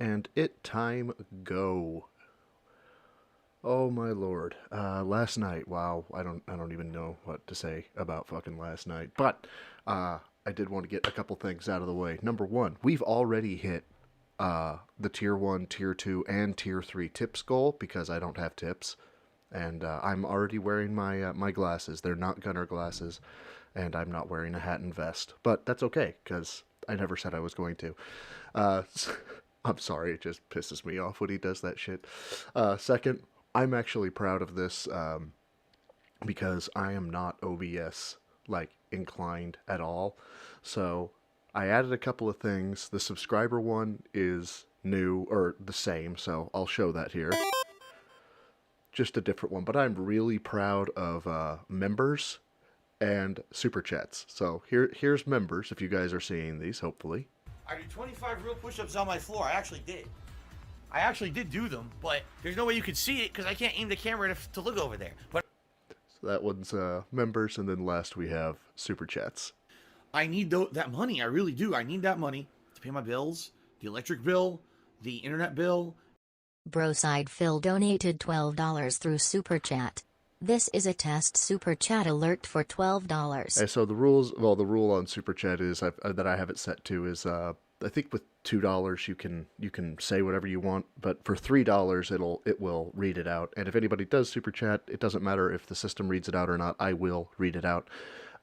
and it time go. Oh my lord. Last night, wow, I don't even know what to say about fucking last night. But I did want to get a couple things out of the way. Number one, we've already hit the tier 1, tier 2, and tier 3 tips goal because I don't have tips. And I'm already wearing my glasses. They're not gunner glasses, and I'm not wearing a hat and vest. But that's okay, because I never said I was going to. Uh, I'm sorry, it just pisses me off when he does that shit. Second, I'm actually proud of this because I am not OBS like inclined at all. So I added a couple of things. The subscriber one is new or the same, so I'll show that here. Just a different one, but I'm really proud of members and super chats. So here's members. If you guys are seeing these, hopefully. I did 25 real push-ups on my floor. I actually did. I actually did do them, but there's no way you could see it because I can't aim the camera to look over there. But so that one's members, and then last we have super chats. I need that money. I really do. I need that money to pay my bills, the electric bill, the internet bill. Broside Phil donated $12 through Super Chat. This is a test Super Chat alert for $12. And so the rule on Super Chat is that I have it set to is I think with $2 you can say whatever you want, but for $3 it will read it out. And if anybody does Super Chat, it doesn't matter if the system reads it out or not. I will read it out.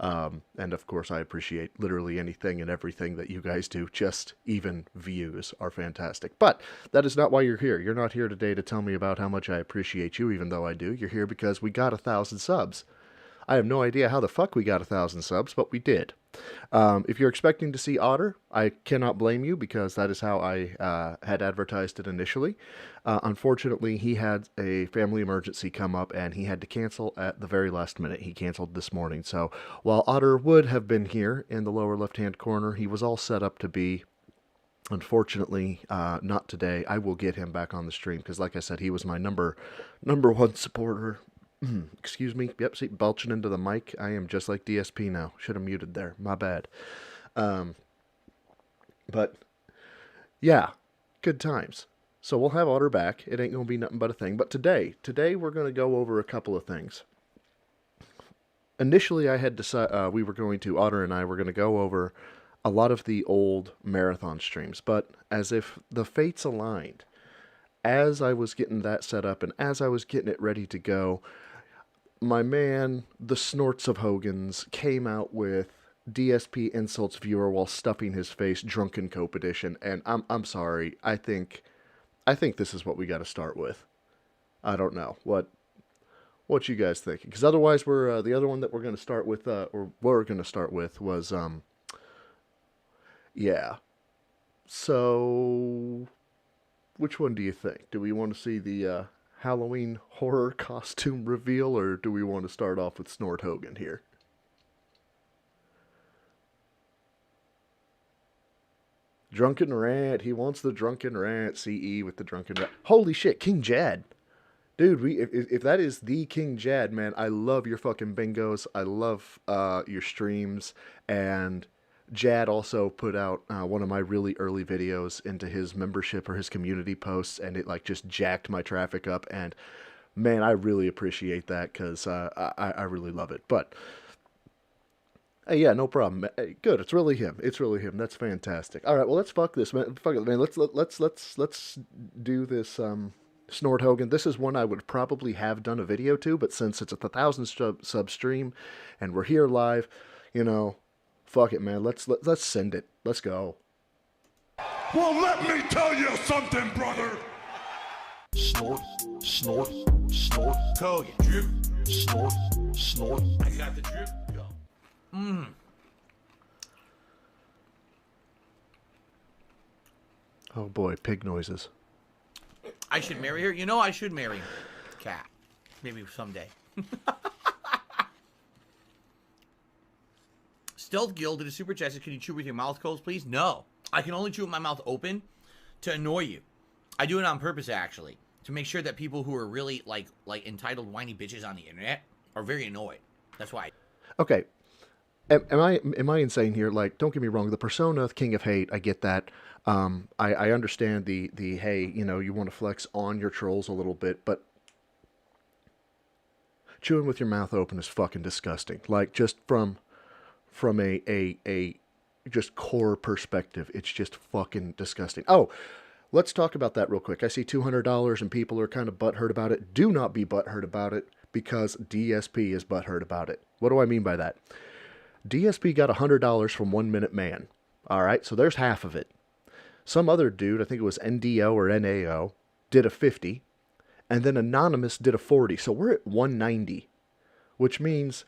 And of course, I appreciate literally anything and everything that you guys do. Just even views are fantastic. But that is not why you're here. You're not here today to tell me about how much I appreciate you, even though I do. You're here because we got 1,000 subs. I have no idea how the fuck we got 1,000 subs, but we did. If you're expecting to see Otter, I cannot blame you because that is how I had advertised it initially. Unfortunately, he had a family emergency come up and he had to cancel at the very last minute. He canceled this morning. So while Otter would have been here in the lower left-hand corner, he was all set up to be. Unfortunately, not today. I will get him back on the stream because, like I said, he was my number one supporter. Excuse me. Yep, see, belching into the mic. I am just like DSP now. Should have muted there. My bad. But, yeah, good times. So we'll have Otter back. It ain't going to be nothing but a thing. But today we're going to go over a couple of things. Initially, I had decided Otter and I were going to go over a lot of the old marathon streams. But as if the fates aligned, as I was getting that set up and as I was getting it ready to go, my man, the Snorts of Hogan's, came out with DSP insults viewer while stuffing his face, Drunken Cope edition, and I'm sorry. I think this is what we got to start with. I don't know what you guys think, because otherwise we're the other one that we're going to start with, was yeah. So which one do you think? Do we want to see the Halloween horror costume reveal, or do we want to start off with Snort Hogan here? Drunken Rant. He wants the Drunken Rant. CE with the Drunken Rant. Holy shit, King Jad. Dude, if that is the King Jad, man, I love your fucking bingos. I love your streams. And Jad also put out one of my really early videos into his membership or his community posts, and it like just jacked my traffic up. And man, I really appreciate that because I really love it. But yeah, no problem. Good, it's really him. It's really him. That's fantastic. All right, well let's fuck this, man. Fuck it, man. Let's do this. Snort Hogan. This is one I would probably have done a video to, but since it's a 1,000 sub stream, and we're here live, you know. Fuck it, man. Let's send it. Let's go. Well, let me tell you something, brother. Snort, snort, snort. Hogan. Drip. Snort, snort. I got the drip. Go. Oh boy, pig noises. I should marry her. You know I should marry Cat. Maybe someday. Stealth Guild did a super chat. Can you chew with your mouth closed, please? No. I can only chew with my mouth open to annoy you. I do it on purpose, actually, to make sure that people who are really, like entitled whiny bitches on the internet are very annoyed. That's why. Okay. am I insane here? Like, don't get me wrong. The persona of King of Hate, I get that. I understand the hey, you want to flex on your trolls a little bit, but chewing with your mouth open is fucking disgusting. Like, just from a just core perspective, it's just fucking disgusting. Oh, let's talk about that real quick. I see $200 and people are kind of butthurt about it. Do not be butthurt about it because DSP is butthurt about it. What do I mean by that? DSP got $100 from 1 Minute Man. All right, so there's half of it. Some other dude, I think it was NDO or NAO, did a 50, and then Anonymous did a 40. So we're at 190, which means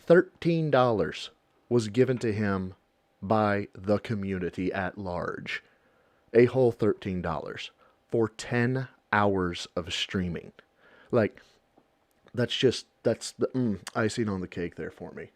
$13 was given to him by the community at large. A whole $13 for 10 hours of streaming. Like, that's the icing on the cake there for me.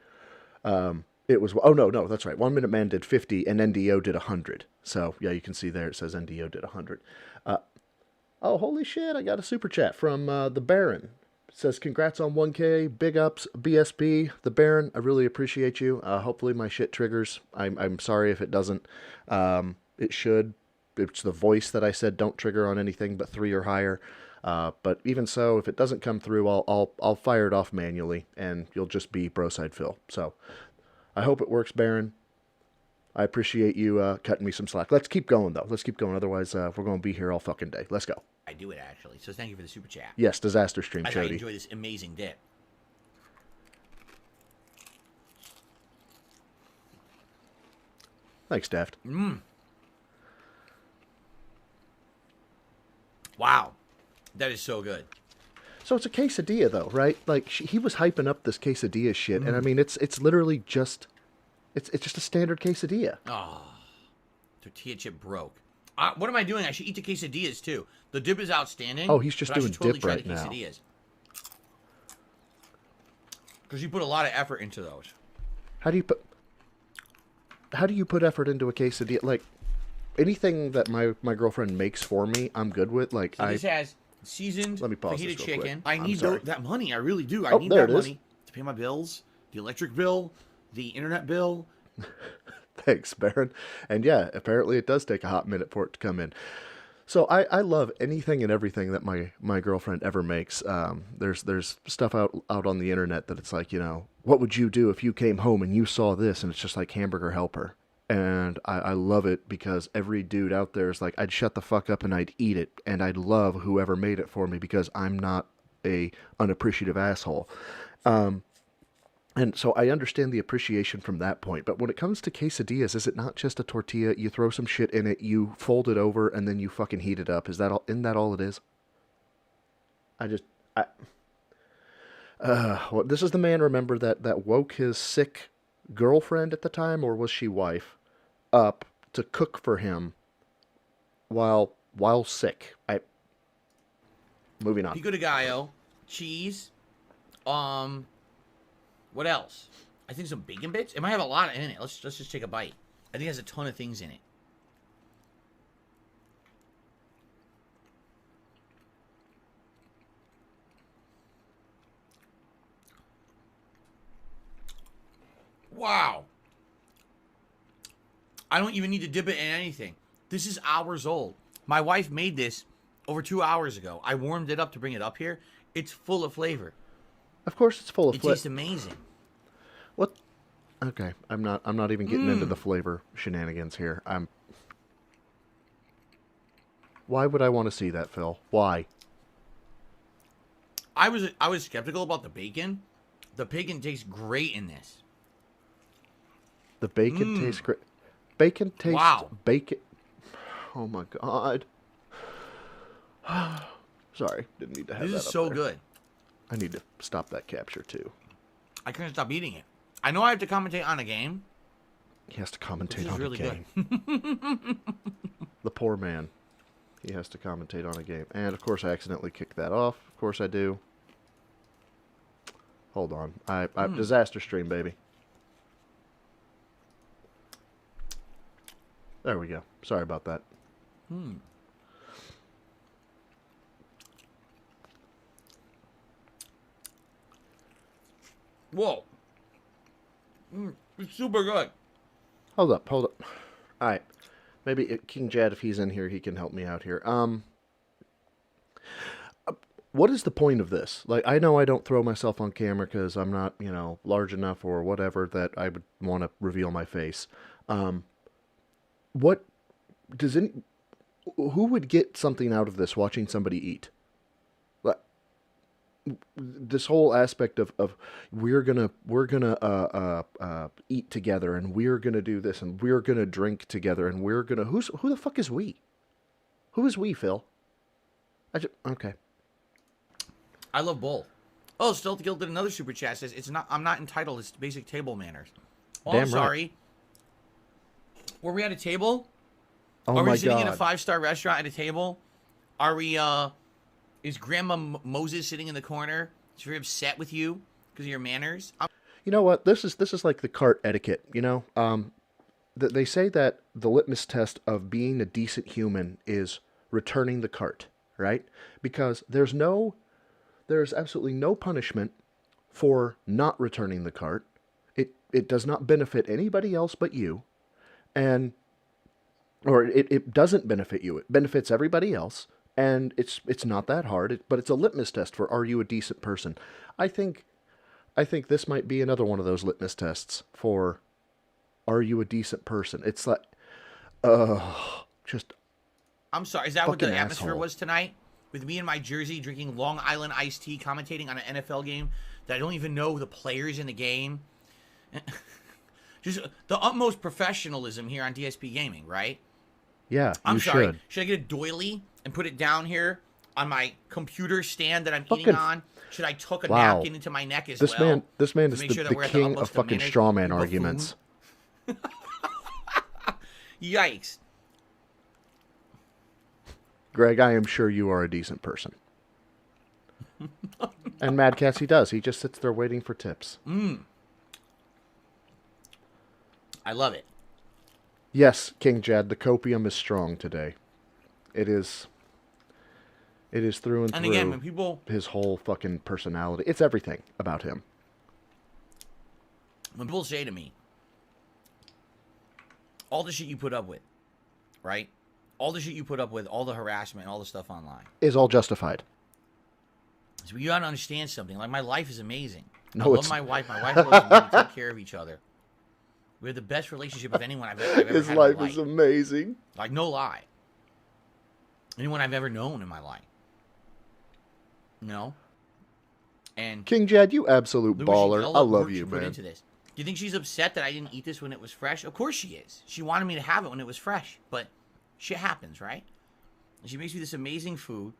It was, oh no, that's right. 1 Minute Man did 50 and NDO did 100. So yeah, you can see there it says NDO did 100. Oh, holy shit, I got a super chat from the Baron. It says, congrats on 1K, big ups, BSB. The Baron, I really appreciate you. Hopefully my shit triggers. I'm sorry if it doesn't. It should. It's the voice that I said don't trigger on anything but 3 or higher. But even so, if it doesn't come through, I'll fire it off manually, and you'll just be Broside Phil. So I hope it works, Baron. I appreciate you cutting me some slack. Let's keep going, though. Let's keep going. Otherwise, we're going to be here all fucking day. Let's go. I do it, actually. So thank you for the super chat. Yes, disaster stream, I Chody. enjoy this amazing dip. Thanks, Daft. Wow. That is so good. So it's a quesadilla, though, right? Like, he was hyping up this quesadilla shit, and I mean, it's literally just, it's just a standard quesadilla. Oh, tortilla chip broke. What am I doing? I should eat the quesadillas, too. The dip is outstanding. Oh, he's just doing totally dip right now. Quesadillas. Because you put a lot of effort into those. How do you put effort into a quesadilla? Like, anything that my girlfriend makes for me, I'm good with. Like, so this has seasoned Let me pause fajita this real chicken. quick. I need that money. I really do. I Oh, need there that it is. money to pay my bills, the electric bill, the internet bill. Thanks, Baron. And yeah, apparently it does take a hot minute for it to come in. So I love anything and everything that my girlfriend ever makes. There's stuff out on the internet that it's like, what would you do if you came home and you saw this? And it's just like Hamburger Helper. And I love it because every dude out there is like, I'd shut the fuck up and I'd eat it. And I'd love whoever made it for me because I'm not a unappreciative asshole. And so I understand the appreciation from that point. But when it comes to quesadillas, is it not just a tortilla? You throw some shit in it, you fold it over, and then you fucking heat it up. Isn't that all it is? Well, this is the man, remember, that woke his sick girlfriend at the time, or was she wife, up to cook for him while sick. Moving on. Pico de gallo, cheese, what else? I think some bacon bits. It might have a lot in it. Let's just take a bite. I think it has a ton of things in it. Wow. I don't even need to dip it in anything. This is hours old. My wife made this over 2 hours ago. I warmed it up to bring it up here. It's full of flavor. Of course it's full of flavor. It tastes amazing. What? Okay, I'm not even getting into the flavor shenanigans here. Why would I want to see that, Phil? Why? I was skeptical about the bacon. The bacon tastes great in this. The bacon tastes great. Bacon tastes... Wow. Bacon... Oh, my God. Sorry, didn't need to have that This is up so there. good. I need to stop that capture, too. I couldn't stop eating it. I know I have to commentate on a game. He has to commentate on really a game. The poor man. He has to commentate on a game. And, of course, I accidentally kicked that off. Of course I do. Hold on. Disaster stream, baby. There we go. Sorry about that. Whoa. It's super good. Hold up. All right. Maybe King Jad, if he's in here, he can help me out here. What is the point of this? Like, I know I don't throw myself on camera because I'm not, large enough or whatever that I would want to reveal my face. What does who would get something out of this watching somebody eat? Like, this whole aspect of we're gonna eat together and we're gonna do this and we're gonna drink together and we're gonna who the fuck is we? Who is we, Phil? Okay. I love both. Oh, Stealth Guild did another super chat. Says I'm not entitled. It's basic table manners. Oh, Damn I'm sorry. right. Were we at a table? Oh Are my we sitting in a God. 5-star restaurant at a table? Are we? Is Grandma Moses sitting in the corner? She's very upset with you because of your manners. You know what? This is like the cart etiquette. They say that the litmus test of being a decent human is returning the cart, right? Because there's absolutely no punishment for not returning the cart. It does not benefit anybody else but you, or it doesn't benefit you. It benefits everybody else, and it's not that hard. But it's a litmus test for, are you a decent person? I think this might be another one of those litmus tests for, are you a decent person? It's like, just. I'm sorry. Is that what the fucking atmosphere asshole. was tonight? With me in my jersey drinking Long Island iced tea, commentating on an NFL game that I don't even know the players in the game. Just the utmost professionalism here on DSP Gaming, right? Yeah, I'm you sorry. should. Should I get a doily and put it down here on my computer stand that I'm eating Fucking- on? Should I tuck a Wow. napkin into my neck as This well? man to is make sure that the we're at king utmost of fucking manners? straw man You buffoon. arguments. Yikes. Greg, I am sure you are a decent person. And Mad Cassie does. He just sits there waiting for tips. I love it. Yes, King Jad, the copium is strong today. It is through and And through again, when people his whole fucking personality. It's everything about him. say to me, all the shit you put up with, right? All the shit you put up with, all the harassment, all the stuff online. Is all justified. So you gotta understand something. Like, my life is amazing. No, I love it's- my wife. My wife loves me. We take care of each other. We have the best relationship with anyone I've ever His had in my life life. is amazing. Like, no lie. Anyone I've ever known in my life. And King Jad, you absolute look what she- baller. all I the love work she you, put man. into this. Do you think she's upset that I didn't eat this when it was fresh? Of course she is. She wanted me to have it when it was fresh. But shit happens, right? And she makes me this amazing food.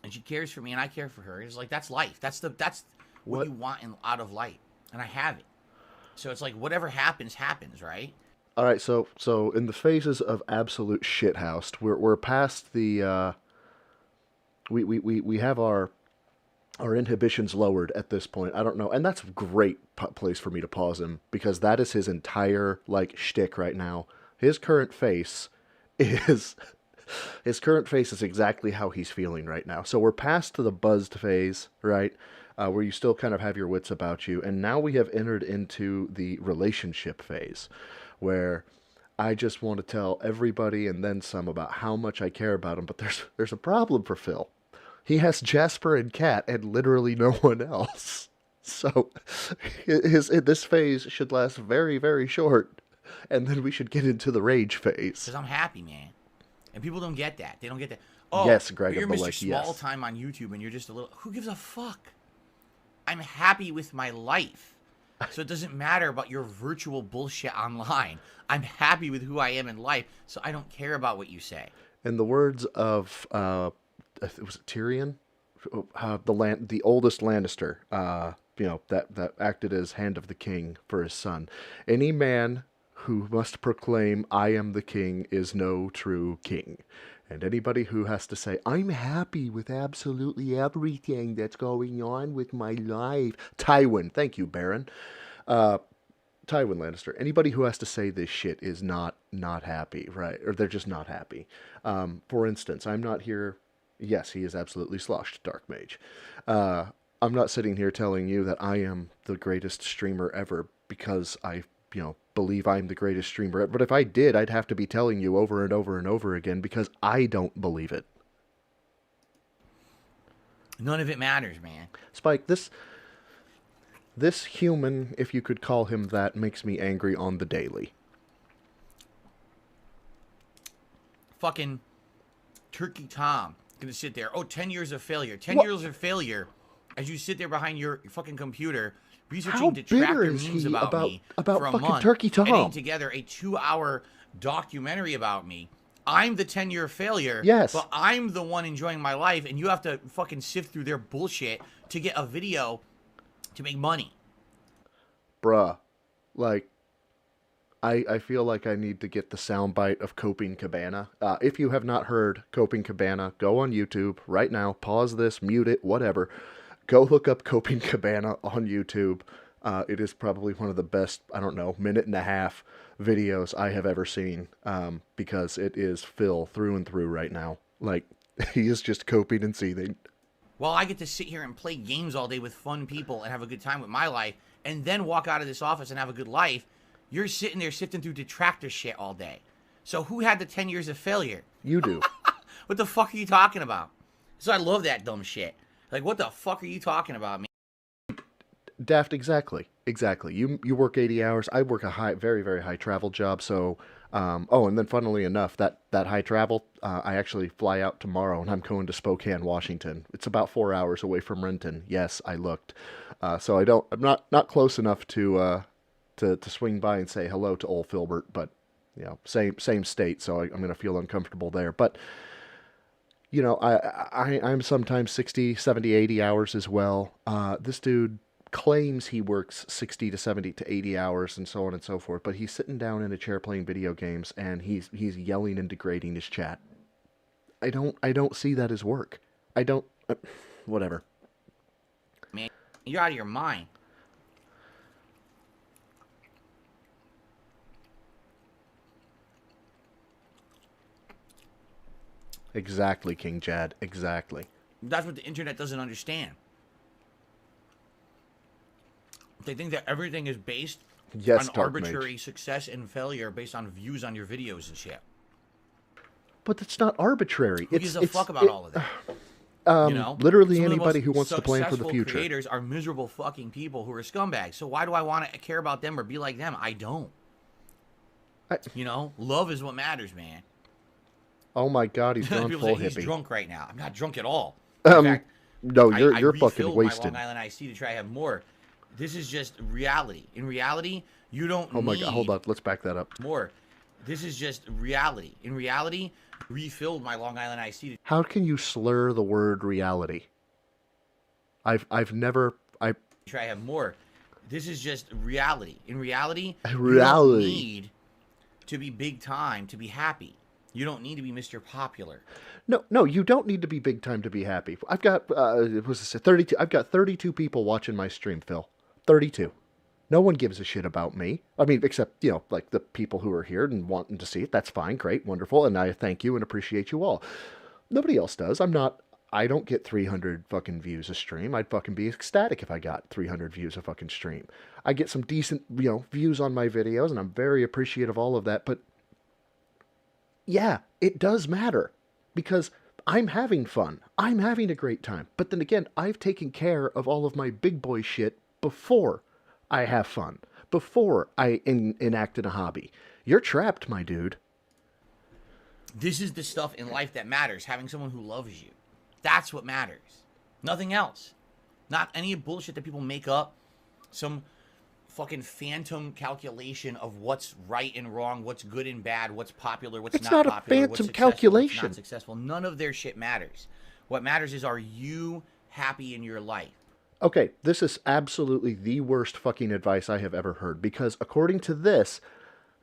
And she cares for me and I care for her. It's like, that's life. That's what you want out of life. And I have it. So it's like, whatever happens, happens, right? All right, so in the phases of absolute shithoused, we're past the we have our inhibitions lowered at this point. I don't know, and that's a great place for me to pause him, because that is his entire like shtick right now. His current face is exactly how he's feeling right now. So we're past the buzzed phase, right? Where you still kind of have your wits about you, and now we have entered into the relationship phase, where I just want to tell everybody and then some about how much I care about him. But there's a problem for Phil. He has Jasper and Kat and literally no one else. So this phase should last very, very short, and then we should get into the rage phase. Because I'm happy, man. And people don't get that. They don't get that. Oh, Yes, Greg, but you're but Mr. like, Small yes. Time on YouTube, and you're just a little. Who gives a fuck? I'm happy with my life, so it doesn't matter about your virtual bullshit online. I'm happy with who I am in life, so I don't care about what you say. In the words of was it Tyrion, the oldest Lannister, that acted as hand of the king for his son. Any man who must proclaim "I am the king" is no true king. And anybody who has to say, "I'm happy with absolutely everything that's going on with my life," Tywin, thank you, Baron. Tywin Lannister. Anybody who has to say this shit is not happy, right? Or they're just not happy. For instance, I'm not here. Yes, he is absolutely sloshed, Dark Mage. I'm not sitting here telling you that I am the greatest streamer ever, because I, believe I'm the greatest streamer. But if I did, I'd have to be telling you over and over and over again because I don't believe it. None of it matters, man. Spike, this human, if you could call him that, makes me angry on the daily. Fucking Turkey Tom gonna sit there. 10 years of failure. 10 What? years of failure as you sit there behind your fucking computer researching How detractor bitter is memes he about me about for a fucking month, Turkey Tom? editing together a 2-hour documentary about me. I'm the 10-year failure. Yes. But I'm the one enjoying my life, and you have to fucking sift through their bullshit to get a video to make money. Bruh, like, I feel like I need to get the soundbite of Coping-Cabana. If you have not heard Coping-Cabana, go on YouTube right now, pause this, mute it, whatever. Go look up Coping-Cabana on YouTube. It is probably one of the best, I don't know, minute and a half videos I have ever seen, because it is Phil through and through right now. Like, he is just coping and seething. Well, I get to sit here and play games all day with fun people and have a good time with my life, and then walk out of this office and have a good life. You're sitting there sifting through detractor shit all day. So who had the 10 years of failure? You do. What the fuck are you talking about? So I love that dumb shit. Like, what the fuck are you talking about, man? Daft, exactly. You work 80 hours. I work a very, very high travel job. So, and then funnily enough, that high travel, I actually fly out tomorrow and I'm going to Spokane, Washington. It's about 4 hours away from Renton. Yes, I looked. So I'm not close enough to swing by and say hello to old Filbert, but, same state. So I'm going to feel uncomfortable there. But, I'm sometimes 60, 70, 80 hours as well. This dude claims he works 60 to 70 to 80 hours and so on and so forth, but he's sitting down in a chair playing video games and he's yelling and degrading his chat. I don't see that as work. Whatever. Man, you're out of your mind. Exactly, King Jad. Exactly. That's what the internet doesn't understand. They think that everything is based Yes, on Dark Mage. arbitrary success and failure based on views on your videos and shit. But that's not arbitrary. Who gives a fuck about all of that? Literally Some of the anybody most who wants to plan for the successful future. creators are miserable fucking people who are scumbags. So why do I want to care about them or be like them? I don't. Love is what matters, man. Oh my God, he's gone People full say he's hippie. drunk right now. I'm not drunk at all. In fact, No, you're I fucking refilled wasted. my Long Island iced tea to try to have more. This is just reality. In reality, you don't Oh my need God, hold on, let's back that up. more. This is just reality. In reality, refilled my Long Island iced tea. How can you slur the word reality? I've never Try to have more. This is just reality. In reality, you don't Reality. need to be big time to be happy. You don't need to be Mr. Popular. No, you don't need to be big time to be happy. I've got 32. I've got 32 people watching my stream, Phil. 32. No one gives a shit about me. I mean, except, like the people who are here and wanting to see it. That's fine, great, wonderful, and I thank you and appreciate you all. Nobody else does. I don't get 300 fucking views a stream. I'd fucking be ecstatic if I got 300 views a fucking stream. I get some decent, views on my videos, and I'm very appreciative of all of that, but yeah, it does matter because I'm having fun. I'm having a great time. But then again, I've taken care of all of my big boy shit before I have fun, before I enact in a hobby. You're trapped, my dude. This is the stuff in life that matters. Having someone who loves you. That's what matters. Nothing else. Not any bullshit that people make up. Some fucking phantom calculation of what's right and wrong, what's good and bad, what's popular, what's It's not not a popular, what's phantom successful, calculation. what's not successful. None of their shit matters. What matters is, are you happy in your life? Okay, this is absolutely the worst fucking advice I have ever heard because according to this,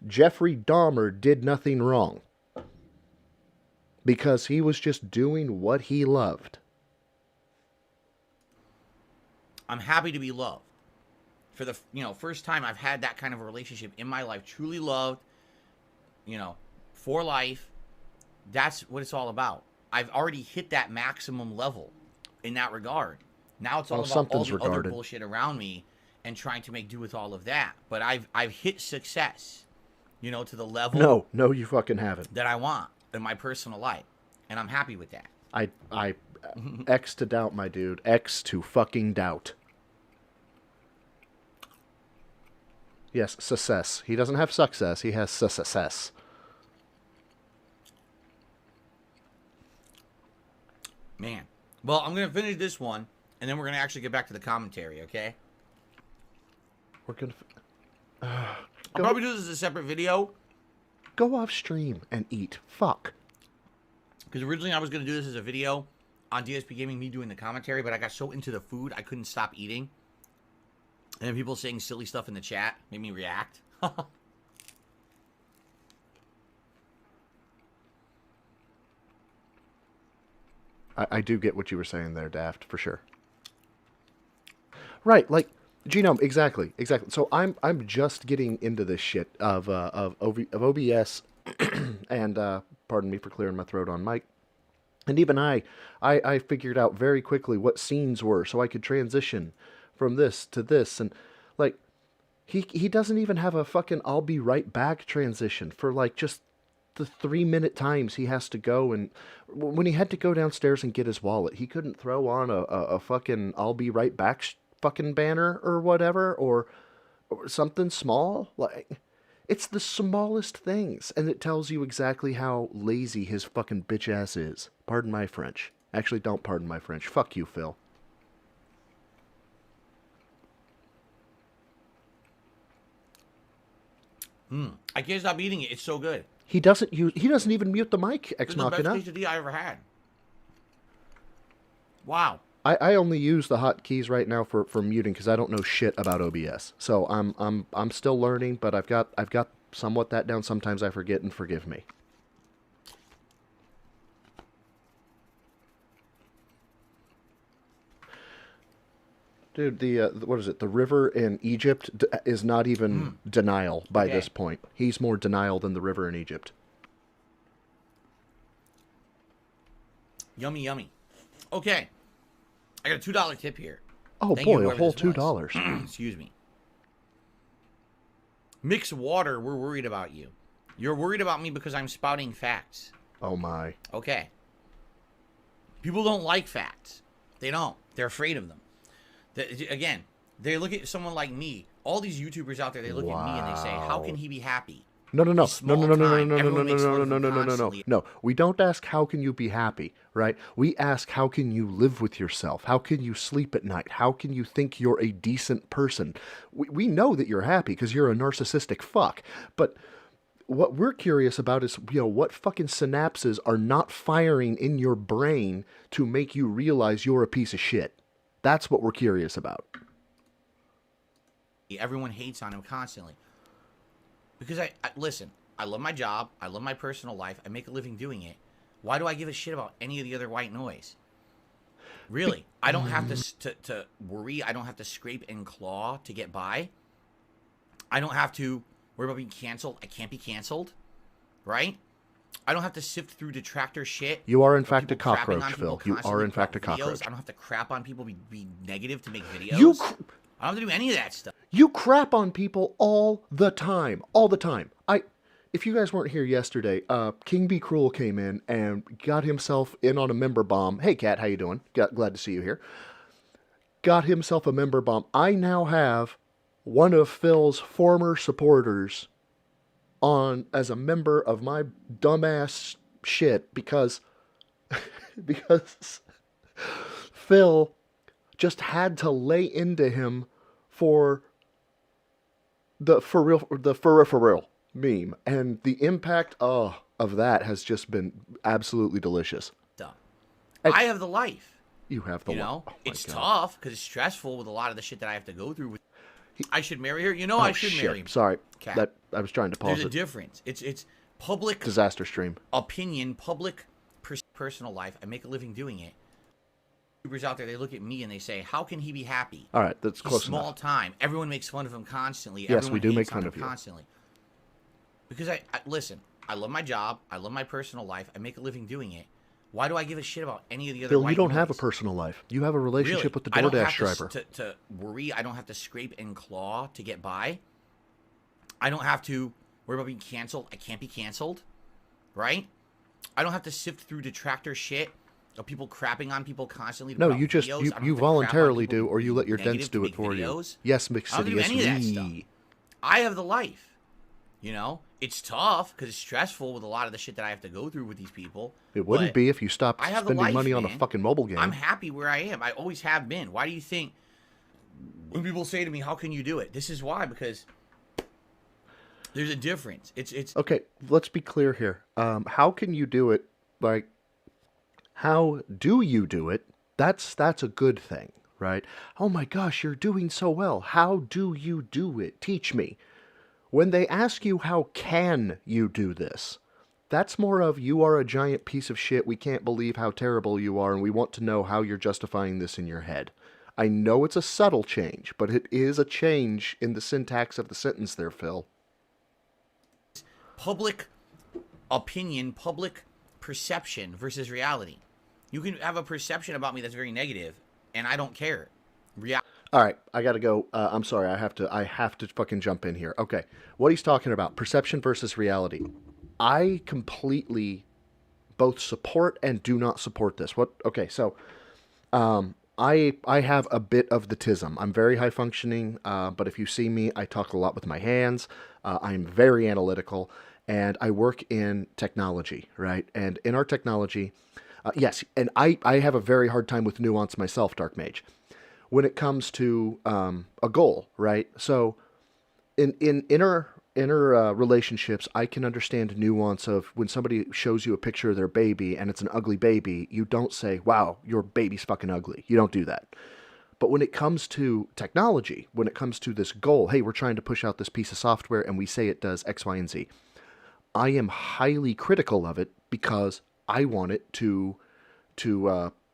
Jeffrey Dahmer did nothing wrong because he was just doing what he loved. I'm happy to be loved. For the first time I've had that kind of a relationship in my life, truly loved, for life. That's what it's all about. I've already hit that maximum level in that regard. Now it's all about all something's the other regarded. bullshit around me and trying to make do with all of that. But I've hit success, to the level No, you fucking haven't. that I want in my personal life, and I'm happy with that. I X to doubt, my dude. X to fucking doubt. Yes, success. He doesn't have success. He has success. Man. Well, I'm going to finish this one, and then we're going to actually get back to the commentary, okay? We're gonna. I'll probably do this as a separate video. Go off stream and eat. Fuck. Because originally I was going to do this as a video on DSP Gaming, me doing the commentary, but I got so into the food, I couldn't stop eating. And then people saying silly stuff in the chat made me react. I do get what you were saying there, Daft, for sure. Right, like, Genome, exactly. So I'm just getting into this shit of OBS, and pardon me for clearing my throat on mic. And even I figured out very quickly what scenes were, so I could transition from this to this, and like, he doesn't even have a fucking "I'll be right back" transition for like just the 3-minute times he has to go. And when he had to go downstairs and get his wallet, he couldn't throw on a fucking "I'll be right back" fucking banner or whatever, or something small. Like, it's the smallest things, and it tells you exactly how lazy his fucking bitch ass is. Pardon my French. Actually, don't pardon my French. Fuck you, Phil. I can't stop eating it. It's so good. He doesn't even mute the mic, Ex This is the best Machina. quesadilla I ever had. Wow. I only use the hotkeys right now for muting because I don't know shit about OBS. So I'm still learning, but I've got somewhat that down. Sometimes I forget, and forgive me. Dude, what is it? The river in Egypt is not even denial by this point. He's more denial than the river in Egypt. Yummy, yummy. Okay. I got a $2 tip here. Oh Thank you, boy, a whoever whole this was. $2. Excuse me. Mix water, we're worried about you. You're worried about me because I'm spouting facts. Oh my. Okay. People don't like facts. They don't. They're afraid of them. Again, they look at someone like me. All these YouTubers out there, they look at me and they say, how can he be happy? No. No. We don't ask how can you be happy, right? We ask how can you live with yourself? How can you sleep at night? How can you think you're a decent person? We know that you're happy because you're a narcissistic fuck. But what we're curious about is, what fucking synapses are not firing in your brain to make you realize you're a piece of shit. That's what we're curious about. Everyone hates on him constantly. Because listen, I love my job. I love my personal life. I make a living doing it. Why do I give a shit about any of the other white noise? Really? I don't have to worry. I don't have to scrape and claw to get by. I don't have to worry about being canceled. I can't be canceled. Right? I don't have to sift through detractor shit. You are in fact a cockroach, Phil. You are in fact a cockroach. I don't have to crap on people, be negative to make videos. I don't have to do any of that stuff. You crap on people all the time. All the time. If you guys weren't here yesterday, King Be Cruel came in and got himself in on a member bomb. Hey, Kat, how you doing? Glad to see you here. Got himself a member bomb. I now have one of Phil's former supporters on as a member of my dumbass shit because Phil just had to lay into him for real meme, and the impact of that has just been absolutely delicious. Dumb. I have the life. You have the life. Oh it's tough because it's stressful with a lot of the shit that I have to go through. I should marry her. I should marry him. Sorry, that I was trying to pause. There's a difference. It's public disaster stream opinion, public personal life. I make a living doing it. YouTubers out there, they look at me and they say, how can he be happy? All right, that's close enough. Small time. Everyone makes fun of him constantly. Yes, we do make fun of you constantly. Because listen, I love my job. I love my personal life. I make a living doing it. Why do I give a shit about any of the other Phil, white you don't have a noise? personal life. You have a relationship Really? with the I don't DoorDash have driver. to worry. I don't have to scrape and claw to get by. I don't have to worry about being canceled. I can't be canceled, right? I don't have to sift through detractor shit of people crapping on people constantly. To No, put out you just videos. I don't you have to crap on voluntarily people do, or you let your negative dents to do it make for you. videos. Yes, Mix I don't City, do yes, any of that me. stuff. I have the life. You know, it's tough because it's stressful with a lot of the shit that I have to go through with these people. It wouldn't but be if you stopped I have the spending life, money on a man. fucking mobile game. I'm happy where I am. I always have been. Why do you think when people say to me, "How can you do it?" This is why, because there's a difference. It's Okay, let's be clear here. How can you do it? Like, how do you do it? That's a good thing, right? Oh my gosh, you're doing so well. How do you do it? Teach me. When they ask you how can you do this, that's more of you are a giant piece of shit. We can't believe how terrible you are, and we want to know how you're justifying this in your head. I know it's a subtle change, but it is a change in the syntax of the sentence there, Phil. public opinion, public perception versus reality. You can have a perception about me that's very negative, and I don't care. All right, I gotta go. I'm sorry, I have to fucking jump in here. Okay, what he's talking about, perception versus reality. I completely both support and do not support this. What? Okay, so I have a bit of the tism. I'm very high functioning, but if you see me, I talk a lot with my hands. I'm very analytical, and I work in technology, right? And in our technology, yes, and I have a very hard time with nuance myself, Dark Mage, when it comes to a goal, right? So in inner relationships, I can understand nuance of when somebody shows you a picture of their baby and it's an ugly baby, you don't say, wow, your baby's fucking ugly. You don't do that. But when it comes to technology, when it comes to this goal, hey, we're trying to push out this piece of software and we say it does X, Y, and Z, I am highly critical of it because I want it to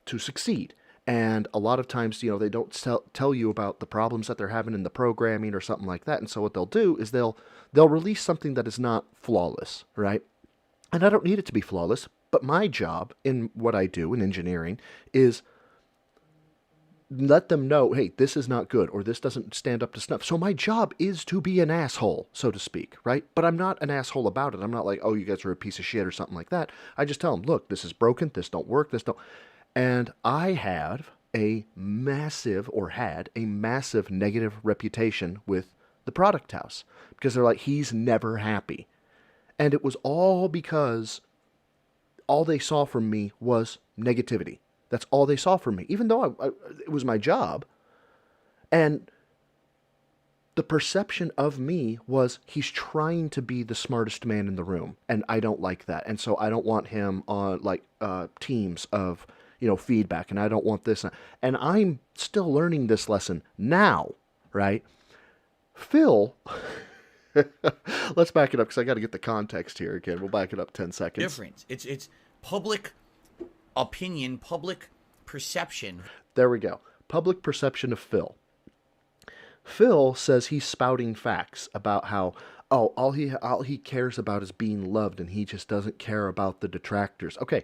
succeed. And a lot of times, you know, they don't tell you about the problems that they're having in the programming or something like that. And so what they'll do is they'll release something that is not flawless, right? And I don't need it to be flawless, but my job in what I do in engineering is let them know, hey, this is not good or this doesn't stand up to snuff. So my job is to be an asshole, so to speak, right? But I'm not an asshole about it. I'm not like, oh, you guys are a piece of shit or something like that. I just tell them, look, this is broken, this don't work, this don't. And I have a massive, or had a massive negative reputation with the product house because they're like, he's never happy. And it was all because all they saw from me was negativity. That's all they saw from me, even though it was my job. And the perception of me was he's trying to be the smartest man in the room. And I don't like that. And so I don't want him on like teams of, you know, feedback. And I don't want this. And I'm still learning this lesson now, right? Phil, let's back it up because I got to get the context here again. We'll back it up 10 seconds. Difference. It's public opinion, public perception. There we go. Public perception of Phil. Phil says he's spouting facts about how, oh, all he cares about is being loved and he just doesn't care about the detractors. Okay,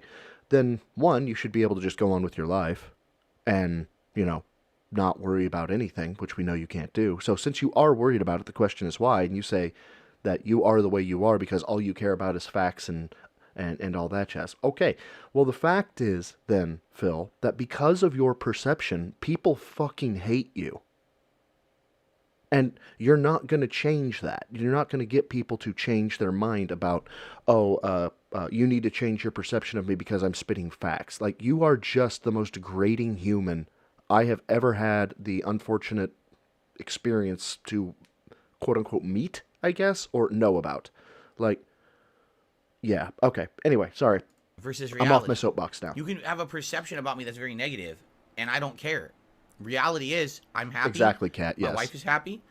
then one, you should be able to just go on with your life and, you know, not worry about anything, which we know you can't do. So since you are worried about it, the question is why, and you say that you are the way you are because all you care about is facts and all that jazz. Okay, well, the fact is then, Phil, that because of your perception, people fucking hate you. And you're not going to change that. You're not going to get people to change their mind about, you need to change your perception of me because I'm spitting facts. Like, you are just the most grating human I have ever had the unfortunate experience to, quote-unquote, meet, I guess, or know about. Like, yeah, okay. Anyway, sorry. Versus reality. I'm off my soapbox now. You can have a perception about me that's very negative, and I don't care. Reality is, I'm happy. Exactly, Kat, yes. My wife is happy.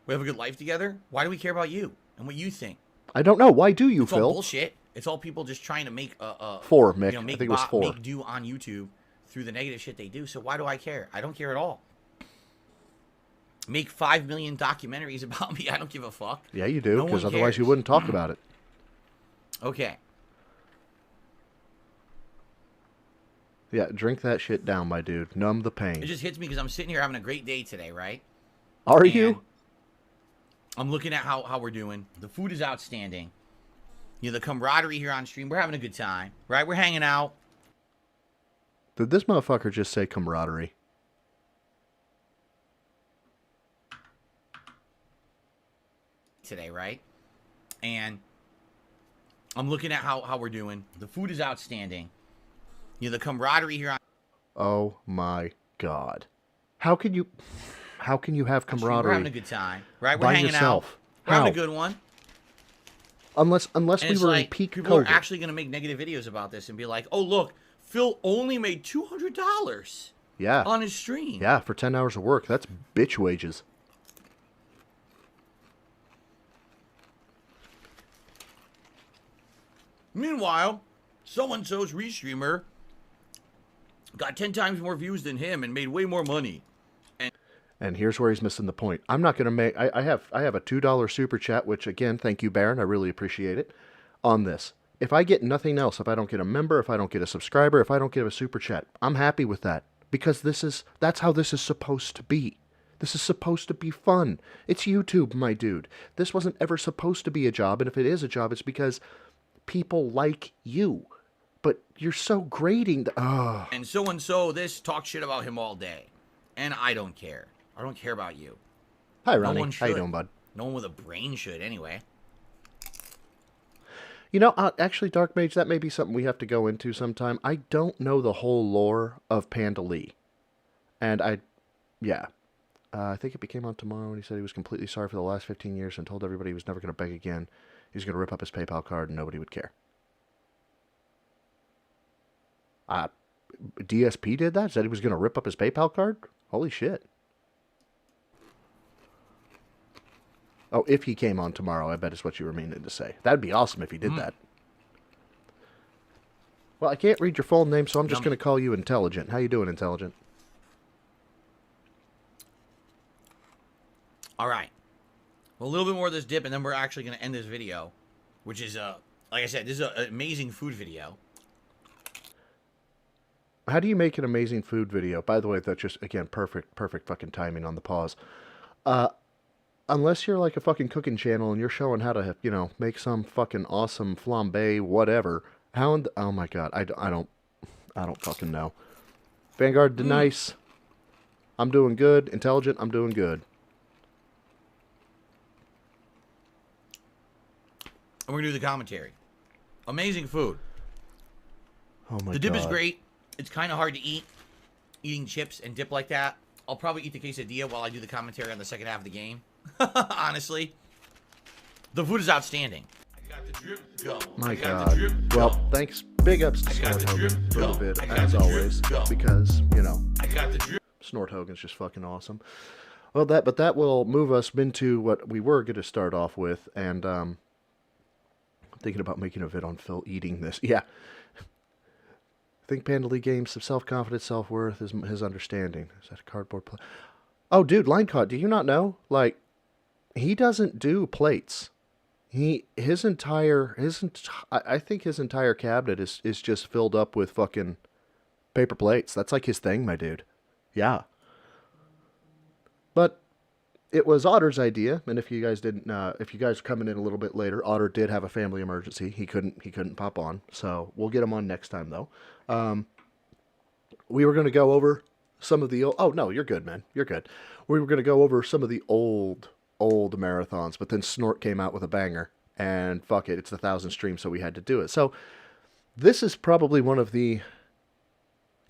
We have a good life together. Why do we care about you and what you think? I don't know. Why do you, It's Phil? all bullshit. It's all people just trying to make Four, Mick. you know, I make think it was four. make do on YouTube through the negative shit they do. So why do I care? I don't care at all. Make 5 million documentaries about me. I don't give a fuck. Yeah, you do, No because one otherwise you cares. wouldn't talk about it. Okay. Yeah, drink that shit down, my dude. Numb the It pain. just hits me because I'm sitting here having a great day today, right? Are And you? I'm looking at how we're doing. The food is outstanding. You know, the camaraderie here on stream. We're having a good time, right? We're hanging out. Did this motherfucker just say camaraderie? Today, right? And I'm looking at how we're doing. The food is outstanding. You know, the camaraderie here on Oh my god. How can you have stream. We're camaraderie having a good time, right? We're by hanging yourself? out. We're having a How? good one. Unless And we it's were in like, peak people are COVID. actually going to make negative videos about this and be like, oh, look, Phil only made $200 Yeah. on his stream. Yeah, for 10 hours of work. That's bitch wages. Meanwhile, so-and-so's restreamer got 10 times more views than him and made way more money. And here's where he's missing the point. I'm not going to make... I have a $2 super chat, which, again, thank you, Baron. I really appreciate it, on this. If I get nothing else, if I don't get a member, if I don't get a subscriber, if I don't get a super chat, I'm happy with that. Because that's how this is supposed to be. This is supposed to be fun. It's YouTube, my dude. This wasn't ever supposed to be a job, and if it is a job, it's because people like you. But you're so grating. And so-and-so this talks shit about him all day. And I don't care. I don't care about you. Hi, No Ronnie. one How you should. doing, bud? No one with a brain should, anyway. You know, actually, Dark Mage, that may be something we have to go into sometime. I don't know the whole lore of Panda Lee. And I think it became on tomorrow, and he said he was completely sorry for the last 15 years and told everybody he was never going to beg again. He was going to rip up his PayPal card and nobody would care. DSP did that? Said he was going to rip up his PayPal card? Holy shit. Oh, if he came on tomorrow, I bet is what you were meaning to say. That'd be awesome if he did that. Well, I can't read your full name, so I'm just going to call you Intelligent. How you doing, Intelligent? All right. Well, a little bit more of this dip, and then we're actually going to end this video, which is, like I said, this is an amazing food video. How do you make an amazing food video? By the way, that's just, again, perfect fucking timing on the pause. Unless you're like a fucking cooking channel and you're showing how to, make some fucking awesome flambe, whatever. Oh my god, I don't fucking know. Vanguard, nice. I'm doing good. Intelligent, I'm doing good. And we're going to do the commentary. Amazing food. Oh my god. The dip is great. It's kind of hard to eat, eating chips and dip like that. I'll probably eat the quesadilla while I do the commentary on the second half of the game. Honestly. The food is outstanding. My god. Well, thanks. Big ups to Snort Hogan for the vid, as always, because, Snort Hogan's just fucking awesome. Well, that will move us into what we were going to start off with, and thinking about making a vid on Phil eating this. Yeah. I think Panda Lee gains some self-confidence, self-worth, his understanding. Is that a cardboard plate? Oh, dude, line caught. Do you not know? Like, he doesn't do plates. I think his entire cabinet is just filled up with fucking paper plates. That's like his thing, my dude. Yeah. But it was Otter's idea, and if you guys are coming in a little bit later, Otter did have a family emergency. He couldn't pop on, so we'll get him on next time though. We were going to go over some of the old... Oh no, you're good, man. You're good. We were going to go over some of the old marathons, but then Snort came out with a banger, and fuck it, it's 1,000 streams, so we had to do it. So this is probably one of the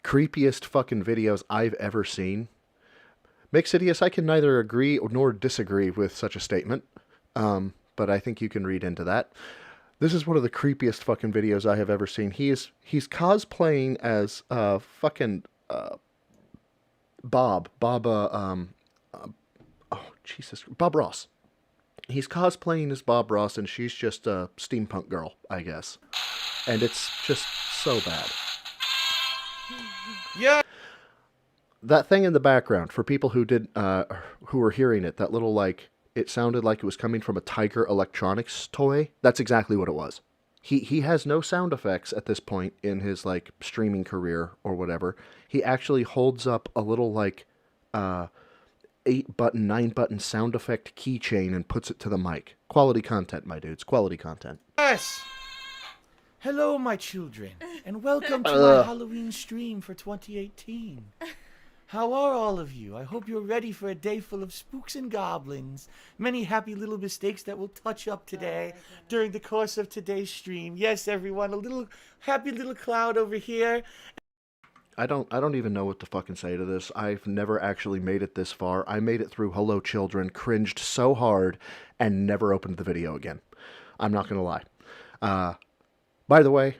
creepiest fucking videos I've ever seen. Mixidius, I can neither agree nor disagree with such a statement, but I think you can read into that. This is one of the creepiest fucking videos I have ever seen. He's cosplaying as fucking Bob Ross. He's cosplaying as Bob Ross, and she's just a steampunk girl, I guess. And it's just so bad. Yeah. That thing in the background, for people who were hearing it, that little, like, it sounded like it was coming from a Tiger Electronics toy. That's exactly what it was. He has no sound effects at this point in his like streaming career or whatever. He actually holds up a little like 8-button, 9-button sound effect keychain and puts it to the mic. Quality content, my dudes. Quality content. Yes. Hello, my children, and welcome to my Halloween stream for 2018. How are all of you? I hope you're ready for a day full of spooks and goblins. Many happy little mistakes that will touch up today during the course of today's stream. Yes, everyone, a little happy little cloud over here. I don't even know what to fucking say to this. I've never actually made it this far. I made it through Hello Children, cringed so hard, and never opened the video again. I'm not gonna lie. By the way,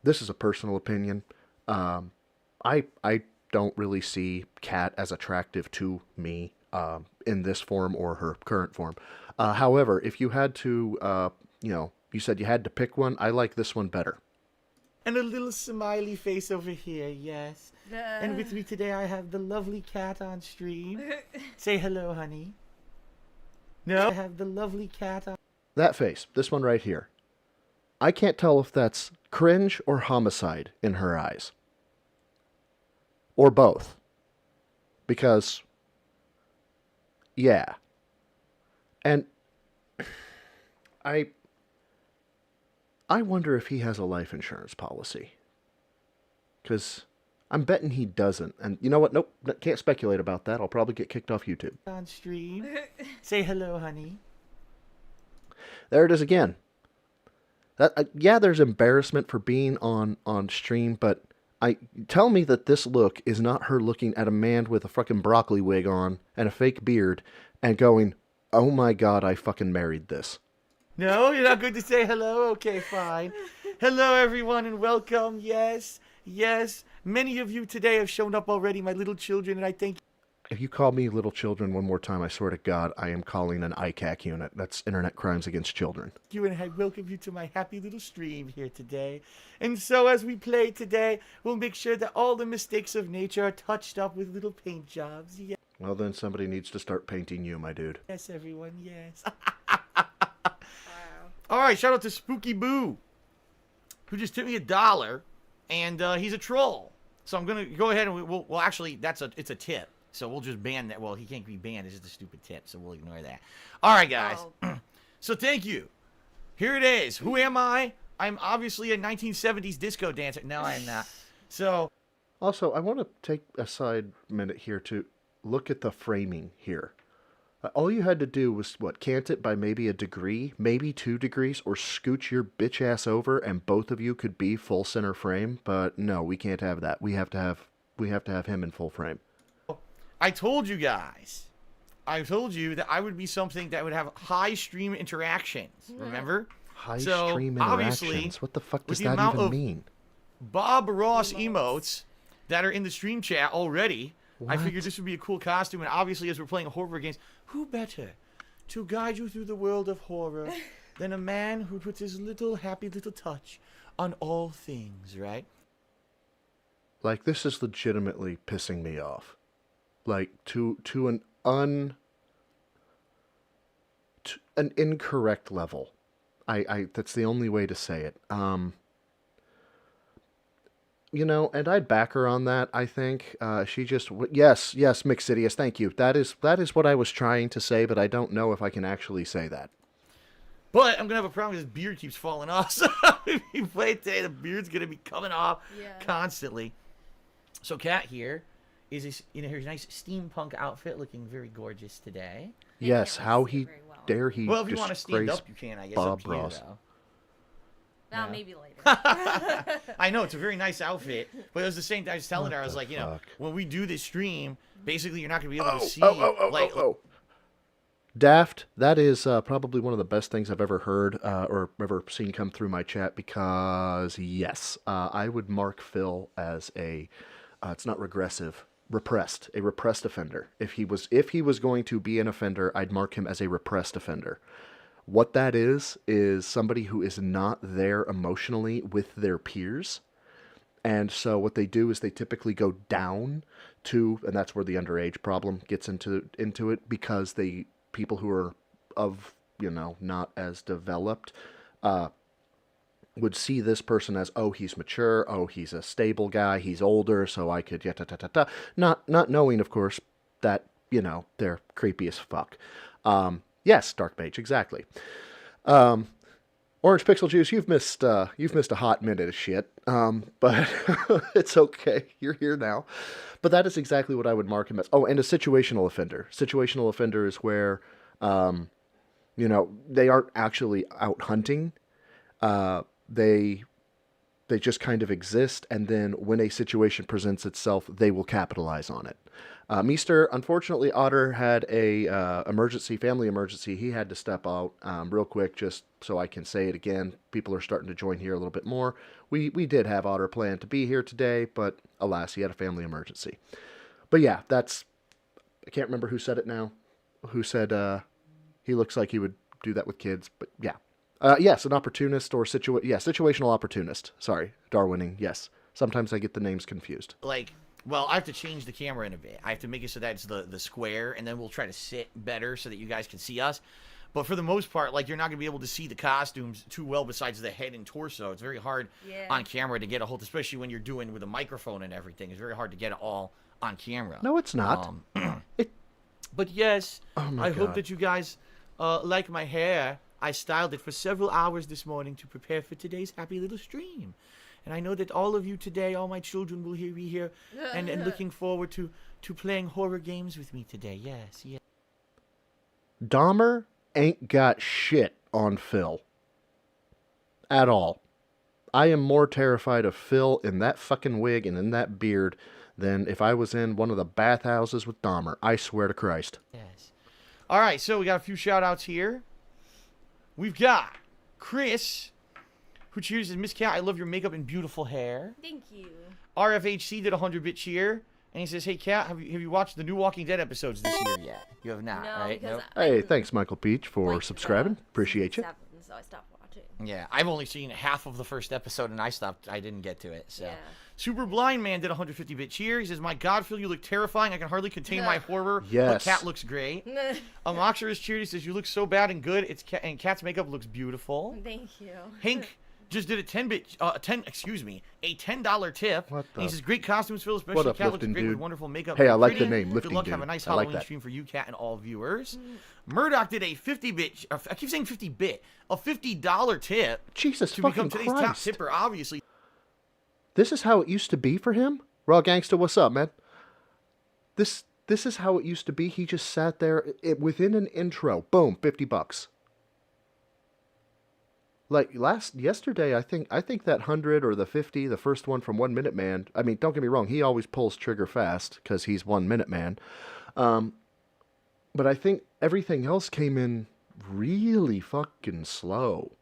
this is a personal opinion. I don't really see Kat as attractive to me in this form or her current form. However, if you had to, you said you had to pick one, I like this one better. And a little smiley face over here, yes. And with me today I have the lovely Kat on stream. Say hello, honey. No? I have the lovely Kat on... That face, this one right here. I can't tell if that's cringe or homicide in her eyes. Or both. Because, yeah. And I wonder if he has a life insurance policy. Because I'm betting he doesn't. And you know what? Nope, can't speculate about that. I'll probably get kicked off YouTube. On stream. Say hello, honey. There it is again. That yeah, there's embarrassment for being on stream, but tell me that this look is not her looking at a man with a fucking broccoli wig on and a fake beard and going, "Oh my god, I fucking married this." No, you're not going to say hello? Okay, fine. Hello, everyone, and welcome. Yes, yes. Many of you today have shown up already, my little children, and I thank you. If you call me little children one more time, I swear to God, I am calling an ICAC unit. That's Internet Crimes Against Children. And I welcome you to my happy little stream here today. And so as we play today, we'll make sure that all the mistakes of nature are touched up with little paint jobs. Yes, Well, then somebody needs to start painting you, my dude. yes, everyone, yes. All right, shout out to Spooky Boo, who just tipped me $1, and he's a troll. So I'm gonna go ahead and we'll actually it's a tip. So we'll just ban that. Well, he can't be banned. It's just a stupid tip, so we'll ignore that. All right, guys. Oh. So thank you. Here it is. Who am I? I'm obviously a 1970s disco dancer. No, I'm not. So. Also, I want to take a side minute here to look at the framing here. All you had to do was, cant it by maybe a degree, maybe 2 degrees, or scooch your bitch ass over, and both of you could be full center frame. But no, we can't have that. We have to have him in full frame. I told you guys. I told you that I would be something that would have high stream interactions. Remember? High stream interactions? What the fuck does that even mean? Bob Ross emotes that are in the stream chat already. What? I figured this would be a cool costume, and obviously as we're playing horror games, who better to guide you through the world of horror than a man who puts his little happy little touch on all things, right? Like, this is legitimately pissing me off. Like, to an incorrect level. That's the only way to say it. And I'd back her on that, I think. She just... Yes, Mixidius, thank you. That is what I was trying to say, but I don't know if I can actually say that. But I'm going to have a problem because his beard keeps falling off. So if you play it today, the beard's going to be coming off constantly. So Kat here is her nice steampunk outfit, looking very gorgeous today. Yes, how dare he Well, if you want to stand disgrace up, you can, I guess. Bob up to you, Ross. though. No, maybe later. I know, it's a very nice outfit, but it was the same thing I was telling her. I was like, fuck? when we do this stream, basically you're not going to be able to see. Daft, that is probably one of the best things I've ever heard or ever seen come through my chat, because, yes, I would mark Phil as it's not regressive, a repressed offender. If he was going to be an offender, I'd mark him as a repressed offender. What that is somebody who is not there emotionally with their peers. And so what they do is they typically go down to, and that's where the underage problem gets into it, because people who are of, not as developed, would see this person as, oh, he's mature, oh, he's a stable guy, he's older, so I could not knowing, of course, that, you know, they're creepy as fuck. Yes, Dark Mage, exactly. Orange Pixel Juice, you've missed a hot minute of shit, but it's okay. You're here now. But that is exactly what I would mark him as. Oh, and a situational offender. Situational offender is where, you know, they aren't actually out hunting. They just kind of exist, and then when a situation presents itself, they will capitalize on it. Meester, unfortunately, Otter had a family emergency. He had to step out real quick, just so I can say it again. People are starting to join here a little bit more. We did have Otter planned to be here today, but alas, he had a family emergency. But yeah, I can't remember who said it now. Who said he looks like he would do that with kids, but yeah. Yes, an opportunist or situational opportunist. Sorry, Darwining, yes. Sometimes I get the names confused. Like, well, I have to change the camera in a bit. I have to make it so that it's the square, and then we'll try to sit better so that you guys can see us. But for the most part, like, you're not going to be able to see the costumes too well besides the head and torso. It's very hard on camera to get a hold, especially when you're doing with a microphone and everything. It's very hard to get it all on camera. No, it's not. But yes, I hope God. that you guys like my hair. I styled it for several hours this morning to prepare for today's happy little stream. And I know that all of you today, all my children will be here and looking forward to playing horror games with me today. Yes, yes. Dahmer ain't got shit on Phil. At all. I am more terrified of Phil in that fucking wig and in that beard than if I was in one of the bathhouses with Dahmer. I swear to Christ. Yes. All right, so we got a few shout-outs here. We've got Chris, who cheers as Miss Cat, I love your makeup and beautiful hair. Thank you. RFHC did a 100-bit cheer, and he says, hey, Cat, have you watched the new Walking Dead episodes this year yet? You have not, No, right? because Hey, thanks, Michael Peach, for subscribing. Appreciate you. So I stopped watching. Yeah, I've only seen half of the first episode, and I didn't get to it, so. Yeah. Super Blind Man did a 150-bit cheer. He says, my God, Phil, you look terrifying. I can hardly contain my horror. Yes. But Cat looks great. Amoxer is cheered. He says, you look so bad and good. And Cat's makeup looks beautiful. Thank you. Hank just did a a $10 tip. What the- And he says, great costumes, Phil, What especially up, Cat looks lifting great with dude? wonderful makeup. Hey, I and like the pretty. name, Good lifting luck. dude. Have a nice I like Halloween that. stream for you, Cat, and all viewers. Murdoch did a 50-bit, I keep saying 50-bit, a $50 tip. Jesus to fucking become today's top Christ. tipper, obviously. This is how it used to be for him? Raw Gangsta, what's up, man? This is how it used to be. He just sat there within an intro. Boom, $50. Like yesterday, I think that 100 or the 50, the first one from 1 Minute Man. I mean, don't get me wrong, he always pulls trigger fast because he's 1 Minute Man. But I think everything else came in really fucking slow.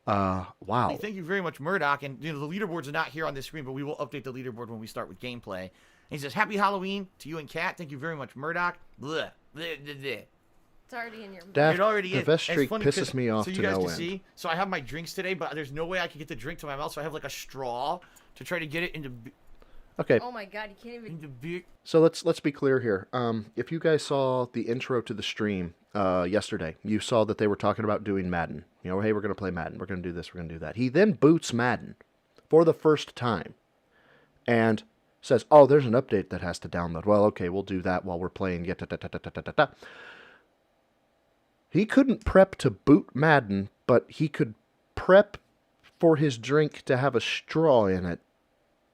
Wow. Thank you very much, Murdoch. And the leaderboards are not here on this screen, but we will update the leaderboard when we start with gameplay. And he says, happy Halloween to you and Kat. Thank you very much, Murdoch. Blech. Blech, blech, blech. It's already in your Daft, It already the is. vest And streak it's funny pisses 'cause- me off so to you guys no can end. see. So I have my drinks today, but there's no way I can get the drink to my mouth, so I have like a straw to try to get it into Okay, Oh my god, you can't even. beer. so let's be clear here. If you guys saw the intro to the stream yesterday, you saw that they were talking about doing Madden. You know, hey, we're going to play Madden. We're going to do this. We're going to do that. He then boots Madden for the first time and says, oh, there's an update that has to download. Well, okay, we'll do that while we're playing. He couldn't prep to boot Madden, but he could prep for his drink to have a straw in it.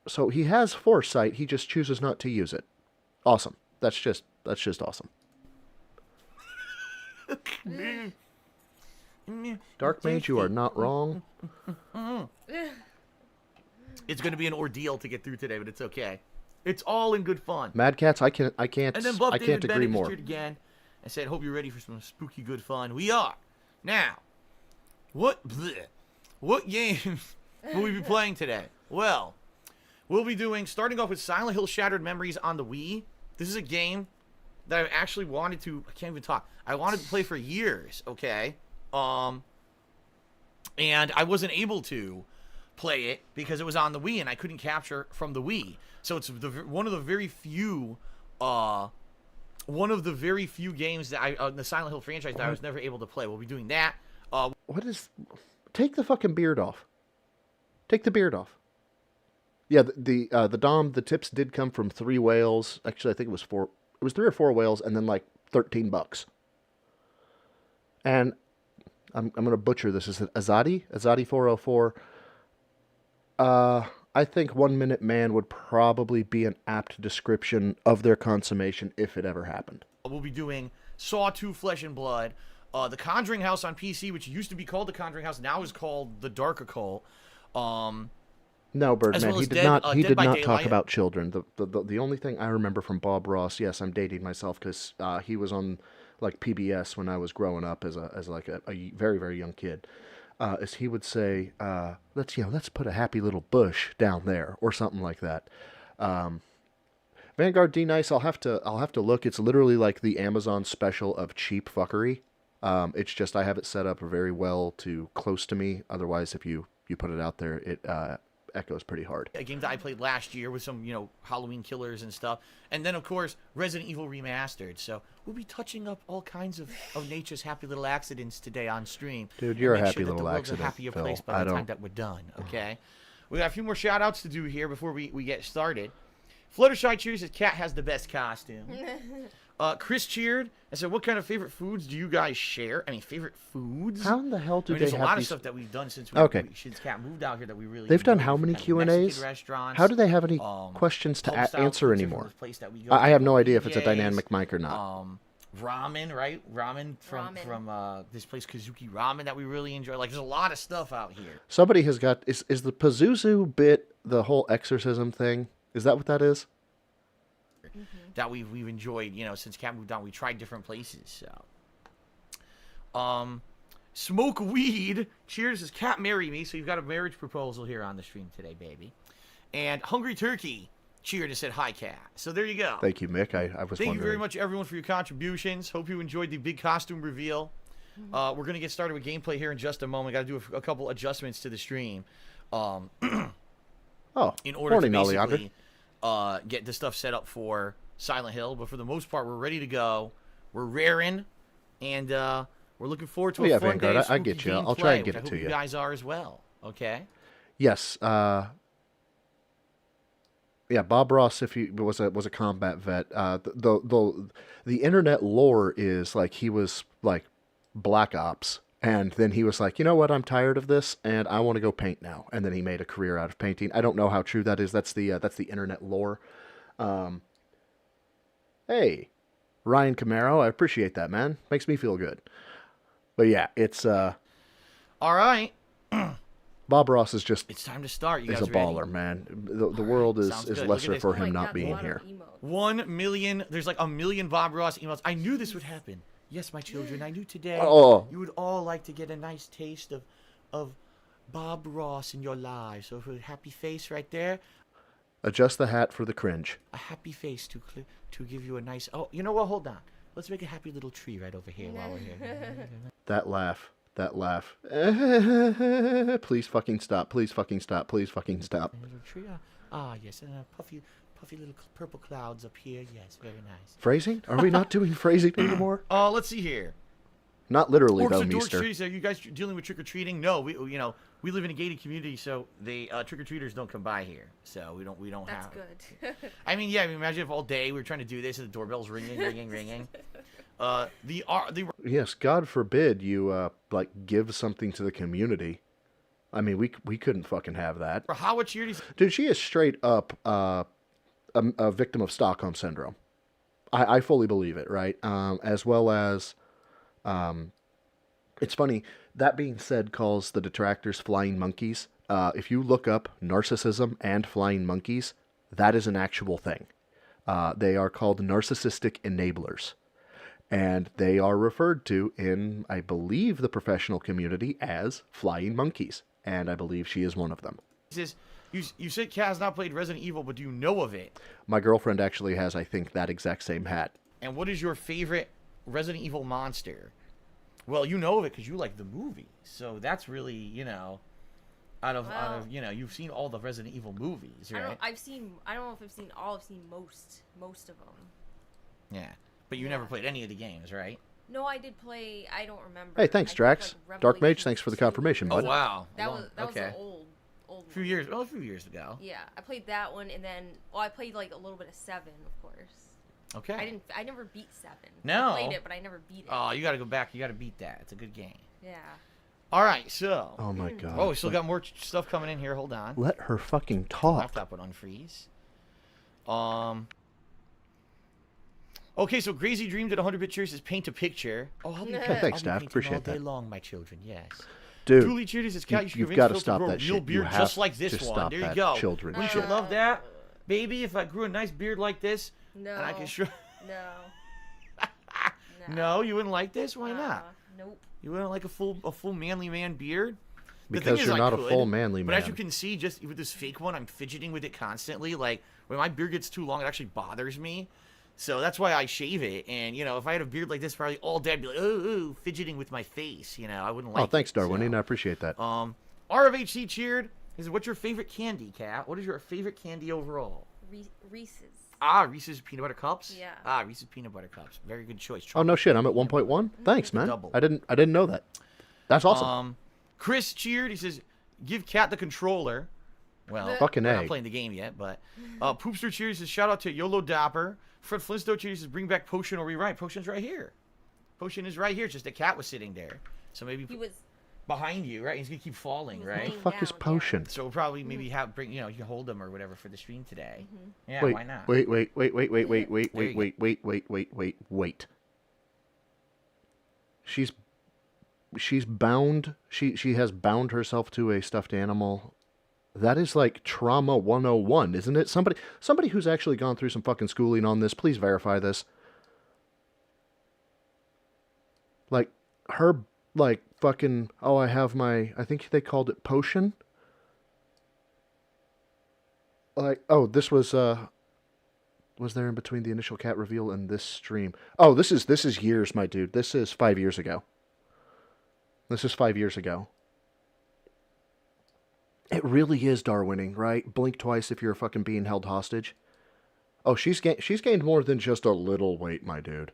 So he has foresight, he just chooses not to use it. Awesome. That's just awesome. Dark Mage, you are not wrong. It's going to be an ordeal to get through today, but it's okay. It's all in good fun. Mad Cats, I can't And then Buff David agree Bennett more. just cheered again and said, hope you're ready for some spooky good fun. We are. Now, what games will we be playing today? Well, we'll be starting off with Silent Hill Shattered Memories on the Wii. This is a game that I've actually wanted to, I can't even talk. I wanted to play for years, okay? And I wasn't able to play it because it was on the Wii and I couldn't capture from the Wii. So it's one of the very few games that the Silent Hill franchise that I was never able to play. We'll be doing that. Take the fucking beard off. Take the beard off. Yeah, the tips did come from 3 whales. Actually, I think it was 4. It was 3 or 4 whales, and then like $13. And I'm gonna butcher this. Is it Azadi 404? I think 1 Minute Man would probably be an apt description of their consummation if it ever happened. We'll be doing Saw 2 Flesh and Blood, The Conjuring House on PC, which used to be called The Conjuring House, now is called The Dark Occult. No, Birdman. well He as did Dead- not. He Dead did by not Daylight. talk about children. The only thing I remember from Bob Ross. Yes, I'm dating myself because he was on like PBS when I was growing up as a very very young kid. As he would say, let's put a happy little bush down there or something like that. Vanguard D Nice. I'll have to look. It's literally like the Amazon special of cheap fuckery. It's just I have it set up very well to close to me. Otherwise, if you put it out there, it echoes pretty hard. A game that I played last year with some, Halloween killers and stuff. And then, of course, Resident Evil Remastered. So we'll be touching up all kinds of nature's happy little accidents today on stream. Dude, you're and a make happy sure that little the world's accident, a happier Phil. place by I the time don't- that we're done, okay? We got a few more shout-outs to do here before we get started. Fluttershy cheers his cat has the best costume. Chris cheered and said, what kind of favorite foods do you guys share? I mean, favorite foods? How in the hell do There's they a have lot of these? stuff that we've done since since Cat moved out here that we really They've done enjoyed. how many We've had Q&As? Mexican restaurants, How do they have any um, questions to home-style answer food from anymore? this place that we go I to have no for idea if it's a DJs. dynamic mic or not. Ramen, right? Ramen from Ramen. this place Kazuki Ramen that we really enjoy. Like, there's a lot of stuff out here. Somebody has got is the Pazuzu bit the whole exorcism thing? Is that what that is? That we've enjoyed, since Cat moved on. We tried different places. So, smoke weed. Cheers. Does Cat marry me? So you've got a marriage proposal here on the stream today, baby. And Hungry Turkey cheered and said hi, Cat. So there you go. Thank you, Mick. I was Thank wondering. you very much, everyone, for your contributions. Hope you enjoyed the big costume reveal. We're going to get started with gameplay here in just a moment. Got to do a couple adjustments to the stream. Oh, In order morning, to Oleander. basically get the stuff set up for Silent Hill. But for the most part, we're ready to go. We're raring, and we're looking forward to a fun Vanguard, day of I get spooky you. I'll gameplay, try and get which it I to hope you. You guys are as well. Okay. Yes. Yeah, Bob Ross, if he was a combat vet, the internet lore is like he was like Black Ops, and then he was like, you know what, I'm tired of this, and I want to go paint now, and then he made a career out of painting. I don't know how true that is. That's the internet lore. Hey, Ryan Camaro, I appreciate that, man. Makes me feel good. But yeah, it's All right. Bob Ross is just It's time to start. You is guys a ready? baller, man. The world is sounds good. Look at lesser this. for Oh my him God, not being a lot here. of emotes. 1 million. There's like 1 million Bob Ross emails. I knew this would happen. Yes, my children. I knew today Oh. you would all like to get a nice taste of Bob Ross in your lives. So for a happy face right there, Adjust the hat for the cringe. a happy face to give you a nice. Oh, you know what? Hold on. Let's make a happy little tree right over here while we're here. That laugh. Please fucking stop. Please fucking stop. Please fucking stop. A little tree. Ah, yes, and puffy little purple clouds up here. Yes, very nice. Phrasing? Are we not doing phrasing anymore? Let's see here. Not literally, Orcs though, and dork Meester. trees. Are you guys dealing with trick or treating? No, we live in a gated community, so the trick or treaters don't come by here. So we don't That's have. good. I mean, yeah. I mean, imagine if all day we were trying to do this and the doorbell's ringing. Yes, God forbid you, give something to the community. I mean, we couldn't fucking have that. How cheered. Dude, she is straight up a victim of Stockholm Syndrome. I fully believe it, right? As well as... it's funny, that being said calls the Detractors flying monkeys. If you look up narcissism and flying monkeys, that is an actual thing. They are called narcissistic enablers. And they are referred to in, I believe, the professional community as flying monkeys. And I believe she is one of them. Says, you said Kat has not played Resident Evil, but do you know of it? My girlfriend actually has, I think, that exact same hat. And what is your favorite Resident Evil monster? Well, you know of it because you like the movie. So that's really, out of you've seen all the Resident Evil movies, right? I don't know if I've seen all. I've seen most of them. Yeah. But you never played any of the games, right? No, I did play. I don't remember. Hey, thanks, I think, Drax. like, Dark Mage, Revelations thanks for the 2. confirmation, bud. Oh, wow. That was okay. an old old A few years ago. Yeah, I played that one, and then I played like a little bit of 7, of course. Okay. I never beat 7. No. I played it, but I never beat it. Oh, you got to go back. You got to beat that. It's a good game. Yeah. All right, so. Oh my god. Oh, we still got more stuff coming in here. Hold on. Let her fucking talk. Laptop would unfreeze. Okay, so Crazy Dreamed at 100-bit cheers is paint a picture. Oh, I'll be painting, Thanks, Daph. Appreciate all day that. long, my children. Yes. Dude, Julie Cheers is cat. you've got to to stop grow that real shit. beard You have just like this to one. stop There you that go. children Wouldn't shit. you love that, baby? If I grew a nice beard like this, No. and I could show. No. No, you wouldn't like this. Why not? Nope. You wouldn't like a full manly man beard? The Because thing is, you're I not a could, full manly But man. as you can see, just with this fake one, I'm fidgeting with it constantly. Like, when my beard gets too long, it actually bothers me. So that's why I shave it. And, you know, if I had a beard like this probably all day, I'd be like, ooh, fidgeting with my face. You know, I wouldn't like Oh, thanks, it. Darwinian. So, I appreciate that. RFHC cheered. He said, what's your favorite candy, Kat? What is your favorite candy overall? Reese's. Ah, Reese's Peanut Butter Cups? Yeah. Ah, Reese's Peanut Butter Cups. Very good choice. Oh no shit, I'm at 1.1. Thanks, man. Double. I didn't know that. That's awesome. Chris cheered. He says, give Kat the controller. Well, Fucking we're A. not playing the game yet, but Poopster cheers. He says, shout out to YOLO Dapper. Fred Flintstone cheers. Says, bring back Potion or rewrite. Potion's right here. Potion is right here. It's just the cat was sitting there. So maybe He was. behind you, right? He's gonna keep falling, was right? laying What the fuck is down, potion? So we'll probably maybe bring, you know, you can hold them or whatever for the stream today. Yeah, Wait, why not? wait. There She's bound. She has bound herself to a stuffed animal. That is like trauma 101, isn't it? Somebody who's actually gone through some fucking schooling on this, please verify this. Like her, like fucking. Oh, I have my. I think they called it potion. Like, oh, this was there in between the initial cat reveal and this stream? Oh, this is years, my dude. This is 5 years ago. This is 5 years ago. It really is Darwining, right? Blink twice if you're fucking being held hostage. Oh, she's gained more than just a little weight, my dude.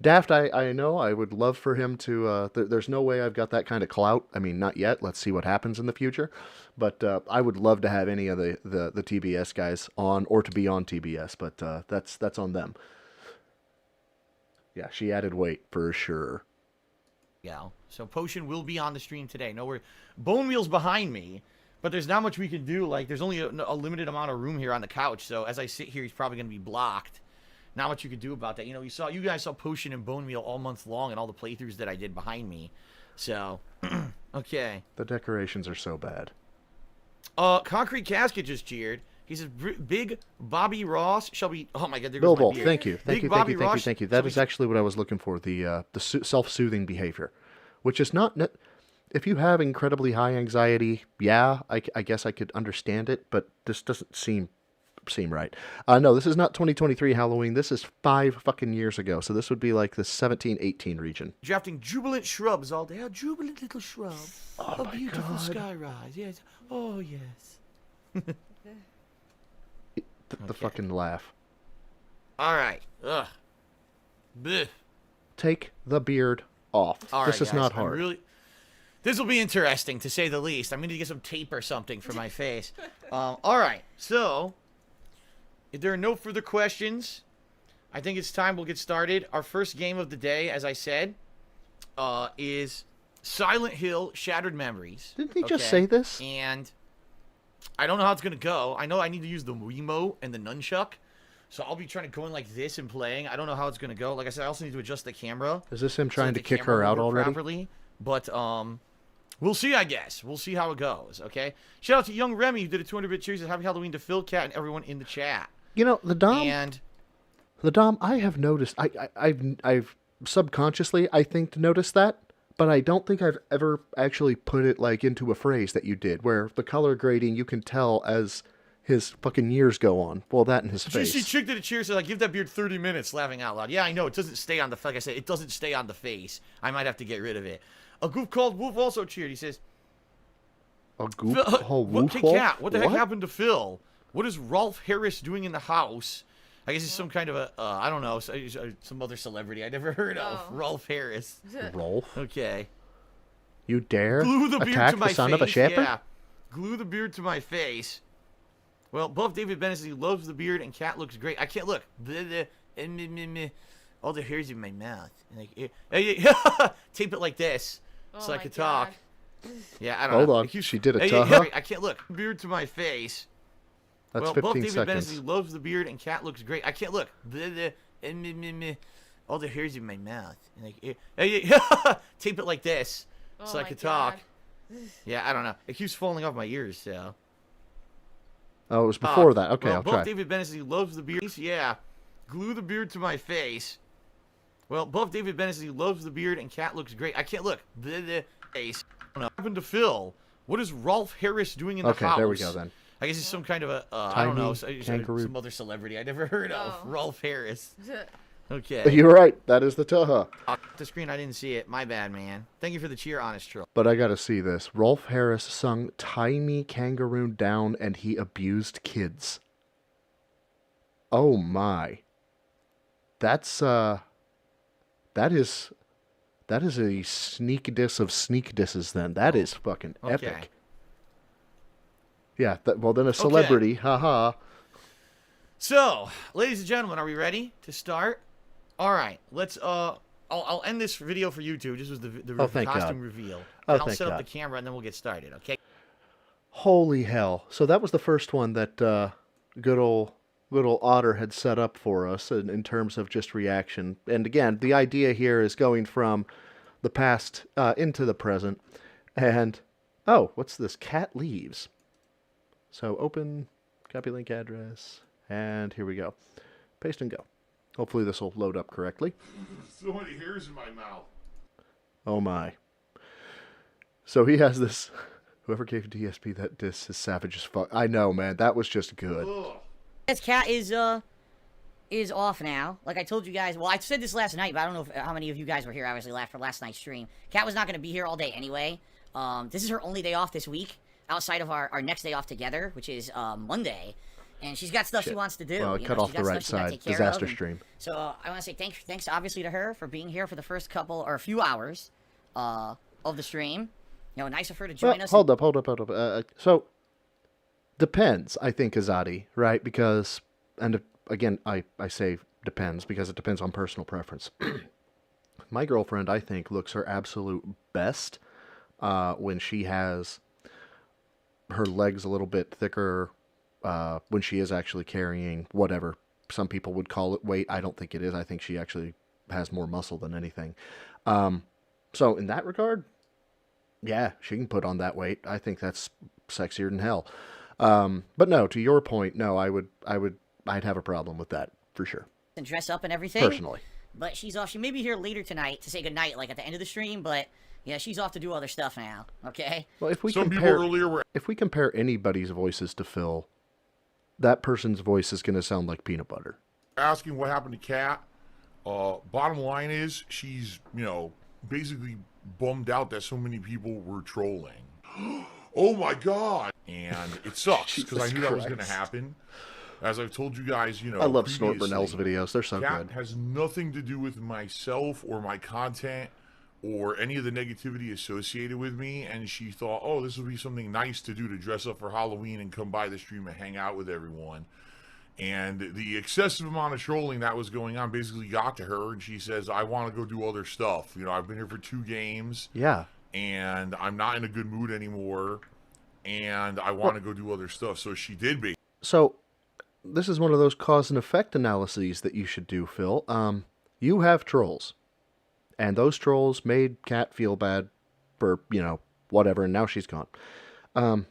Daft, I know. I would love for him to... there's no way I've got that kind of clout. I mean, not yet. Let's see what happens in the future. But I would love to have any of the TBS guys on, or to be on TBS. But that's on them. Yeah, she added weight for sure. Yeah. So Potion will be on the stream today. No, Bone Wheel's behind me, but there's not much we can do. Like, there's only a limited amount of room here on the couch. So as I sit here, he's probably going to be blocked. Not much you could do about that. You know, you guys saw Potion and Bone Wheel all month long and all the playthroughs that I did behind me. So, okay. The decorations are so bad. Concrete Casket just cheered. He says, Big Bobby Ross shall be... Oh, my God. There goes Bill my Bull, beard. thank you. Thank you. That is actually what I was looking for, the self-soothing behavior. Which is not... If you have incredibly high anxiety, yeah, I guess I could understand it, but this doesn't seem right. No, this is not 2023 Halloween. This is 5 fucking years ago, so this would be like the 17-18 region. Drafting jubilant shrubs all day. A jubilant little shrub. Oh A my beautiful God. sky rise. Yes. Oh, yes. The fucking laugh. All right. Ugh. Blech. Take the beard off. All This right, is guys, not I'm hard. Really, this will be interesting, to say the least. I'm going to get some tape or something for my face. All right. So, if there are no further questions, I think it's time we'll get started. Our first game of the day, as I said, is Silent Hill Shattered Memories. Didn't he just say this? And I don't know how it's going to go. I know I need to use the Wiimote and the nunchuck. So I'll be trying to go in like this and playing. I don't know how it's going to go. Like I said, I also need to adjust the camera. Is this him so trying that to the kick camera her will out work already? Properly. But we'll see, I guess. We'll see how it goes, okay? Shout out to Young Remy, who did a 200-bit series of Happy Halloween to Phil, Cat, and everyone in the chat. You know, the Dom... And The Dom, I have noticed, I've subconsciously, I think, noticed that, but I don't think I've ever actually put it, like, into a phrase that you did, where the color grading, you can tell as his fucking years go on. Well, that in his did you see face. Chick did a cheer, said, like, give that beard 30 minutes, laughing out loud. Yeah, I know, it doesn't stay on the, like I said, it doesn't stay on the face. I might have to get rid of it. A goof called Wolf also cheered. He says, A goop Phil, hole what, woof hey, hole? Cat, what the heck happened to Phil? What is Rolf Harris doing in the house? I guess he's some kind of a, I don't know, some other celebrity I never heard of. Oh. Rolf Harris. Rolf? Okay. You dare Glue the beard attack to my the son face. of a shepherd? Yeah. Glue the beard to my face. Well, Buff David Bennett says he loves the beard and cat looks great. I can't look. All the hairs in my mouth. Tape it like this so I could talk. Yeah, I don't know. Hold on. She did it. I can't look. Beard to my face. That's well, 15 Buff David seconds. Bennett says he loves the beard and cat looks great. I can't look. All the hairs in my mouth. Tape it like this so I could talk. Yeah, I don't know. It keeps falling off my ears, so. Oh, it was before that. Okay, well, I'll Buff try. David Bennett says he loves the beard. Yeah. Glue the beard to my face. Well, Buff David Bennett says he loves the beard and cat looks great. I can't look. Face. I don't know. What happened to Phil? What is Rolf Harris doing in the house? Okay, there we go then. I guess he's some kind of a, I don't know, kangaroo. some other celebrity I never heard of. Rolf Harris. Okay. You're right. That is the Taha. Off the screen, I didn't see it. My bad, man. Thank you for the cheer, Honest Troll. But I gotta see this. Rolf Harris sung "Tie Me Kangaroo Down" and he abused kids. Oh my. That's that is a sneak diss of sneak disses then. That is fucking epic. Yeah, well then a celebrity, haha. So, ladies and gentlemen, are we ready to start? All right, let's I'll end this video for YouTube. Just was the thank costume God. reveal. Oh, And I'll thank set up God. the camera and then we'll get started, okay? Holy hell. So that was the first one that good old Otter had set up for us in terms of just reaction. And again, the idea here is going from the past into the present. And, oh, what's this? Cat leaves. So open, copy link address, and here we go. Paste and go. Hopefully this will load up correctly. So many hairs in my mouth. Oh my. So he has this, whoever gave DSP that diss is savage as fuck. I know, man, that was just good. Ugh. This cat is off now. Like I told you guys, well, I said this last night, but I don't know how many of you guys were here, obviously, for last night's stream. Cat was not going to be here all day anyway. This is her only day off this week, outside of our next day off together, which is Monday. And she's got stuff she wants to do. Well, you cut know, off she's the got right stuff she gotta side. take care Disaster of, and stream. So I want to say thanks obviously to her for being here for the first couple or a few hours of the stream. You know, nice of her to join Well, us. hold up. So, depends, I think, Azadi, right? Because, and again, I say depends because it depends on personal preference. My girlfriend, I think, looks her absolute best when she has her legs a little bit thicker, when she is actually carrying whatever some people would call it weight. I don't think it is. I think she actually has more muscle than anything. So in that regard, yeah, she can put on that weight. I think that's sexier than hell. But no, to your point, no, I'd have a problem with that for sure. And dress up and everything. Personally. But she's off. She may be here later tonight to say goodnight, like at the end of the stream, but yeah, she's off to do other stuff now, okay? Well, if we Some people compare, earlier were if we compare anybody's voices to Phil, that person's voice is going to sound like peanut butter. asking what happened to Kat. Bottom line is she's, basically bummed out that so many people were trolling. Oh my God. And it sucks because I knew that was going to happen. As I've told you guys, I love Snort previously, Brunel's videos. They're so Kat good. has nothing to do with myself or my content or any of the negativity associated with me. And she thought, oh, this would be something nice to do to dress up for Halloween and come by the stream and hang out with everyone. And the excessive amount of trolling that was going on basically got to her. And she says, I want to go do other stuff. I've been here for 2 games. Yeah. And I'm not in a good mood anymore. And I want to go do other stuff. So she did be. So, this is one of those cause and effect analyses that you should do, Phil. You have trolls. And those trolls made Kat feel bad for, whatever, and now she's gone.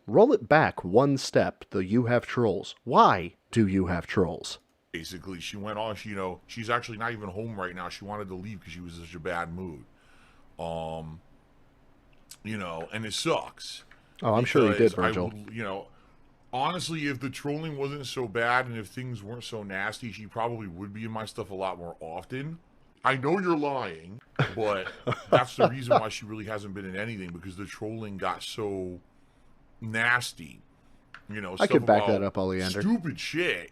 Roll it back one step, you have trolls. Why do you have trolls? Basically, she went on, she's actually not even home right now. She wanted to leave because she was in such a bad mood. And it sucks. Oh, I'm sure he did, Because Virgil. Honestly, if the trolling wasn't so bad and if things weren't so nasty, she probably would be in my stuff a lot more often. I know you're lying, but that's the reason why she really hasn't been in anything, because the trolling got so nasty. I could back that up, Oleander. Stupid shit,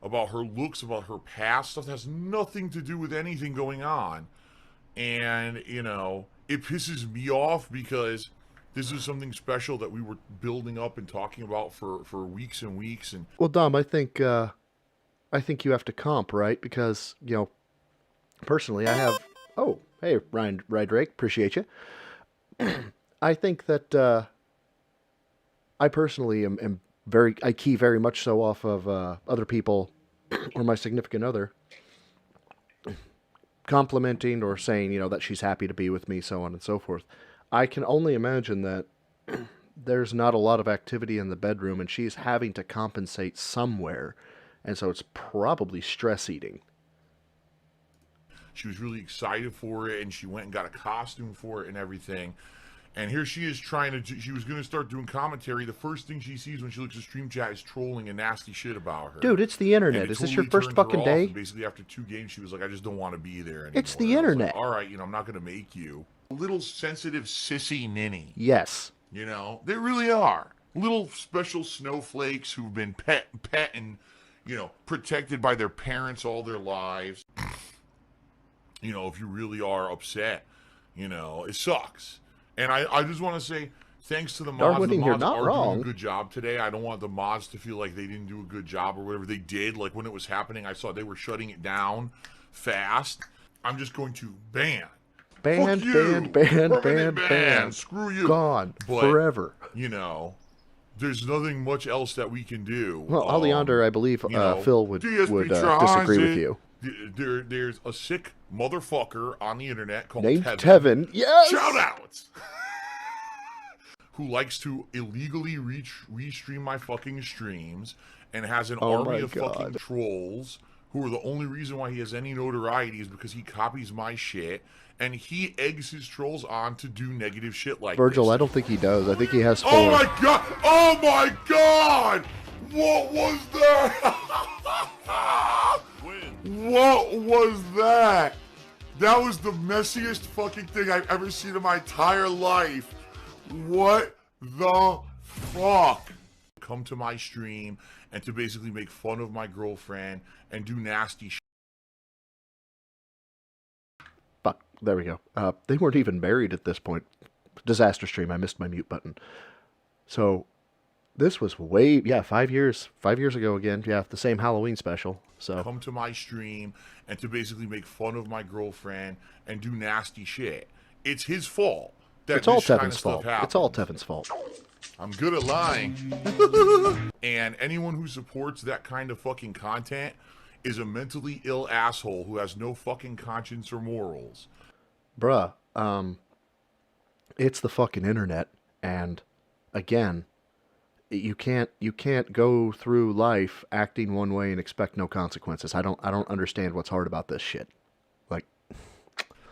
about her looks, about her past, stuff that has nothing to do with anything going on. And, it pisses me off because This is something special that we were building up and talking about for weeks and weeks. And Well, Dom, I think you have to comp, right? Because, you know, personally, I have. Oh, hey, Ryan Drake, appreciate you. I think that I personally am very. I key very much so off of other people or my significant other complimenting or saying, you know, that she's happy to be with me, so on and so forth. I can only imagine that there's not a lot of activity in the bedroom, and she's having to compensate somewhere, and so it's probably stress eating. she was really excited for it, and she went and got a costume for it and everything. And here she is trying to. She was going to start doing commentary. The first thing she sees when she looks at stream chat is trolling and nasty shit about her. Dude, it's the internet. Is this your first fucking day? Basically, after 2 games, she was like, "I just don't want to be there anymore." It's the internet. Like, all right, you know, I'm not going to make you a little sensitive sissy ninny. Yes. You know, they really are little special snowflakes who've been pet and, you know, protected by their parents all their lives. You know, if you really are upset, you know, it sucks. And I just want to say thanks to the mods. Darwin, The you're mods not are wrong. doing a good job today. I don't want the mods to feel like they didn't do a good job or whatever they did. Like when it was happening, I saw they were shutting it down fast. I'm just going to ban. Ban. Screw you. Gone. But, forever. You know, there's nothing much else that we can do. Well, Oleander, I believe you know, Phil would DSP disagree with you. There's a sick motherfucker on the internet called Named Tevin. Yes! Shoutouts! Who likes to illegally restream my fucking streams and has an army of fucking trolls who are the only reason why he has any notoriety is because he copies my shit and he eggs his trolls on to do negative shit like Virgil, this. I don't think he does. I think he has 4. Oh my god! Oh my god! What was that? What was that? That was the messiest fucking thing I've ever seen in my entire life. What the fuck? Come to my stream and to basically make fun of my girlfriend and do nasty shit. Fuck. There we go. They weren't even married at this point. Disaster stream. I missed my mute button. So, this was 5 years ago again. Yeah, the same Halloween special. So come to my stream and to basically make fun of my girlfriend and do nasty shit. It's his fault. It's all Tevin's fault. It's all Tevin's fault. I'm good at lying. And anyone who supports that kind of fucking content is a mentally ill asshole who has no fucking conscience or morals. Bruh, it's the fucking internet, and again, you can't go through life acting one way and expect no consequences. I don't understand what's hard about this shit. Like,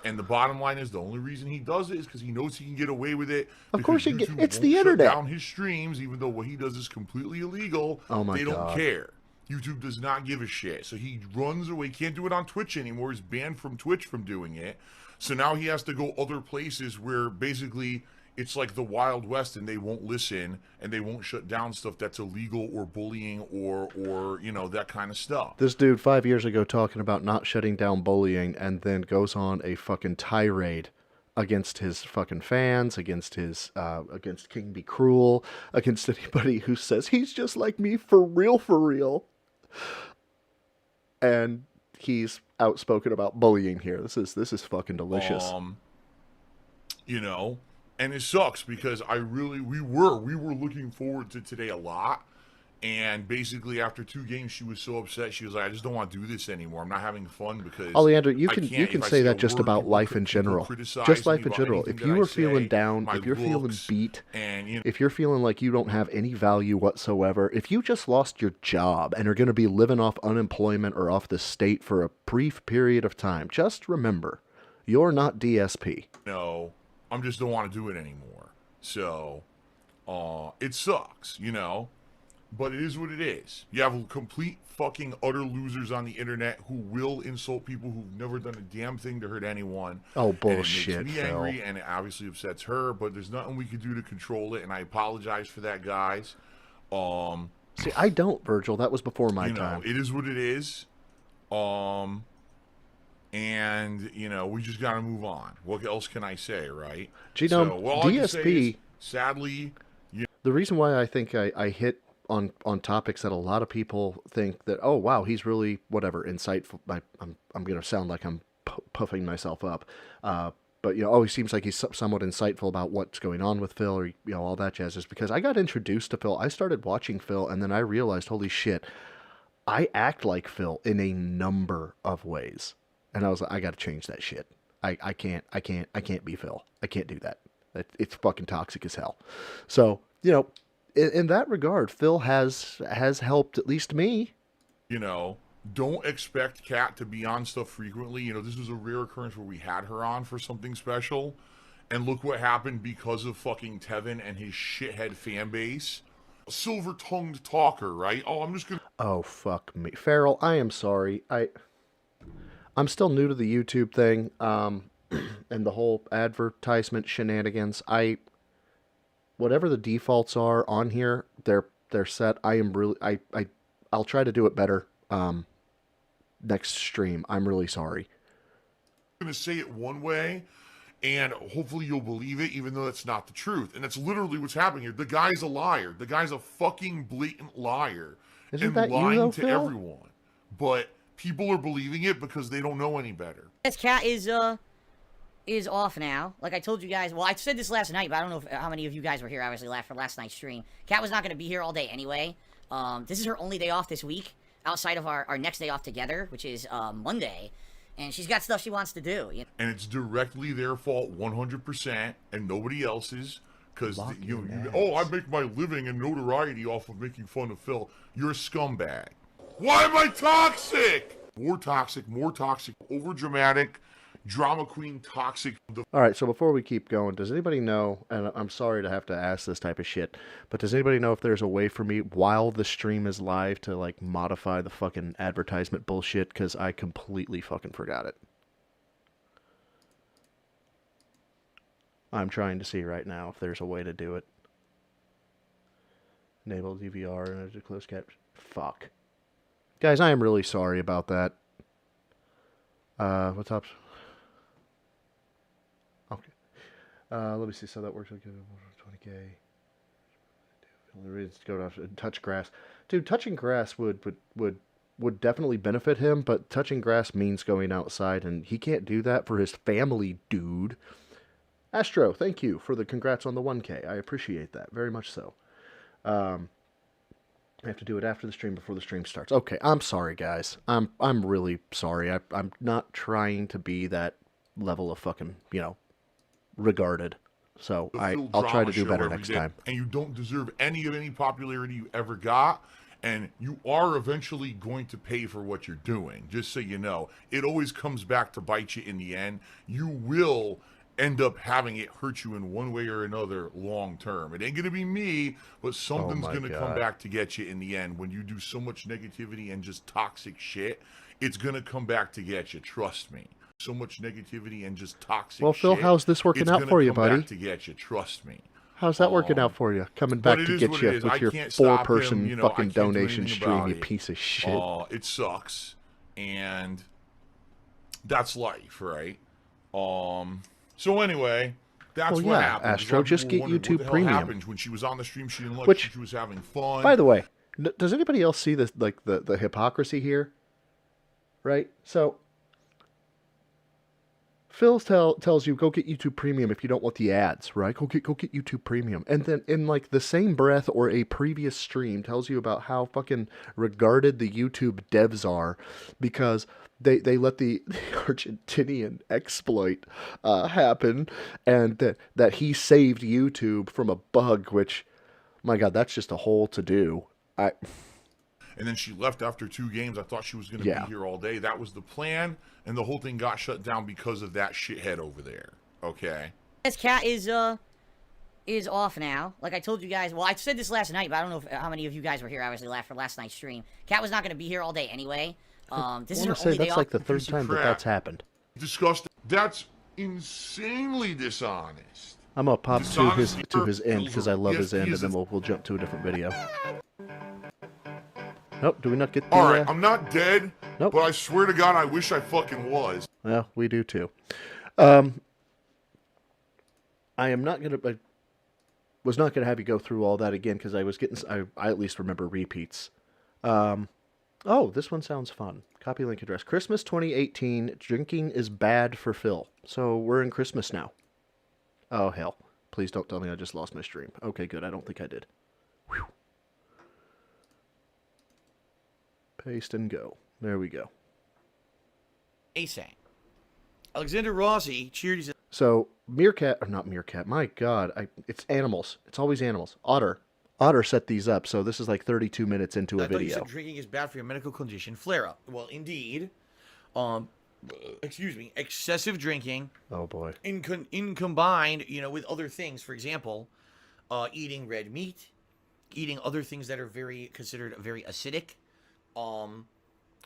and the bottom line is the only reason he does it is because he knows he can get away with it. Of course he can. It's the internet. Shut down his streams, even though what he does is completely illegal. Oh my God. They don't care. YouTube does not give a shit. So he runs away. Can't do it on Twitch anymore. He's banned from Twitch from doing it. So now he has to go other places where basically it's like the Wild West and they won't listen and they won't shut down stuff that's illegal or bullying or you know, that kind of stuff. This dude 5 years ago talking about not shutting down bullying and then goes on a fucking tirade against his fucking fans, against his, against King Be Cruel, against anybody who says he's just like me for real. And he's outspoken about bullying here. This is fucking delicious. You know, and it sucks because we were looking forward to today a lot. And basically after 2 games, she was so upset. She was like, I just don't want to do this anymore. I'm not having fun because Oleander, you can say that just about life in general. Just life in general. If you are feeling down, if you're feeling beat, and you know, if you're feeling like you don't have any value whatsoever, if you just lost your job and are going to be living off unemployment or off the state for a brief period of time, just remember, you're not DSP. No, I just don't want to do it anymore. So, it sucks, you know. But it is what it is. You have complete fucking utter losers on the internet who will insult people who've never done a damn thing to hurt anyone. Oh, bullshit, and it makes me angry, and it obviously upsets her, but there's nothing we can do to control it, and I apologize for that, guys. See, I don't, Virgil. That was before my time. It is what it is. And, you know, we just got to move on. What else can I say, right? Genome, DSP sadly, The reason why I think I hit on topics that a lot of people think that, oh wow, he's really whatever insightful. I'm gonna sound like I'm puffing myself up, but oh, he seems like he's somewhat insightful about what's going on with Phil, or all that jazz. Is because I got introduced to Phil. I started watching Phil, and then I realized, holy shit, I act like Phil in a number of ways, and I was like, I got to change that shit. I can't be Phil. I can't do that. It's fucking toxic as hell. So, in that regard, Phil has helped at least me. Don't expect Kat to be on stuff frequently. This was a rare occurrence where we had her on for something special. And look what happened because of fucking Tevin and his shithead fan base. Silver-tongued talker, right? Oh, I'm just gonna... Oh, fuck me. Farrell, I am sorry. I'm still new to the YouTube thing, and the whole advertisement shenanigans. Whatever the defaults are on here, they're set. I'll try to do it better next stream. I'm really sorry. I'm going to say it one way, and hopefully you'll believe it, even though that's not the truth. And that's literally what's happening here. The guy's a liar. The guy's a fucking blatant liar. Isn't that lying you, though, to Phil? everyone. But people are believing it because they don't know any better. This cat is off now. Like I told you guys, well, I said this last night, but I don't know how many of you guys were here, obviously, for last night's stream. Kat was not going to be here all day anyway. This is her only day off this week, outside of our next day off together, which is Monday. And she's got stuff she wants to do. And it's directly their fault 100% and nobody else's. Because, I make my living and notoriety off of making fun of Phil. You're a scumbag. Why am I toxic? More toxic, overdramatic, drama queen toxic. All right, so before we keep going, does anybody know, and I'm sorry to have to ask this type of shit, but does anybody know if there's a way for me while the stream is live to, like, modify the fucking advertisement bullshit? Because I completely fucking forgot it. I'm trying to see right now if there's a way to do it. Enable DVR and close caption. Fuck. Guys, I am really sorry about that. What's up? Okay. Let me see. So that works like 20K. Let's go to touch grass. Dude, touching grass would definitely benefit him, but touching grass means going outside, and he can't do that for his family, dude. Astro, thank you for the congrats on the 1K. I appreciate that very much so. I have to do it after the stream, before the stream starts. Okay, I'm sorry, guys. I'm really sorry. I'm not trying to be that level of fucking, regarded. So I'll try to do better next time. And you don't deserve any popularity you ever got. And you are eventually going to pay for what you're doing. Just so you know. It always comes back to bite you in the end. You will end up having it hurt you in one way or another long term. It ain't going to be me, but something's going to come back to get you in the end. When you do so much negativity and just toxic shit, it's going to come back to get you. Trust me. So much negativity and just toxic shit. Well, Phil, how's this working out for you, buddy? Back to get you. Trust me. How's that working out for you? Coming back to get you with your 4-person fucking donation stream, you piece of shit. It sucks. And that's life, right? So anyway, that's what happened. Astro, just get YouTube Premium. Happened when she was on the stream, she didn't look. She was having fun. By the way, does anybody else see this, like the hypocrisy here? Right. So Phil tells you go get YouTube Premium if you don't want the ads, right? Go get YouTube Premium, and then in like the same breath or a previous stream tells you about how fucking regarded the YouTube devs are because they let the Argentinian exploit happen, and that he saved YouTube from a bug, which, my God, that's just a whole to-do. And then she left after 2 games. I thought she was going to be here all day. That was the plan, and the whole thing got shut down because of that shithead over there. Okay? This cat is off now. Like I told you guys, well, I said this last night, but I don't know how many of you guys were here, obviously, for last night's stream. Cat was not going to be here all day anyway. This is her only day off. That's like the 3rd time that's happened. Disgusting. That's insanely dishonest. I'm gonna pop to his end because I love his end, and then we'll jump to a different video. Nope. Do we not get the? All right. I'm not dead. Nope. But I swear to God, I wish I fucking was. Well, we do too. I am not gonna. was not going to have you go through all that again because I was getting, I at least remember repeats. Oh, this one sounds fun. Copy link address. Christmas 2018, drinking is bad for Phil. So we're in Christmas now. Oh, hell. Please don't tell me I just lost my stream. Okay, good. I don't think I did. Whew. Paste and go. There we go. Asang. Alexander Rossi cheered. So, Meerkat, or not Meerkat, my God, it's animals. It's always animals. Otter set these up, so this is like 32 minutes into a I thought you video. said drinking is bad for your medical condition, flare-up. Well, indeed. Excuse me, excessive drinking. Oh, boy. In combined, you know, with other things. For example, eating red meat, eating other things that are considered very acidic,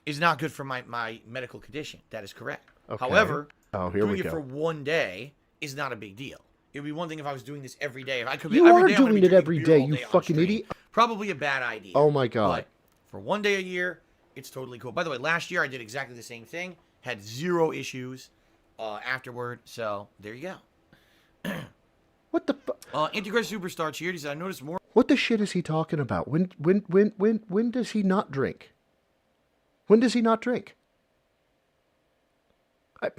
is not good for my medical condition. That is correct. Okay. However, doing it for one day is not a big deal. It would be one thing if I was doing this every day. If I could, You every are day I'm gonna doing be it every drinking beer day, all you day on fucking stream. idiot. Probably a bad idea. Oh, my God. But for one day a year, it's totally cool. By the way, last year I did exactly the same thing. Had 0 issues afterward. So there you go. What the fuck? Antichrist Superstar cheered. He said, I noticed more. What the shit is he talking about? When does he not drink? When does he not drink? More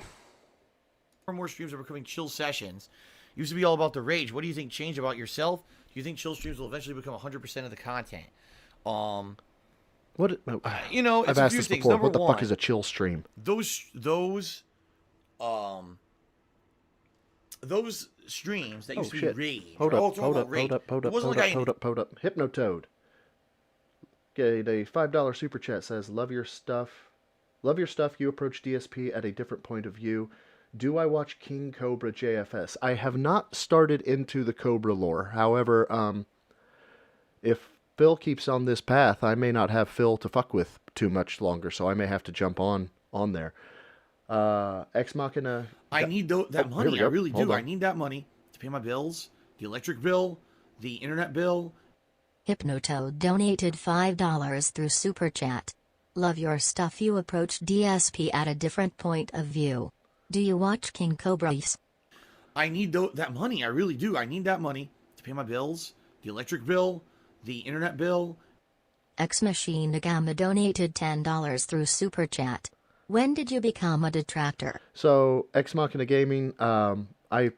and more streams are becoming chill sessions. Used to be all about the rage. What do you think changed about yourself? Do you think chill streams will eventually become 100% of the content? What? You know, it's I've a asked few this things. before. Number What the one, fuck is a chill stream? Those streams that used to be rage. Hold right? up, hold up. It wasn't like Hypnotoad. Okay, the $5 super chat says, love your stuff. Love your stuff. You approach DSP at a different point of view. Do I watch King Cobra JFS? I have not started into the Cobra lore. However, if Phil keeps on this path, I may not have Phil to fuck with too much longer, so I may have to jump on there. Ex Machina. I need that money. I really do. I need that money to pay my bills, the electric bill, the internet bill. Hypnotoad donated $5 through Super Chat. Love your stuff. You approach DSP at a different point of view. Do you watch King Cobras? I need that money. I really do. I need that money to pay my bills, the electric bill, the internet bill. Ex Machine Nagama donated $10 through Super Chat. When did you become a detractor? So, Ex Machina Gaming, I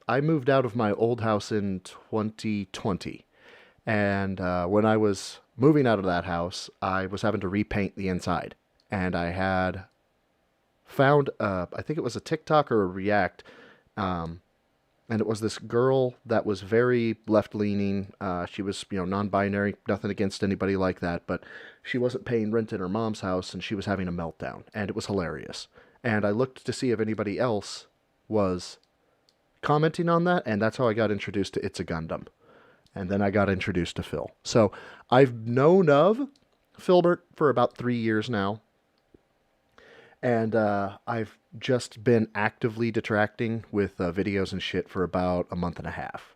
moved out of my old house in 2020. And when I was moving out of that house, I was having to repaint the inside. And I had found, I think it was a TikTok or a React, and it was this girl that was very left-leaning. She was, non-binary, nothing against anybody like that, but she wasn't paying rent in her mom's house, and she was having a meltdown, and it was hilarious. And I looked to see if anybody else was commenting on that, and that's how I got introduced to It's a Gundam. And then I got introduced to Phil. So I've known of Philbert for about 3 years now. And I've just been actively detracting with videos and shit for about a month and a half.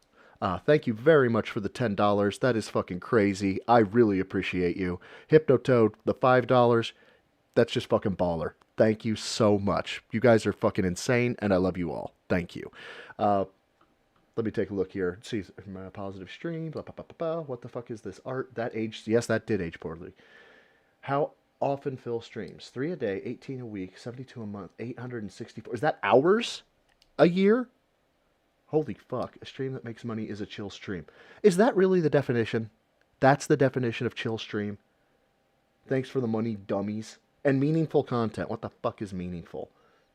Thank you very much for the $10. That is fucking crazy. I really appreciate you. Hypnotoad, the $5. That's just fucking baller. Thank you so much. You guys are fucking insane, and I love you all. Thank you. Let me take a look here. See my positive stream. Blah, blah, blah, blah, blah. What the fuck is this art? That aged. Yes, that did age poorly. How often Phil streams? 3 a day, 18 a week, 72 a month, 864. Is that hours a year? Holy fuck. A stream that makes money is a chill stream. Is that really the definition? That's the definition of chill stream. Thanks for the money, dummies. And meaningful content. What the fuck is meaningful?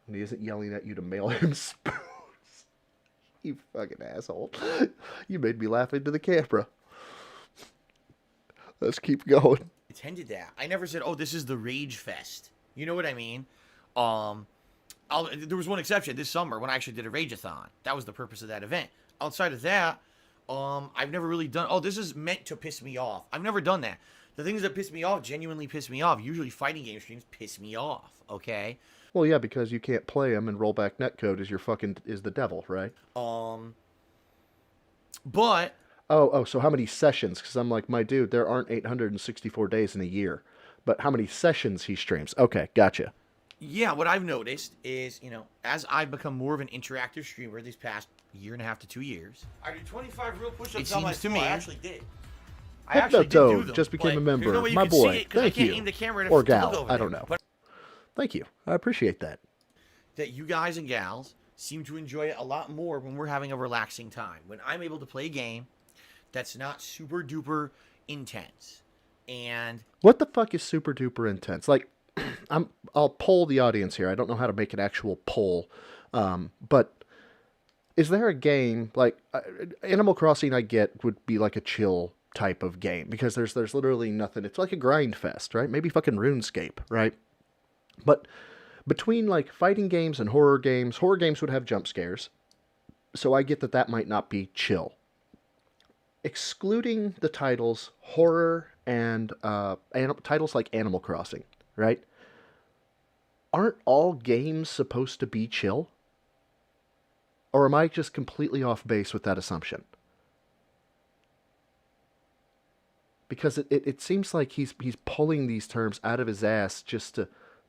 And he isn't yelling at you to mail him spoons. You fucking asshole. You made me laugh into the camera. Let's keep going. Attended that. I never said, oh, this is the Rage Fest. You know what I mean? There was one exception this summer when I actually did a Rageathon. That was the purpose of that event. Outside of that, I've never really done, oh, this is meant to piss me off. I've never done that. The things that piss me off genuinely piss me off. Usually fighting game streams piss me off, okay? Well, yeah, because you can't play them and rollback netcode is the devil, right? But... Oh, so how many sessions? Because I'm like, my dude, there aren't 864 days in a year. But how many sessions he streams? Okay, gotcha. Yeah, what I've noticed is, as I've become more of an interactive streamer these past 1.5 to 2 years, I do 25 real push-ups on my seems to floor. me- I actually did. I actually did do Hypnotoad them, just became a but member. there's no way you My can see boy, it 'cause I thank can't you. aim the camera to Or to look gal, over I don't there. know. But Thank you. I appreciate that. that you guys and gals seem to enjoy it a lot more when we're having a relaxing time. When I'm able to play a game that's not super duper intense. And What the fuck is super duper intense? Like, I'll poll the audience here. I don't know how to make an actual poll, but is there a game like Animal Crossing? I get would be like a chill type of game because there's literally nothing. It's like a grind fest, right? Maybe fucking RuneScape, right? But between like fighting games and horror games would have jump scares, so I get that might not be chill. Excluding the titles horror and titles like Animal Crossing, right? Aren't all games supposed to be chill? Or am I just completely off base with that assumption? Because it seems like he's pulling these terms out of his ass just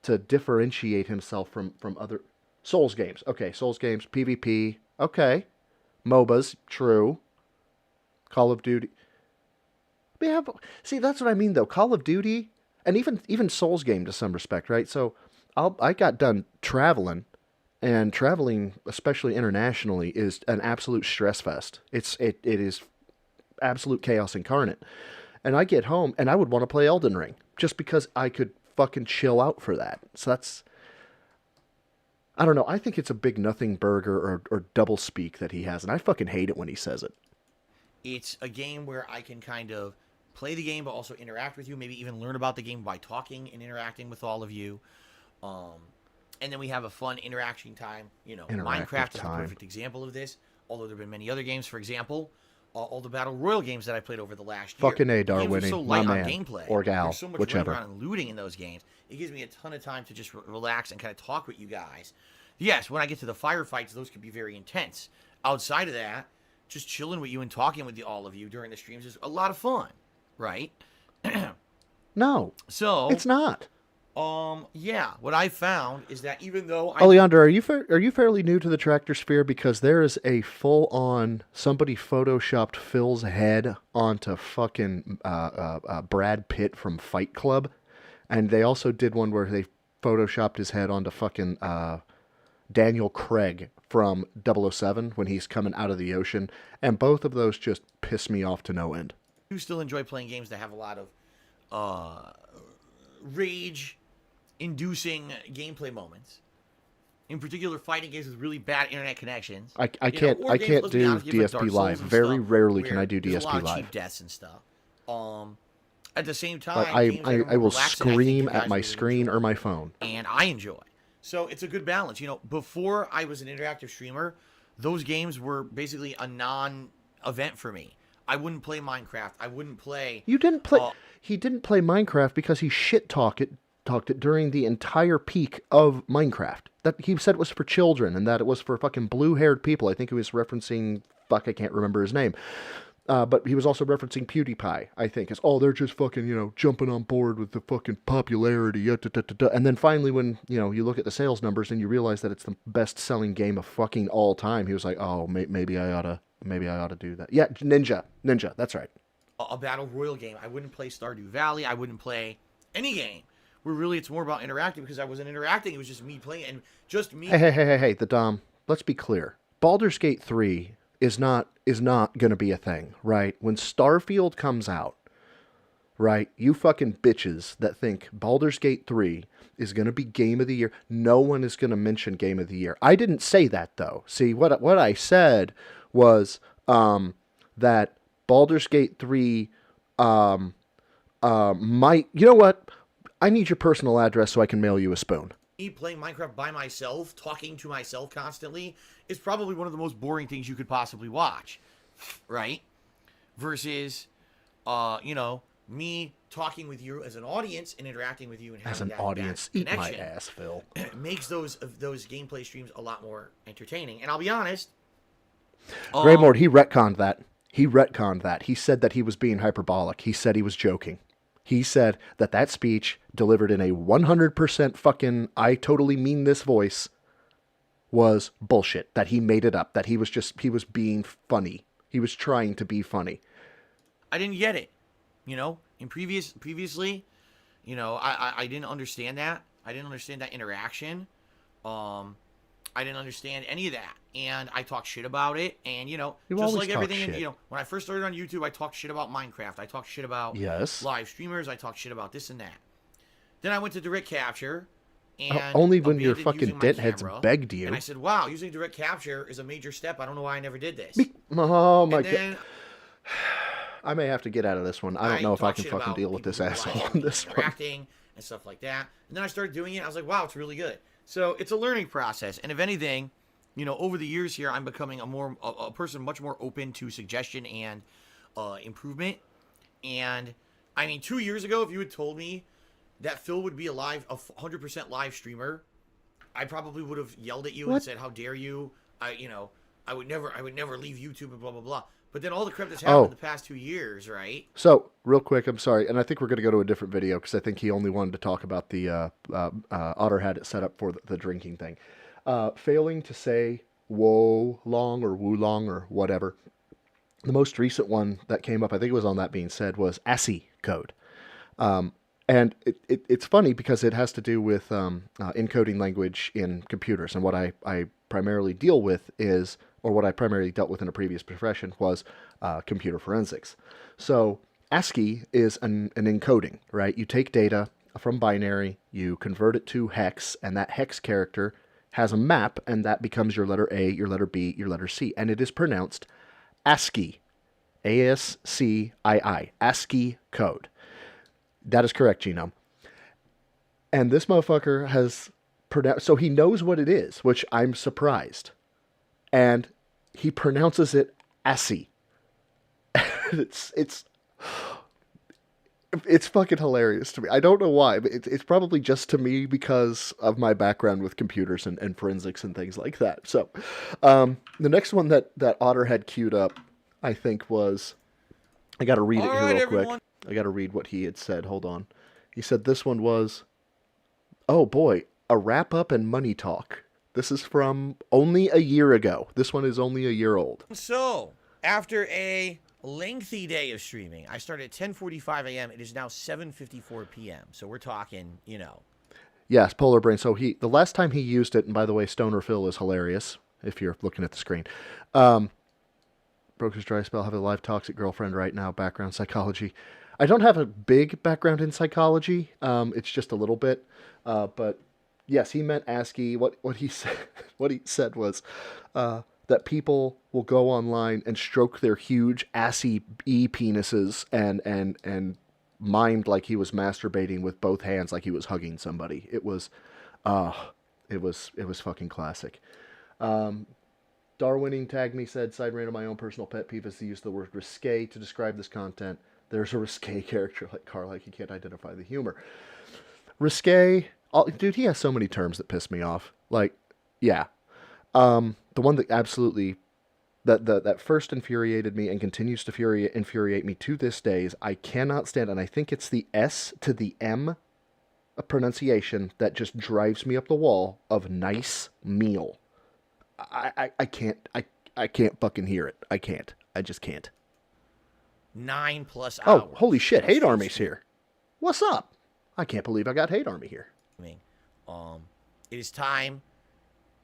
to differentiate himself from other Souls games. Okay, Souls games, PvP, okay. MOBAs, true. Call of Duty. See, that's what I mean though. Call of Duty and even Souls game to some respect, right? So I got done traveling, and traveling, especially internationally, is an absolute stress fest. It is absolute chaos incarnate. And I get home and I would want to play Elden Ring just because I could fucking chill out for that. So I don't know. I think it's a big nothing burger or double speak that he has, and I fucking hate it when he says it. it's a game where I can kind of play the game but also interact with you, maybe even learn about the game by talking and interacting with all of you. And then we have a fun interaction time. Minecraft is the perfect example of this, although there have been many other games. For example, all the Battle Royale games that I played over the last year. Fucking A, The games are Darwinny, so my light on man, gameplay, or gal, there's so much whichever. running around and looting in those games. It gives me a ton of time to just relax and kind of talk with you guys. Yes, when I get to the firefights, those can be very intense. Outside of that, just chilling with you and talking with all of you during the streams is a lot of fun, right? No, So it's not. Yeah, what I found is that even though Oleander, are you fairly new to the tractor sphere? Because there is a full-on somebody photoshopped Phil's head onto fucking Brad Pitt from Fight Club, and they also did one where they photoshopped his head onto fucking Daniel Craig from 007 when he's coming out of the ocean, and both of those just piss me off to no end. I do still enjoy playing games that have a lot of rage-inducing gameplay moments. In particular, fighting games with really bad internet connections. I can't do DSP Live. Very rarely can I do there's a lot DSP of Live. cheap deaths and stuff. At the same time, Like, games that I will relax and I think scream you guys at my really screen enjoy. or my phone. And I enjoy. So it's a good balance. Before I was an interactive streamer, those games were basically a non-event for me. I wouldn't play Minecraft. I wouldn't play... You didn't play... he didn't play Minecraft because he talked it during the entire peak of Minecraft. That he said it was for children and that it was for fucking blue-haired people. I think he was referencing... Fuck, I can't remember his name. But he was also referencing PewDiePie, I think. As, they're just fucking, jumping on board with the fucking popularity. And then finally when, you look at the sales numbers and you realize that it's the best-selling game of fucking all time, he was like, maybe I ought to do that. Yeah, Ninja, that's right. A Battle Royale game. I wouldn't play Stardew Valley. I wouldn't play any game where really it's more about interacting because I wasn't interacting. It was just me playing and just me. Hey, the Dom, let's be clear. Baldur's Gate 3 is not going to be a thing, right? When Starfield comes out, right, you fucking bitches that think Baldur's Gate 3 is going to be Game of the Year, no one is going to mention Game of the Year. I didn't say that, though. See, what I said was that Baldur's Gate 3 might... You know what? I need your personal address so I can mail you a spoon. Me playing Minecraft by myself, talking to myself constantly, is probably one of the most boring things you could possibly watch, right? Versus, me talking with you as an audience and interacting with you and having As an that audience, eat my connection ass, Phil. makes those gameplay streams a lot more entertaining. And I'll be honest, Greymord, he retconned that. He said that he was being hyperbolic. He said he was joking. He said that that speech, delivered in a 100% fucking I totally mean this voice, was bullshit. That he made it up. That he was being funny. He was trying to be funny. I didn't get it. You know, previously, you know, I didn't understand that. I didn't understand that interaction. I didn't understand any of that. And I talked shit about it. And, you know, just like everything, you know, when I first started on YouTube, I talked shit about Minecraft. I talked shit about live streamers. I talked shit about this and that. Then I went to direct capture. And only when your fucking dentheads begged you. And I said, wow, using direct capture is a major step. I don't know why I never did this. Oh, my God. I may have to get out of this one. I don't know if I can fucking deal with this asshole on this one. Interacting and stuff like that. And then I started doing it. I was like, wow, it's really good. So it's a learning process. And if anything, you know, over the years here, I'm becoming a person much more open to suggestion and improvement. And I mean, 2 years ago, if you had told me that Phil would be a 100% live streamer, I probably would have yelled at you and said, how dare you? I would never leave YouTube and blah, blah, blah. But then all the crap that's happened in the past 2 years, right? So, real quick, I'm sorry, and I think we're going to go to a different video because I think he only wanted to talk about the Otter had it set up for the drinking thing. Failing to say wo long or woo long or whatever. The most recent one that came up, I think it was on That Being Said, was ASCII code. And it's funny because it has to do with encoding language in computers. And what I primarily deal with is, or what I primarily dealt with in a previous profession, was computer forensics. So ASCII is an encoding, right? You take data from binary, you convert it to hex, and that hex character has a map, and that becomes your letter A, your letter B, your letter C. And it is pronounced ASCII. ASCII. ASCII code. That is correct, Genome. And this motherfucker has pronounced, so he knows what it is, which I'm surprised. And he pronounces it ASCII. it's fucking hilarious to me. I don't know why, but it's probably just to me because of my background with computers and forensics and things like that. So, the next one that Otter had queued up, I think was, I got to read it here real quick. I got to read what he had said. Hold on. He said this one was, oh boy, a wrap up and money talk. This is from only a year ago. This one is only a year old. So, after a lengthy day of streaming, I started at 10:45 a.m. It is now 7:54 p.m. So we're talking, you know. Yes, Polar Brain. So the last time he used it, and by the way, Stoner Phil is hilarious if you're looking at the screen. Broke his dry spell, have a live toxic girlfriend right now, background psychology. I don't have a big background in psychology. It's just a little bit. But yes, he meant ASCII. What he said was that people will go online and stroke their huge ASCII penises and mimed like he was masturbating with both hands, like he was hugging somebody. It was fucking classic. Darwinning tagged me, said, side random, my own personal pet peeve is to use the word risque to describe this content. There's a risque character like Carl, like he can't identify the humor. Risque, dude, he has so many terms that piss me off. Like, yeah. The one that absolutely, that first infuriated me and continues to infuriate me to this day is I cannot stand, and I think it's the S to the M pronunciation that just drives me up the wall of nice meal. I can't fucking hear it. I can't. I just can't. 9+ hours. Oh, holy shit. Hate Army's here. What's up? I can't believe I got Hate Army here. It is time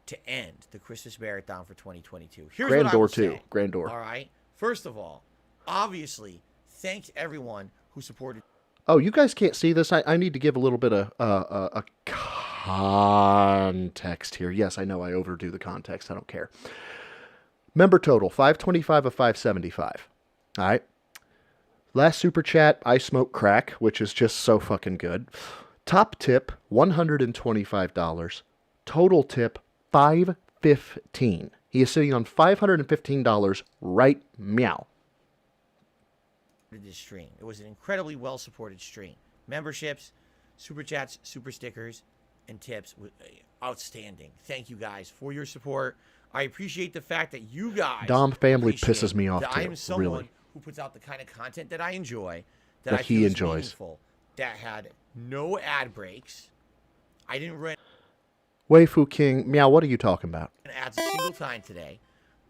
to end the Christmas Marathon for 2022. Here's Grand what Door I will 2. say. Grand Door. All right. First of all, obviously, thanks everyone who supported. Oh, you guys can't see this. I need to give a little bit of a context here. Yes, I know I overdo the context. I don't care. Member total, 525 of 575. All right. Last super chat, I smoke crack, which is just so fucking good. Top tip, $125. Total tip, $515. He is sitting on $515 right meow. This stream. It was an incredibly well-supported stream. Memberships, super chats, super stickers, and tips. Outstanding. Thank you guys for your support. I appreciate the fact that you guys. Dom family pisses me off that too. I am someone really. who puts out the kind of content that I enjoy, that I he feel enjoys. Meaningful, that had no ad breaks. I didn't run Waifu King, meow, what are you talking about? ads a single time today.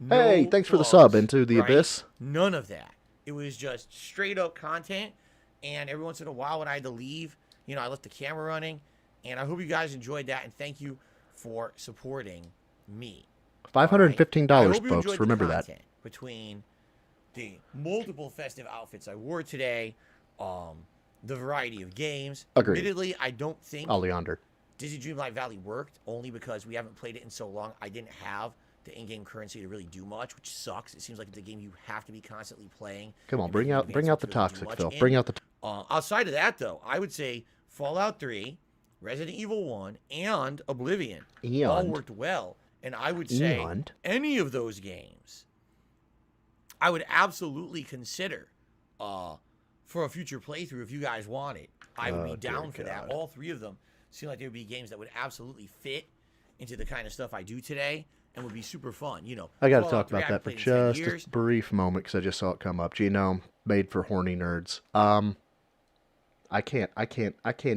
Hey, No thanks for the plugs, sub into the right? abyss. None of that. It was just straight up content. And every once in a while when I had to leave, you know, I left the camera running. And I hope you guys enjoyed that. And thank you for supporting me. $515, I hope you folks. enjoyed the Remember that. content between the multiple festive outfits I wore today, the variety of games. Agreed. Admittedly, I don't think Oleander. Disney Dreamlight Valley worked, only because we haven't played it in so long. I didn't have the in-game currency to really do much, which sucks. It seems like it's a game you have to be constantly playing. Come on, and bring making out the advancements to really do toxic, much Phil. in. Bring out the. Outside of that, though, I would say Fallout 3, Resident Evil 1, and Oblivion all And. worked well. And I would say And. any of those games, I would absolutely consider for a future playthrough if you guys want it. I would be down for that. All three of them seem like they would be games that would absolutely fit into the kind of stuff I do today and would be super fun. You know, I got to Fallout talk 3 about I that for haven't played in 10 just years. a brief moment because I just saw it come up. Genome made for horny nerds. I can't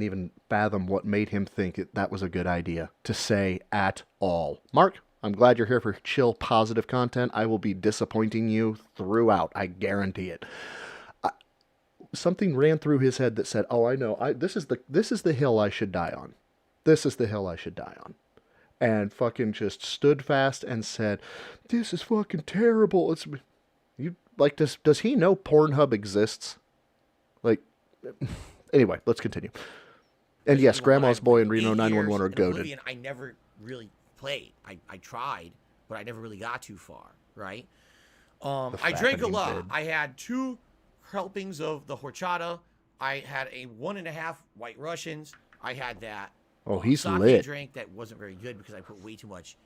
even fathom what made him think that was a good idea to say at all. Mark, I'm glad you're here for chill, positive content. I will be disappointing you throughout. I guarantee it. Something ran through his head that said, "Oh, I know. This is the hill I should die on. This is the hill I should die on." And fucking just stood fast and said, "This is fucking terrible." It's you like does he know Pornhub exists? Like anyway, let's continue. And yes, Grandma's Boy and Reno 911 are goated. Oblivion, I never really played. I tried, but I never really got too far, right? I drank a fappening lot. bid. I had 2 helpings of the horchata. I had a 1.5 White Russians. I had that Oh, he's sake lit. drink that wasn't very good because I put way too much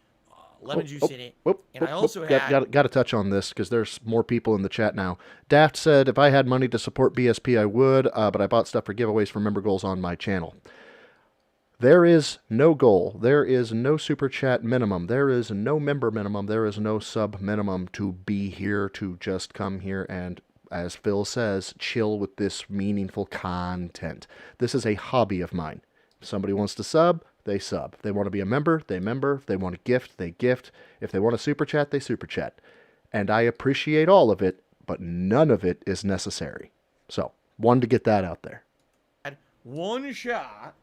lemon juice in it. Whoop, And I whoop, also whoop. had Got to touch on this because there's more people in the chat now. Daft said, if I had money to support BSP, I would, but I bought stuff for giveaways for member goals on my channel. There is no goal. There is no super chat minimum. There is no member minimum. There is no sub minimum to be here, to just come here and, as Phil says, chill with this meaningful content. This is a hobby of mine. If somebody wants to sub, they sub. If they want to be a member, they member. If they want to gift, they gift. If they want to super chat, they super chat. And I appreciate all of it, but none of it is necessary. So, wanted to get that out there. one shot.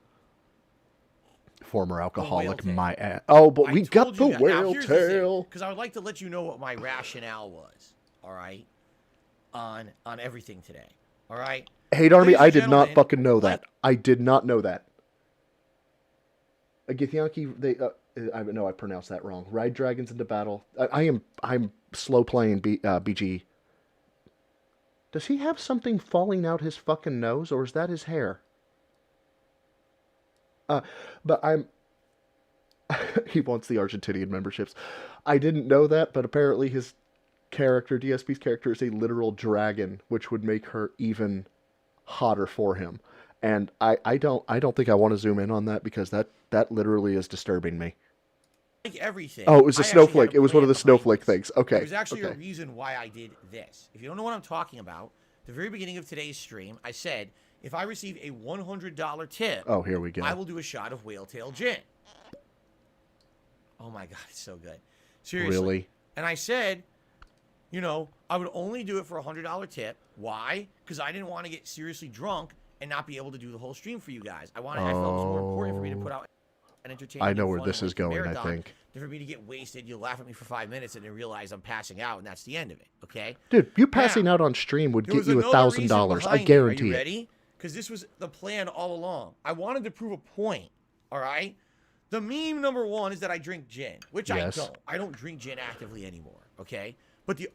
Former alcoholic, tail. my ass. Oh, but we got the whale whale tail. Because I would like to let you know what my rationale was, all right, on everything today, all right? Hate Army, Ladies I and did not gentlemen, fucking know that. like- I did not know that. Githyanki, I know I pronounced that wrong. Ride dragons into battle. I'm slow playing BG. Does he have something falling out his fucking nose, or is that his hair? But I'm. He wants the Argentinian memberships. I didn't know that, but apparently his character, DSP's character, is a literal dragon, which would make her even hotter for him. And I don't think I want to zoom in on that because that literally is disturbing me. Like everything. Oh, it was a I actually had snowflake. a It was one of plan the snowflake behind this. things. Okay. There's actually a okay. reason why I did this. If you don't know what I'm talking about, the very beginning of today's stream, I said, if I receive a $100 tip, Oh, here we go. I will do a shot of whale tail gin. Oh my God, it's so good. Seriously. Really? And I said, you know, I would only do it for a $100 tip. Why? Because I didn't want to get seriously drunk and not be able to do the whole stream for you guys. I felt it was more important for me to put out an entertaining. I know and where fun this is lengthy going, I marathon think. than for me to get wasted. You laugh at me for 5 minutes and then realize I'm passing out, and that's the end of it. Okay. Dude, you passing Now, out on stream would there get was you another $1,000. reason I behind it. guarantee Are you it. ready? Because this was the plan all along. I wanted to prove a point. All right. The meme number one is that I drink gin, which Yes. I don't. I don't drink gin actively anymore. Okay. But the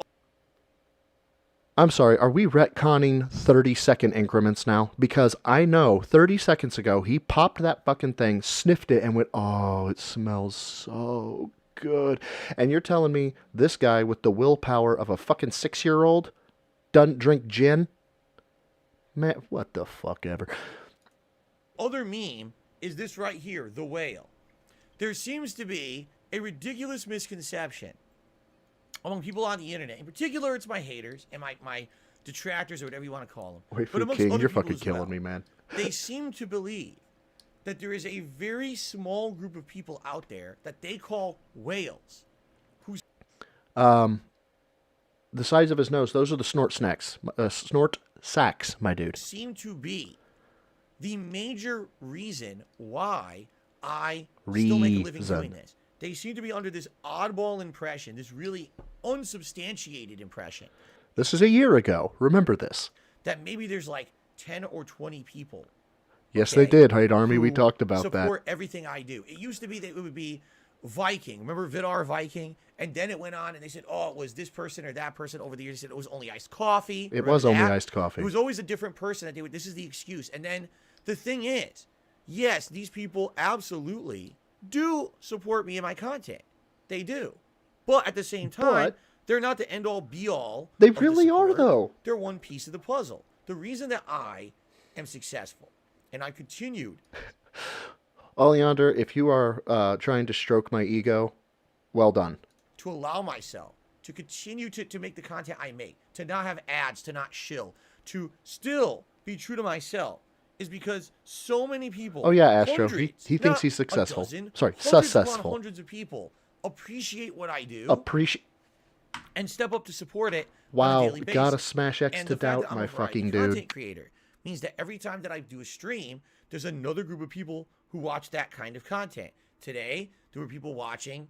I'm sorry, are we retconning 30-second increments now? Because I know 30 seconds ago, he popped that fucking thing, sniffed it, and went, oh, it smells so good. And you're telling me this guy with the willpower of a fucking 6-year-old doesn't drink gin? Man, what the fuck ever. other meme is this right here, the whale. There seems to be a ridiculous misconception among people on the internet. In particular, it's my haters and my detractors or whatever you want to call them. Wait, But amongst King, other you're people fucking as killing well, me, man. they seem to believe that there is a very small group of people out there that they call whales. The size of his nose, those are the snort sacks, my dude. Seem to be the major reason why I still make a living doing this. They seem to be under this oddball impression, this really unsubstantiated impression. This is a year ago. Remember this. That maybe there's like 10 or 20 people. Yes, okay, they did, Hate Army. We who talked about support everything I do. It used to be that it would be Viking. Remember Vidar Viking? And then it went on and they said, oh, it was this person or that person. Over the years, they said it was only iced coffee. It was only iced coffee. It was always a different person that they would, this is the excuse. And then the thing is, yes, these people absolutely do support me and my content. They do. But at the same time, they're not the end all be all. They really are, though. They're one piece of the puzzle. The reason that I am successful and I continued. Oleander, if you are trying to stroke my ego, well done. To allow myself to continue to make the content I make, to not have ads, to not shill, to still be true to myself, is because so many people. Oh yeah, Astro. Hundreds, He thinks not he's successful. a dozen, Sorry, hundreds successful. upon hundreds of people appreciate what I do. And step up to support it. On a Wow, daily basis. gotta smash X And to the fact doubt, that I'm my a variety fucking content dude. creator means that every time that I do a stream, there's another group of people who watch that kind of content. Today, there were people watching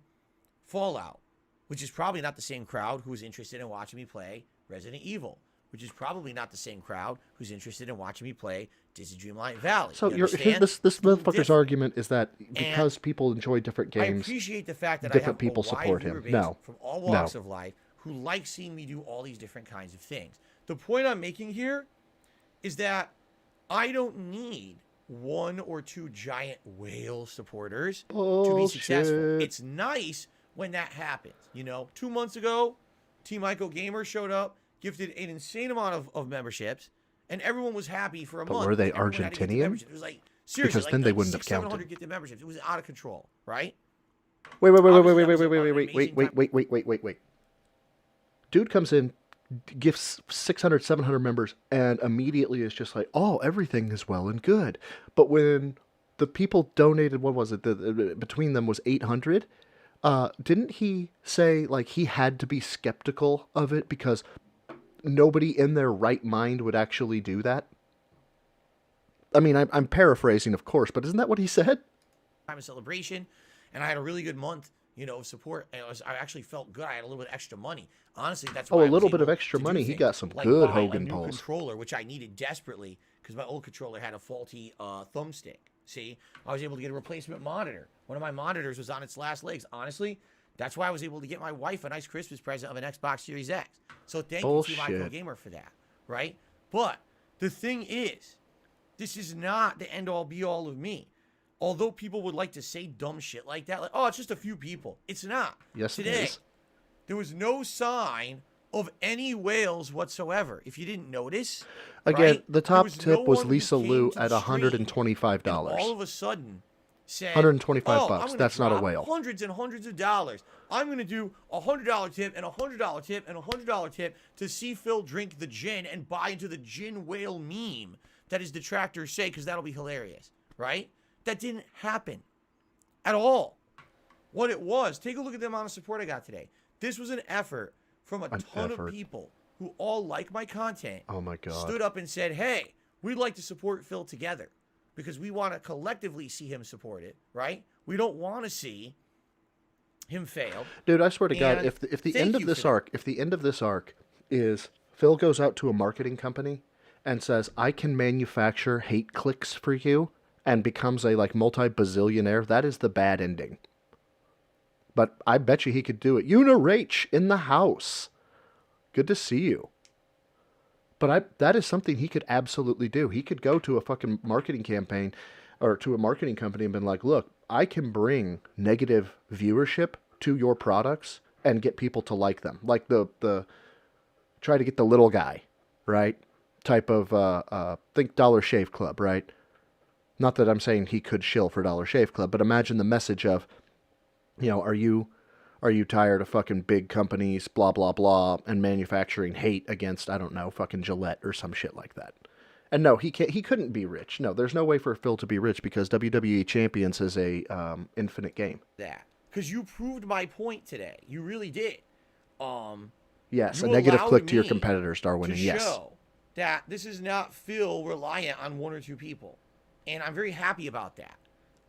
Fallout, which is probably not the same crowd who was interested in watching me play Resident Evil, which is probably not the same crowd who's interested in watching me play Disney Dreamlight Valley. So You understand? this It's a little motherfucker's different. argument is that because people enjoy different I games, appreciate the fact that different I have people a wide support viewer him. base No. from all walks of life who like seeing me do all these different kinds of things. The point I'm making here is that I don't need one or two giant whale supporters to be successful. Bullshit. It's nice when that happens. You know, 2 months ago, Team Ico Gamer showed up, gifted an insane amount of memberships, and everyone was happy for a month. were they Everyone had to get the Argentinian? membership. It was like, seriously, Because then they wouldn't have 700 counted. gifted memberships. It was out of control, right? Wait. Dude comes in, gifts 600, 700 members, and immediately is just like, oh, everything is well and good. But when the people donated, what was it? Between them was 800. Didn't he say like he had to be skeptical of it because nobody in their right mind would actually do that? I mean, I'm paraphrasing, of course, but isn't that what he said? Time of celebration, and I had a really good month, you know, of support. I actually felt good. I had a little bit of extra money. Honestly, that's why Oh, I a was little bit able of extra to do money. He things got some like good buy Hogan a new pulls. controller, which I needed desperately because my old controller had a faulty thumbstick. See, I was able to get a replacement monitor. One of my monitors was on its last legs. Honestly, that's why I was able to get my wife a nice Christmas present of an Xbox Series X. So thank you to Ico Gamer for that, right? But the thing is, this is not the end-all be-all of me. Although people would like to say dumb shit like that, like, oh, it's just a few people. It's not. Yes, Today, it is. there was no sign of any whales whatsoever. If you didn't notice, Again, right, the there top was tip no was one who Lisa came Lou to at the stream $125. and all of a sudden said, 125 oh, bucks. I'm gonna That's not a drop whale. Hundreds and hundreds of dollars. I'm going to do a $100 tip and a $100 tip and a $100 tip to see Phil drink the gin and buy into the gin whale meme that his detractors say because that'll be hilarious, right? That didn't happen at all. What it was, take a look at the amount of support I got today. This was an effort from a ton of people who all like my content. Oh my God. Stood up and said, hey, we'd like to support Phil together because we want to collectively see him supported, right? We don't want to see him fail. Dude, I swear to God, And if the thank end of you this for that. arc, if the end of this arc is Phil goes out to a marketing company and says, I can manufacture hate clicks for you, and becomes a like multi-bazillionaire, that is the bad ending. But I bet you he could do it. Unirach in the house. Good to see you. But that is something he could absolutely do. He could go to a fucking marketing campaign or to a marketing company and been like, look, I can bring negative viewership to your products and get people to like them. Like the try to get the little guy, right? Type of, think Dollar Shave Club, right? Not that I'm saying he could shill for Dollar Shave Club, but imagine the message of, you know, are you Are you tired of fucking big companies, blah, blah, blah, and manufacturing hate against, I don't know, fucking Gillette or some shit like that? And no, he couldn't be rich. No, there's no way for Phil to be rich because WWE Champions is a infinite game. That. Because you proved my point today. You really did. Yes, You a negative allowed click to your me competitors, Darwin, to and yes. show that this is not Phil reliant on one or two people. And I'm very happy about that.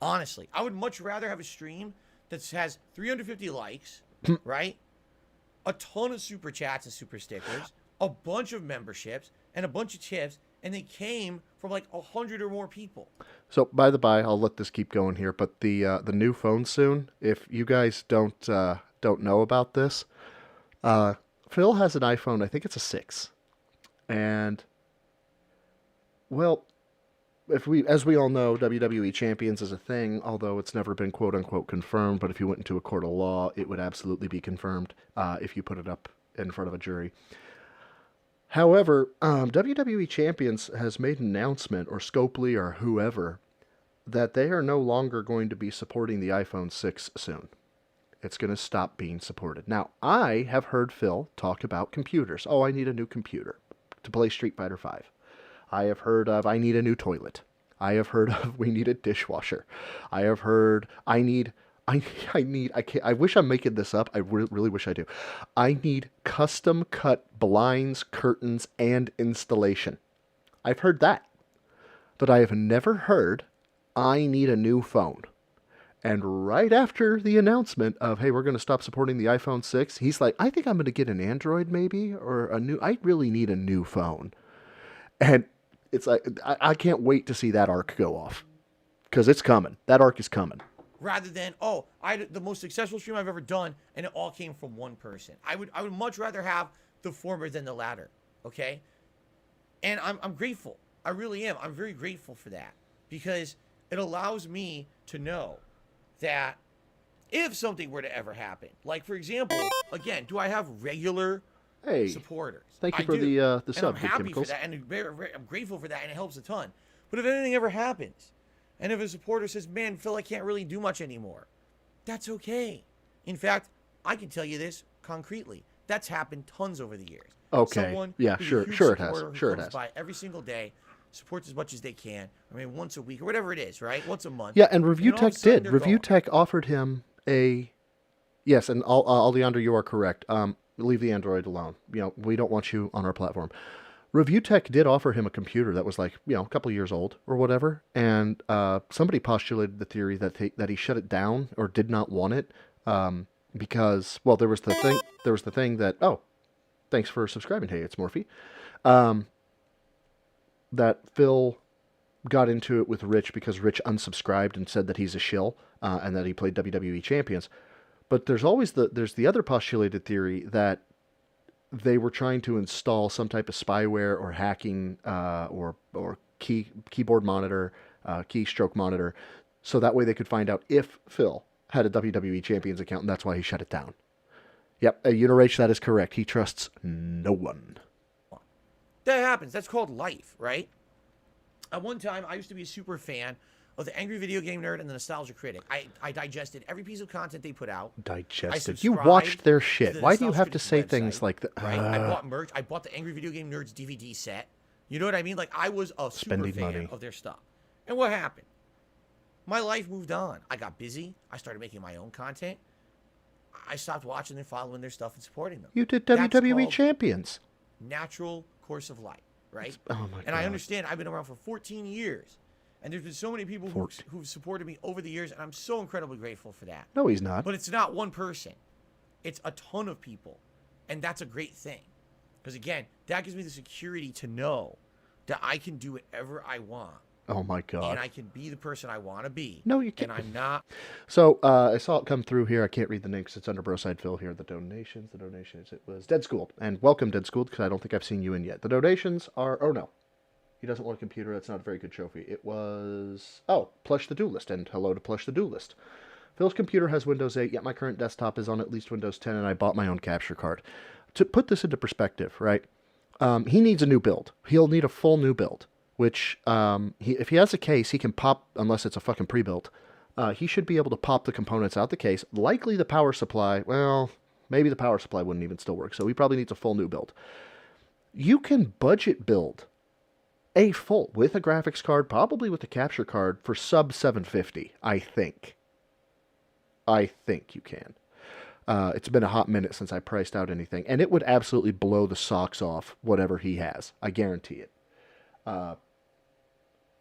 Honestly, I would much rather have a stream that has 350 likes, right? A ton of super chats and super stickers, a bunch of memberships, and a bunch of tips, and they came from like 100 or more people. So, by the by, I'll let this keep going here, but the new phone soon, if you guys don't know about this, Phil has an iPhone, I think it's a 6. And, well, as we all know, WWE Champions is a thing, although it's never been quote-unquote confirmed, but if you went into a court of law, it would absolutely be confirmed if you put it up in front of a jury. However, WWE Champions has made an announcement, or Scopely, or whoever, that they are no longer going to be supporting the iPhone 6 soon. It's going to stop being supported. Now, I have heard Phil talk about computers. Oh, I need a new computer to play Street Fighter V. I have heard of, I need a new toilet. I have heard of, we need a dishwasher. I have heard, I wish I'm making this up. I really wish I do. I need custom cut blinds, curtains, and installation. I've heard that. But I have never heard, I need a new phone. And right after the announcement of, hey, we're going to stop supporting the iPhone 6, he's like, I think I'm going to get an Android maybe, or I really need a new phone. And it's like, I can't wait to see that arc go off. Because it's coming. That arc is coming. Rather than, oh, I had the most successful stream I've ever done, and it all came from one person. I would much rather have the former than the latter, okay? And I'm grateful. I really am. I'm very grateful for that. Because it allows me to know that if something were to ever happen, like, for example, again, do I have regular supporters? Thank you for the sub, and I'm Big happy Chemicals. for that, and I'm grateful for that, and it helps a ton. But if anything ever happens, and if a supporter says, man, Phil, I can't really do much anymore, that's okay. In fact, I can tell you this concretely. That's happened tons over the years. Okay. Someone Yeah, who's a sure huge it has. supporter who Sure it comes has. by every single day, supports as much as they can. I mean, once a week or whatever it is, right? Once a month. Yeah, and Review all of a Tech sudden did. they're Review gone. Tech offered him a... Yes, and Leandro, you are correct. Leave the Android alone. You know, we don't want you on our platform. Review Tech did offer him a computer that was like, you know, a couple years old or whatever, and somebody postulated the theory that he shut it down or did not want it because, well, there was the thing that, oh, thanks for subscribing. Hey, it's Morphe. That Phil got into it with Rich because Rich unsubscribed and said that he's a shill and that he played WWE Champions. But there's always the other postulated theory that they were trying to install some type of spyware or hacking or keyboard monitor, keystroke monitor, so that way they could find out if Phil had a WWE Champions account, and that's why he shut it down. Yep, Unirage, that is correct. He trusts no one. That happens. That's called life, right? At one time, I used to be a super fan of the Angry Video Game Nerd and the Nostalgia Critic. I digested every piece of content they put out. Digested. You watched their shit. the Why do you have Nostalgia to say Critic things website, like that? Right? I bought merch. I bought the Angry Video Game Nerds DVD set. You know what I mean? Like, I was a super Spending fan money. of their stuff. And what happened? My life moved on. I got busy. I started making my own content. I stopped watching and following their stuff and supporting them. You did That's WWE called Champions. Natural course of life, right? Oh my god. And I understand I've been around for 14 years. And there's been so many people who've supported me over the years, and I'm so incredibly grateful for that. No, he's not. But it's not one person. It's a ton of people. And that's a great thing. Because, again, that gives me the security to know that I can do whatever I want. Oh my god. And I can be the person I want to be. No, you can't. And I'm not. So, I saw it come through here. I can't read the name because it's under Broside Phil here. The donations. It was Dead Schooled. And welcome, Dead Schooled, because I don't think I've seen you in yet. The donations are... Oh, no. He doesn't want a computer. That's not a very good trophy. It was... Oh, Plush the Duelist. And hello to Plush the Duelist. Phil's computer has Windows 8, yet my current desktop is on at least Windows 10, and I bought my own capture card. To put this into perspective, right? He needs a new build. He'll need a full new build. Which, if he has a case, he can pop, unless it's a fucking pre-built, he should be able to pop the components out the case. Likely the power supply, well, maybe the power supply wouldn't even still work, so he probably needs a full new build. You can budget build a full, with a graphics card, probably with a capture card, for sub $750, I think. I think you can. It's been a hot minute since I priced out anything, and it would absolutely blow the socks off whatever he has. I guarantee it. I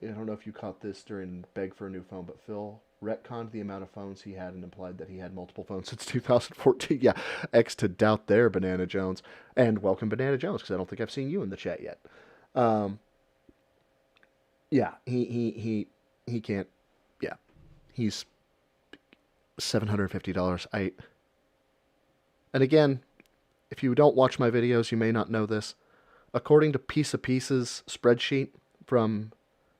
don't know if you caught this during Beg for a New Phone, but Phil retconned the amount of phones he had and implied that he had multiple phones since 2014. Yeah, X to doubt there, Banana Jones. And welcome, Banana Jones, because I don't think I've seen you in the chat yet. Yeah, he can't. Yeah, he's $750. And again, if you don't watch my videos, you may not know this. According to Piece of Pieces spreadsheet from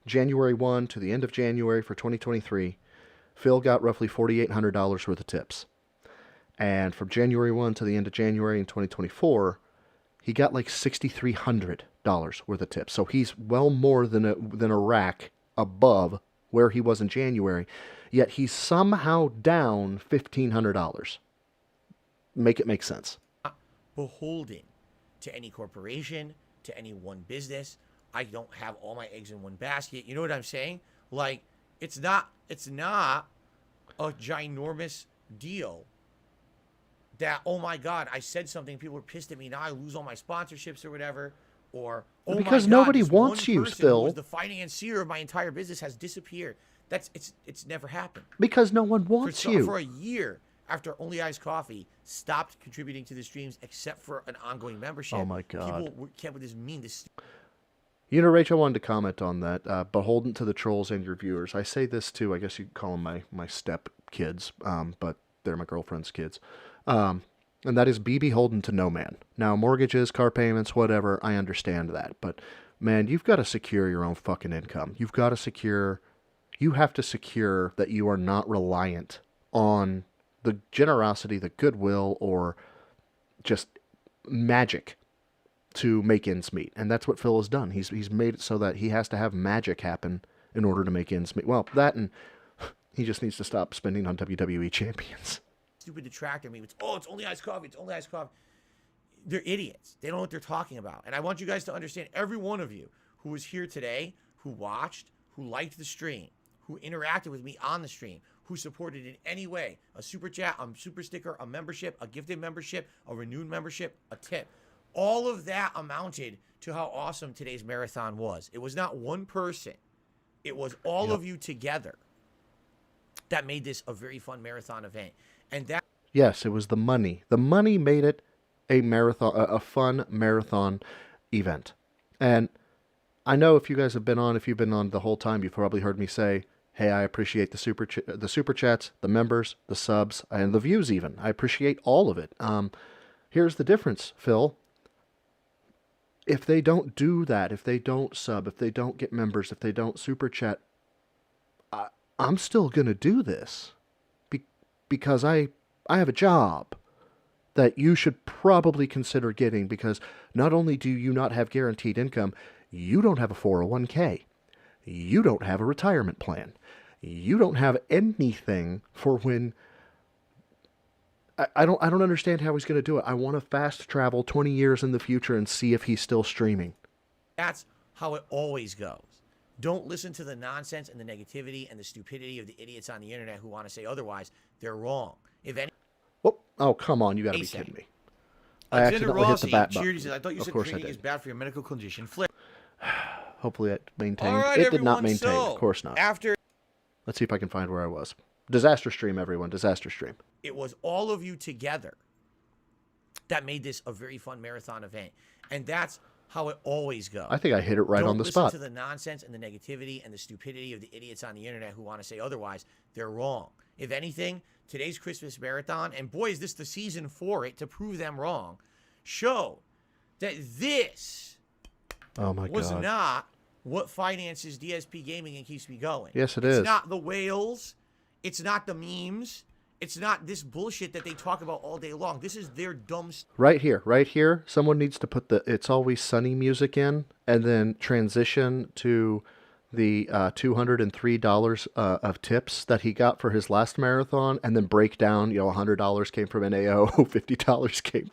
January 1 to the end of January for 2023, Phil got roughly $4,800 worth of tips. And from January 1 to the end of January in 2024, he got like $6,300 worth of tips. So he's well more than a rack above where he was in January, yet he's somehow down $1,500. Make it make sense. Beholden to any corporation, to any one business. I don't have all my eggs in one basket. You know what I'm saying? Like, it's not a ginormous deal that, oh my God, I said something, people are pissed at me, now I lose all my sponsorships or whatever. Or, oh because my God, nobody this wants one you, person Phil. who was the financier of my entire business has disappeared. It's never happened. Because no one wants you. For a year after Only Iced Coffee stopped contributing to the streams except for an ongoing membership. Oh my God. People kept with this mean. You know, Rachel, I wanted to comment on that. Beholden to the trolls and your viewers. I say this too. I guess you could call them my step kids, but they're my girlfriend's kids. And that is be beholden to no man. Now, mortgages, car payments, whatever, I understand that. But, man, you've got to secure your own fucking income. You have to secure that you are not reliant on the generosity, the goodwill, or just magic to make ends meet. And that's what Phil has done. He's made it so that he has to have magic happen in order to make ends meet. Well, that, and he just needs to stop spending on WWE champions. Stupid detractor meme. It's only iced coffee. It's only iced coffee. They're idiots. They don't know what they're talking about. And I want you guys to understand, every one of you who was here today, who watched, who liked the stream, who interacted with me on the stream, who supported in any way, a super chat, a super sticker, a membership, a gifted membership, a renewed membership, a tip. All of that amounted to how awesome today's marathon was. It was not one person. It was all of you together that made this a very fun marathon event. And that... Yes, it was the money. The money made it a marathon, a fun marathon event. And I know if you guys have been on, if you've been on the whole time, you've probably heard me say, hey, I appreciate the super chats, the members, the subs, and the views even. I appreciate all of it. Here's the difference, Phil. If they don't do that, if they don't sub, if they don't get members, if they don't super chat, I'm still going to do this because I have a job that you should probably consider getting, because not only do you not have guaranteed income, you don't have a 401k. You don't have a retirement plan. You don't have anything for when... I don't understand how he's going to do it. I want to fast travel 20 years in the future and see if he's still streaming. That's how it always goes. Don't listen to the nonsense and the negativity and the stupidity of the idiots on the internet who want to say otherwise. They're wrong. If any... Oh, come on. You got to be kidding me. I Alexander accidentally hit Rossi, the bat button. cheered, says, I thought you Of said course I training did. is bad for your medical condition. Flip. Hopefully it maintained. All right, It did not everyone, maintain. so, Of course not. After Let's see if I can find where I was. Disaster stream, everyone. Disaster stream. it was all of you together that made this a very fun marathon event. And that's how it always goes. I think I hit it right on the spot. Don't listen to the nonsense and the negativity and the stupidity of the idiots on the internet who want to say otherwise. They're wrong. If anything, today's Christmas marathon, and boy, is this the season for it to prove them wrong, show that this was not what finances DSP Gaming and keeps me going. Yes, it is. It's not the whales. It's not the memes. It's not this bullshit that they talk about all day long. This is their dumb stuff. Right here. Someone needs to put the It's Always Sunny music in and then transition to the $203 of tips that he got for his last marathon, and then break down, $100 came from NAO, $50 came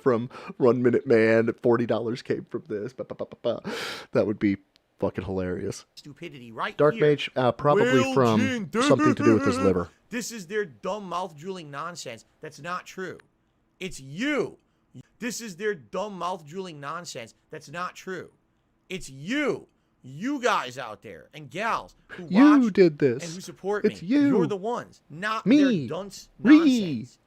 from 1 Minute Man, $40 came from this. That would be fucking hilarious. Stupidity right Dark here. Mage, probably from something to do with his liver. This is their dumb mouth drooling nonsense. That's not true. It's you. This is their dumb mouth drooling nonsense. That's not true. It's you. You guys out there and gals who You watch did this. and who support me. It's you. You're the ones, not Me. their dunce Me. nonsense.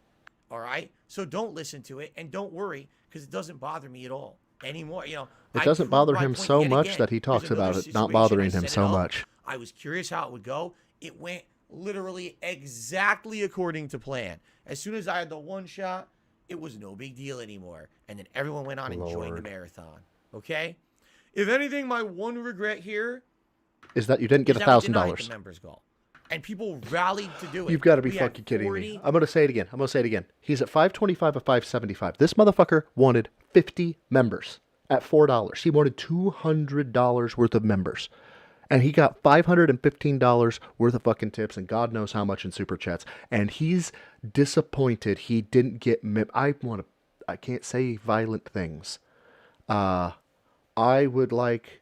All right? So don't listen to it and don't worry because it doesn't bother me at all anymore. It doesn't bother him so much that he talks about it not bothering him so much. I was curious how it would go. It went literally exactly according to plan. As soon as I had the one shot, it was no big deal anymore. And then everyone went on enjoying the marathon. Okay? If anything, my one regret here is that you didn't get $1,000. Members goal. And people rallied to do it. You've got to be fucking kidding me. I'm going to say it again. He's at 525 of 575. This motherfucker wanted 50 members at $4. He wanted $200 worth of members. And he got $515 worth of fucking tips and God knows how much in super chats. And he's disappointed he didn't get I can't say violent things. I would like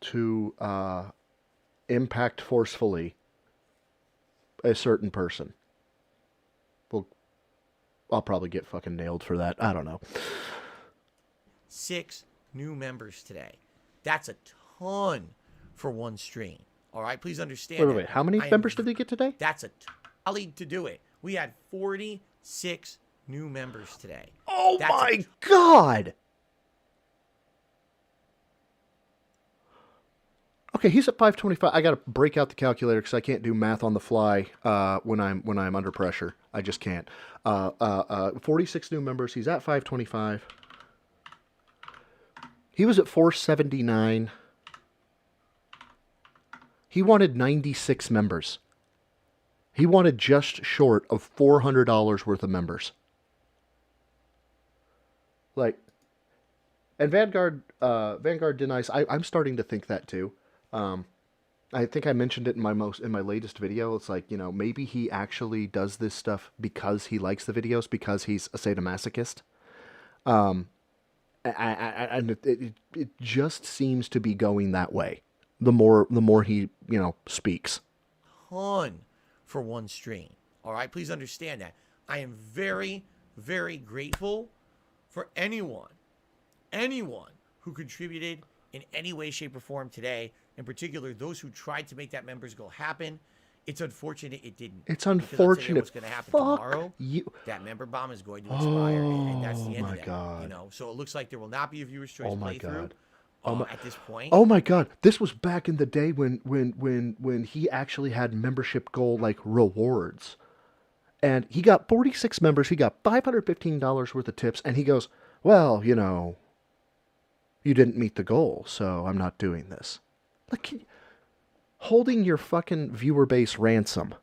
to impact forcefully a certain person. Well, I'll probably get fucking nailed for that. I don't know. 6 new members today. That's a ton for one stream. All right, please understand. Wait. How many members did they get today? That's a ton to do it. We had 46 new members today. Oh my God! Okay, he's at 525. I got to break out the calculator because I can't do math on the fly when I'm under pressure. I just can't. 46 new members. He's at 525. He was at 479. He wanted 96 members. He wanted just short of $400 worth of members. Like, and Vanguard denies. I'm starting to think that too. I think I mentioned it in my latest video. It's like, maybe he actually does this stuff because he likes the videos, because he's a sadomasochist. And it just seems to be going that way. The more he, speaks. Ton for one stream. All right, please understand that. I am very, very grateful for anyone who contributed in any way, shape, or form today. In particular, those who tried to make that members goal happen. It's unfortunate it didn't. It's unfortunate. What's going to happen tomorrow? That member bomb is going to expire, and that's the end of that. God. So it looks like there will not be a viewer's choice playthrough. At this point. Oh my God! This was back in the day when he actually had membership goal like rewards, and he got 46 members. He got $515 worth of tips, and he goes, "Well, you didn't meet the goal, so I'm not doing this." Like, holding your fucking viewer base ransom.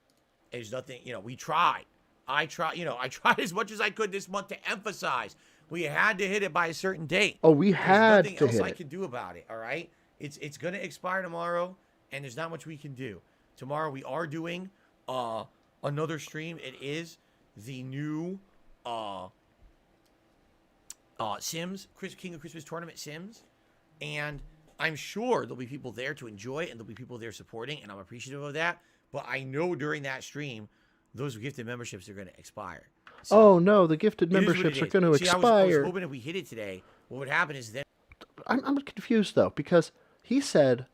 There's nothing. We tried. I tried. I tried as much as I could this month to emphasize. We had to hit it by a certain date. Oh, we had to hit it. There's nothing else I can do about it, all right? It's going to expire tomorrow, and there's not much we can do. Tomorrow we are doing another stream. It is the new Sims, King of Christmas Tournament Sims. And I'm sure there'll be people there to enjoy it, and there'll be people there supporting, and I'm appreciative of that. But I know during that stream, those gifted memberships are going to expire. So no, the gifted memberships are going to expire. I was hoping if we hit it today, what would happen is then... I'm confused, though, because he said...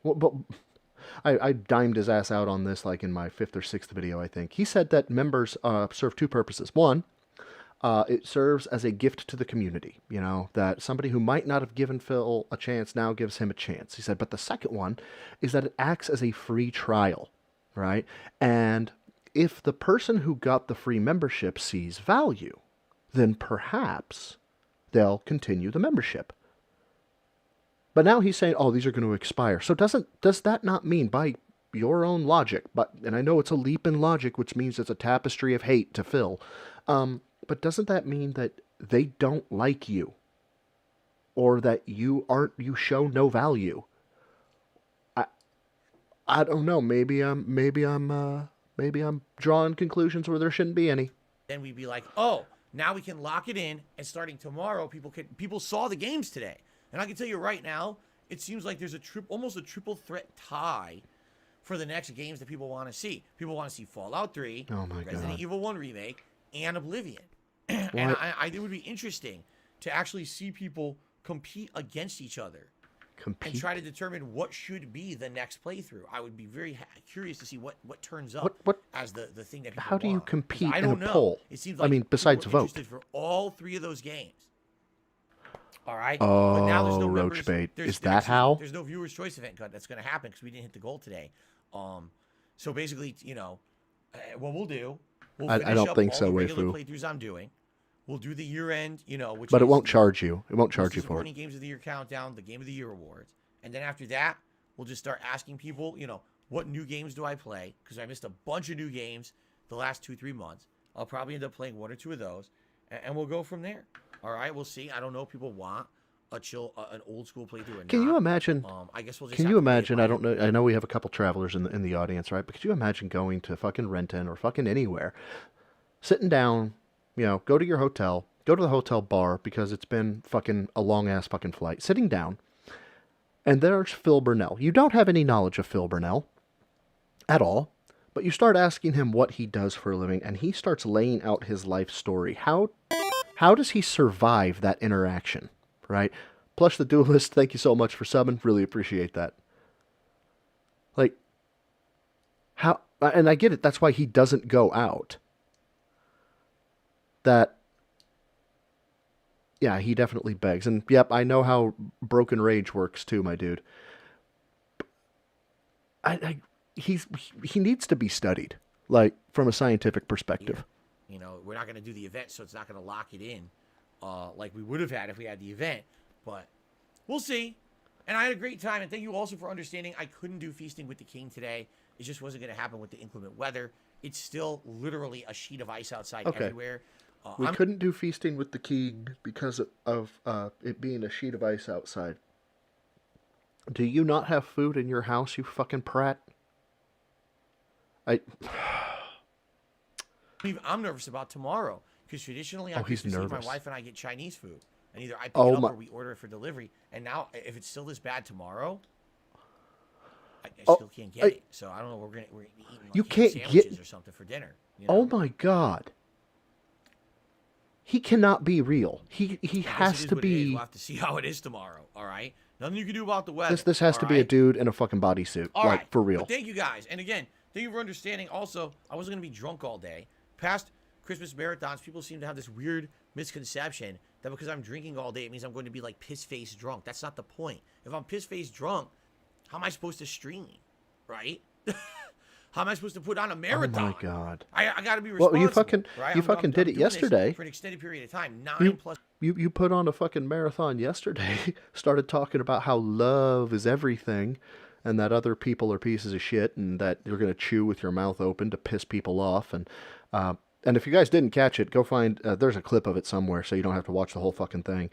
Well, but I dimed his ass out on this like in my 5th or 6th video, I think. He said that members serve 2 purposes. One, it serves as a gift to the community, that somebody who might not have given Phil a chance now gives him a chance. He said, but the second one is that it acts as a free trial, right? And if the person who got the free membership sees value, then perhaps they'll continue the membership. But now he's saying, these are going to expire. So does that not mean, by your own logic, and I know it's a leap in logic, which means it's a tapestry of hate to Phil, but doesn't that mean that they don't like you? Or that you show no value? I don't know. Maybe I'm drawing conclusions where there shouldn't be any. Then we'd be like, oh, now we can lock it in, and starting tomorrow, people saw the games today, and I can tell you right now, it seems like there's almost a triple threat tie for the next games that people want to see. People want to see Fallout 3, Oh my Resident God. Evil 1 remake, and Oblivion. And it would be interesting to actually see people compete against each other and Compete. try to determine what should be the next playthrough. I would be very curious to see what turns up What- as the thing that people How do you want. 'Cause compete I in a don't know. poll? It seems I like mean, people besides were vote. interested for all 3 of those games. All right. Oh, but now there's no roach members, bait. there's- Is there's- that how? There's no viewers choice event that's going to happen because we didn't hit the goal today. So basically, what we'll do, we'll I finish don't up think all so, the regular Waifu. playthroughs I'm doing. We'll do the year end, which But it is, won't charge you. It won't charge you most for disappointing it. games of the year countdown, the game of the year awards, and then after that, we'll just start asking people, what new games do I play? Because I missed a bunch of new games the last 2-3 months. I'll probably end up playing 1 or 2 of those, and we'll go from there. All right, we'll see. I don't know if people want an old school playthrough or Can not. you imagine? I guess we'll just. Can have you to play it imagine? by I don't ear. know. I know we have a couple travelers in the audience, right? But could you imagine going to fucking Renton or fucking anywhere, sitting down, go to your hotel, go to the hotel bar because it's been fucking a long ass fucking flight, sitting down, and there's Phil Burnell. You don't have any knowledge of Phil Burnell at all, but you start asking him what he does for a living, and he starts laying out his life story. How does he survive that interaction, right? Plus the Duelist, thank you so much for subbing. Really appreciate that. Like, how, and I get it, that's why he doesn't go out. Yeah, he definitely begs. And yep, I know how broken rage works too, my dude. He needs to be studied, like, from a scientific perspective. We're not going to do the event, so it's not going to lock it in like we would have had if we had the event. But we'll see. And I had a great time. And thank you also for understanding I couldn't do Feasting with the King today. It just wasn't going to happen with the inclement weather. It's still literally a sheet of ice outside everywhere. We couldn't do Feasting with the King because of it being a sheet of ice outside. Do you not have food in your house, you fucking prat? I'm nervous about tomorrow because traditionally I he's used to see my nervous. wife and I get Chinese food, and either I pick Oh it up my- or we order it for delivery. And now, if it's still this bad tomorrow, I Oh, still can't get it. So I don't know. We're gonna be eating like You ham can't sandwiches get- or something for dinner. Oh my God. He cannot be real. He I guess has it is to what it is. be. We'll have to see how it is tomorrow. All right. Nothing you can do about the weather. This has all to be a right? dude in a fucking bodysuit, All like right. for real. But thank you guys. And again, thank you for understanding. Also, I wasn't going to be drunk all day. Past Christmas marathons, people seem to have this weird misconception that because I'm drinking all day, it means I'm going to be like piss-faced drunk. That's not the point. If I'm piss-faced drunk, how am I supposed to stream? Right? How am I supposed to put on a marathon? Oh my God. I got to be responsible. Well, you fucking right? you fucking did it doing this yesterday. for an extended period of time. You- 9+ You put on a fucking marathon yesterday. Started talking about how love is everything, and that other people are pieces of shit, and that you're gonna chew with your mouth open to piss people off. And if you guys didn't catch it, go find. There's a clip of it somewhere, so you don't have to watch the whole fucking thing.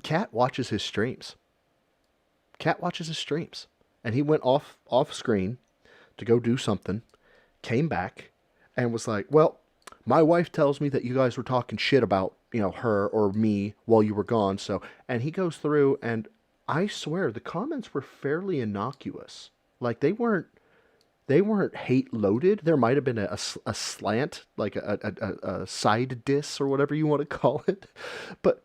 Cat watches his streams. Cat watches his streams, and he went off screen to go do something, came back, and was like, "Well, my wife tells me that you guys were talking shit about, her or me while you were gone." So, and he goes through, and I swear the comments were fairly innocuous. Like they weren't hate loaded. There might have been a slant, like a side diss or whatever you want to call it, but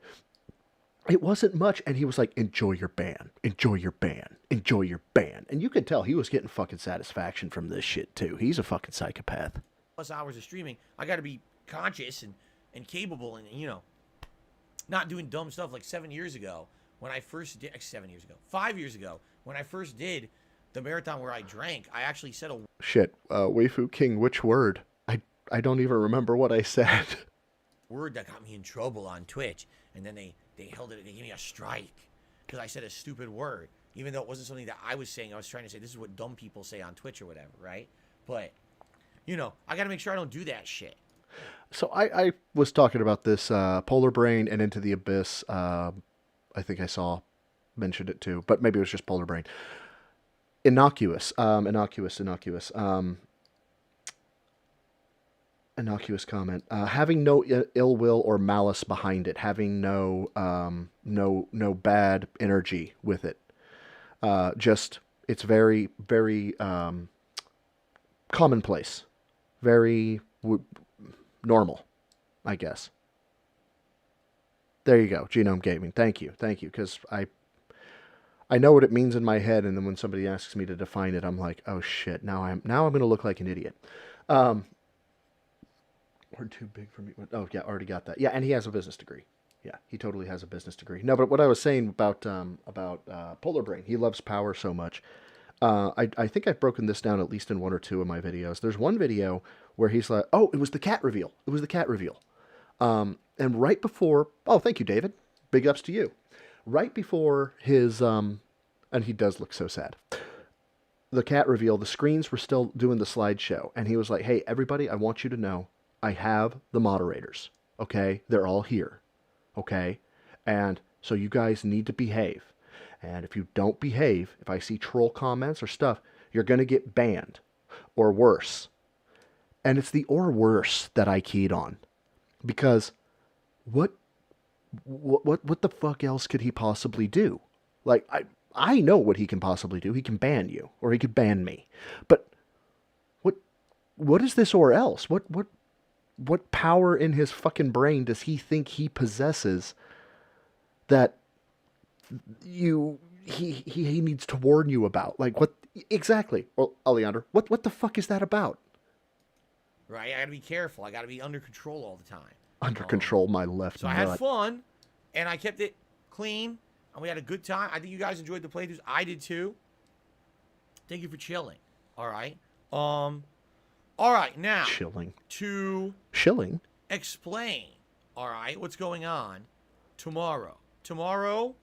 it wasn't much. And he was like, "Enjoy your ban, enjoy your ban, enjoy your ban," and you could tell he was getting fucking satisfaction from this shit too. He's a fucking psychopath. hours of streaming. I got to be conscious and capable and, not doing dumb stuff like 7 years ago when I first did, 7 years ago, 5 years ago, when I first did the marathon where I drank, I actually said a Shit, Waifu King, which word? I don't even remember what I said. word that got me in trouble on Twitch, and then they gave me a strike because I said a stupid word, even though it wasn't something that I was saying. I was trying to say this is what dumb people say on Twitch or whatever, right? But I got to make sure I don't do that shit. So I was talking about this Polar Brain and Into the Abyss. I think I saw mentioned it too, but maybe it was just Polar Brain. innocuous comment. Having no ill will or malice behind it, having no bad energy with it. Just it's very, very commonplace, very normal, I guess. There you go, Genome Gaming. Thank you, because I know what it means in my head, and then when somebody asks me to define it, I'm like, oh shit, now I'm going to look like an idiot. Word too big for me. Oh yeah, already got that. Yeah, and he has a business degree. Yeah, he totally has a business degree. No, but what I was saying about Polar Brain, he loves power so much. I think I've broken this down at least in one or two of my videos. There's one video where he's like, oh, it was the cat reveal. And right before, oh, thank you, David. Big ups to you. Right before his, and he does look so sad. The cat reveal, the screens were still doing the slideshow. And he was like, hey, everybody, I want you to know I have the moderators. Okay? They're all here. Okay? And so you guys need to behave. And if you don't behave, if I see troll comments or stuff, you're going to get banned. Or worse. And it's the or worse that I keyed on. Because what the fuck else could he possibly do? Like, I know what he can possibly do. He can ban you. Or he could ban me. But what is this or else? What power in his fucking brain does he think he possesses that he needs to warn you about? Like, what exactly? Well, Alejandro, what the fuck is that about? Right, I gotta be careful. I gotta be under control all the time. Under control, my left So nut. I had fun, and I kept it clean, and we had a good time. I think you guys enjoyed the playthroughs. I did too. Thank you for chilling. All right. All right, now Chilling. to Shilling. explain, all right, what's going on tomorrow. Tomorrow,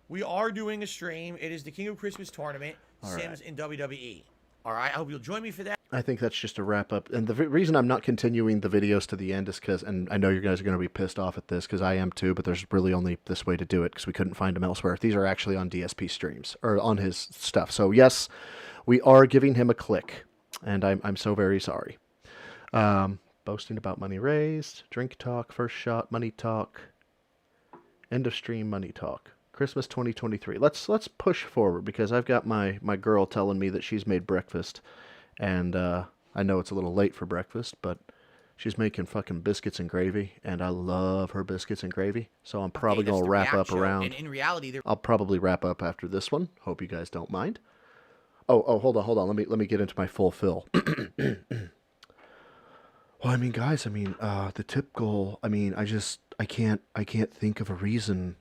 we are doing a stream. It is the King of Christmas tournament, Sims in WWE. All right, I hope you'll join me for that. I think that's just a wrap up. And the reason I'm not continuing the videos to the end is because, and I know you guys are going to be pissed off at this because I am too, but there's really only this way to do it because we couldn't find them elsewhere. These are actually on DSP streams or on his stuff. So yes, we are giving him a click, and I'm so very sorry. Boasting about money raised, drink talk, first shot, money talk, end of stream, money talk. Christmas 2023. Let's push forward because I've got my girl telling me that she's made breakfast, and I know it's a little late for breakfast, but she's making fucking biscuits and gravy, and I love her biscuits and gravy. So I'm probably gonna wrap up around. And in reality, I'll probably wrap up after this one. Hope you guys don't mind. Oh, hold on. Let me get into my full fill. Well, I mean, guys, the tip goal. I mean, I can't think of a reason,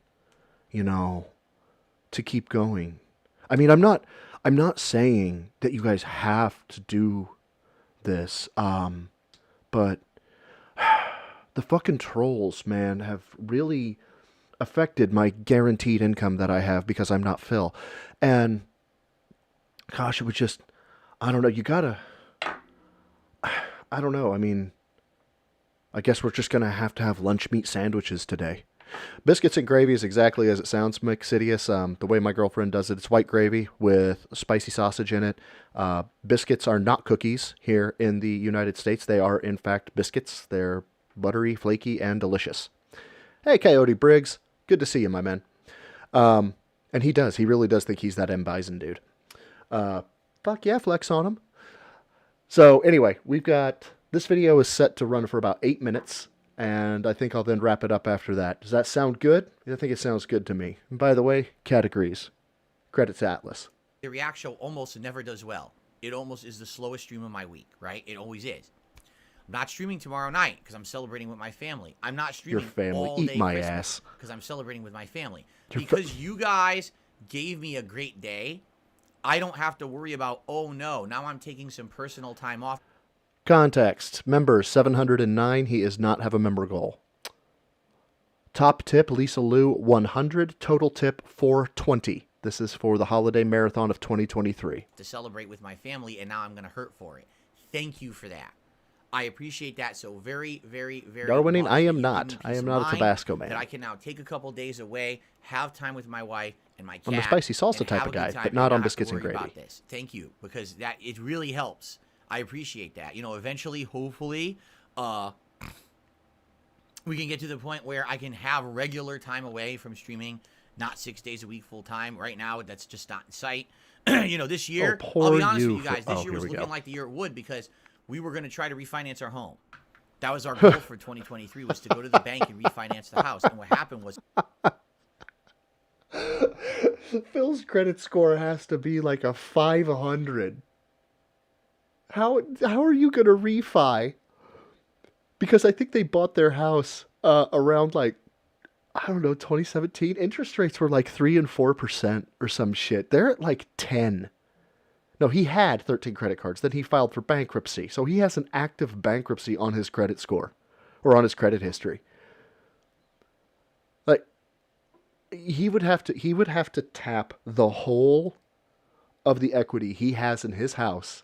to keep going. I mean, I'm not saying that you guys have to do this, but the fucking trolls, man, have really affected my guaranteed income that I have because I'm not Phil. And gosh, it would just, I don't know, I don't know. I mean, I guess we're just going to have lunch meat sandwiches today. Biscuits and gravy is exactly as it sounds, Mixidius. The way my girlfriend does it, it's white gravy with spicy sausage in it. Biscuits are not cookies here in the United States. They are, in fact, biscuits. They're buttery, flaky, and delicious. Hey, Coyote Briggs. Good to see you, my man. And he really does think he's that M. Bison dude. Fuck yeah, flex on him. So anyway, this video is set to run for about 8 minutes, and I think I'll then wrap it up after that. Does that sound good? I think it sounds good to me. And by the way, categories. Credits Atlas. the React show almost never does well. It almost is the slowest stream of my week, right? It always is. I'm not streaming tomorrow night because I'm celebrating with my family. I'm not streaming Your family. all Eat day my Christmas ass. because I'm celebrating with my family. Your Because you guys gave me a great day, I don't have to worry about, oh no, now I'm taking some personal time off. Context. Members 709. He does not have a member goal. Top tip, Lisa Lou, 100. Total tip, 420. This is for the holiday marathon of 2023. To celebrate with my family, and now I'm going to hurt for it. Thank you for that. I appreciate that so very, very, very Darwinine, much. I am You not. give me I peace am of not a mind Tabasco man. That I can now take a couple days away, have time with my wife and my cat. I'm a spicy salsa and type have of a good guy, time but not and on have to biscuits and worry gravy. about this. Thank you, because it really helps. I appreciate that. Eventually, hopefully, we can get to the point where I can have regular time away from streaming, not 6 days a week full time. Right now, that's just not in sight. This year, I'll be honest with you guys, this year was looking like the year it would, because we were going to try to refinance our home. That was our goal for 2023, was to go to the bank and refinance the house. And what happened was... Phil's credit score has to be like a 500. How are you going to refi? Because I think they bought their house around like, I don't know, 2017. Interest rates were like 3 and 4% or some shit. They're at like 10. No, he had 13 credit cards. Then he filed for bankruptcy. So he has an active bankruptcy on his credit score or on his credit history. Like, he would have to tap the whole of the equity he has in his house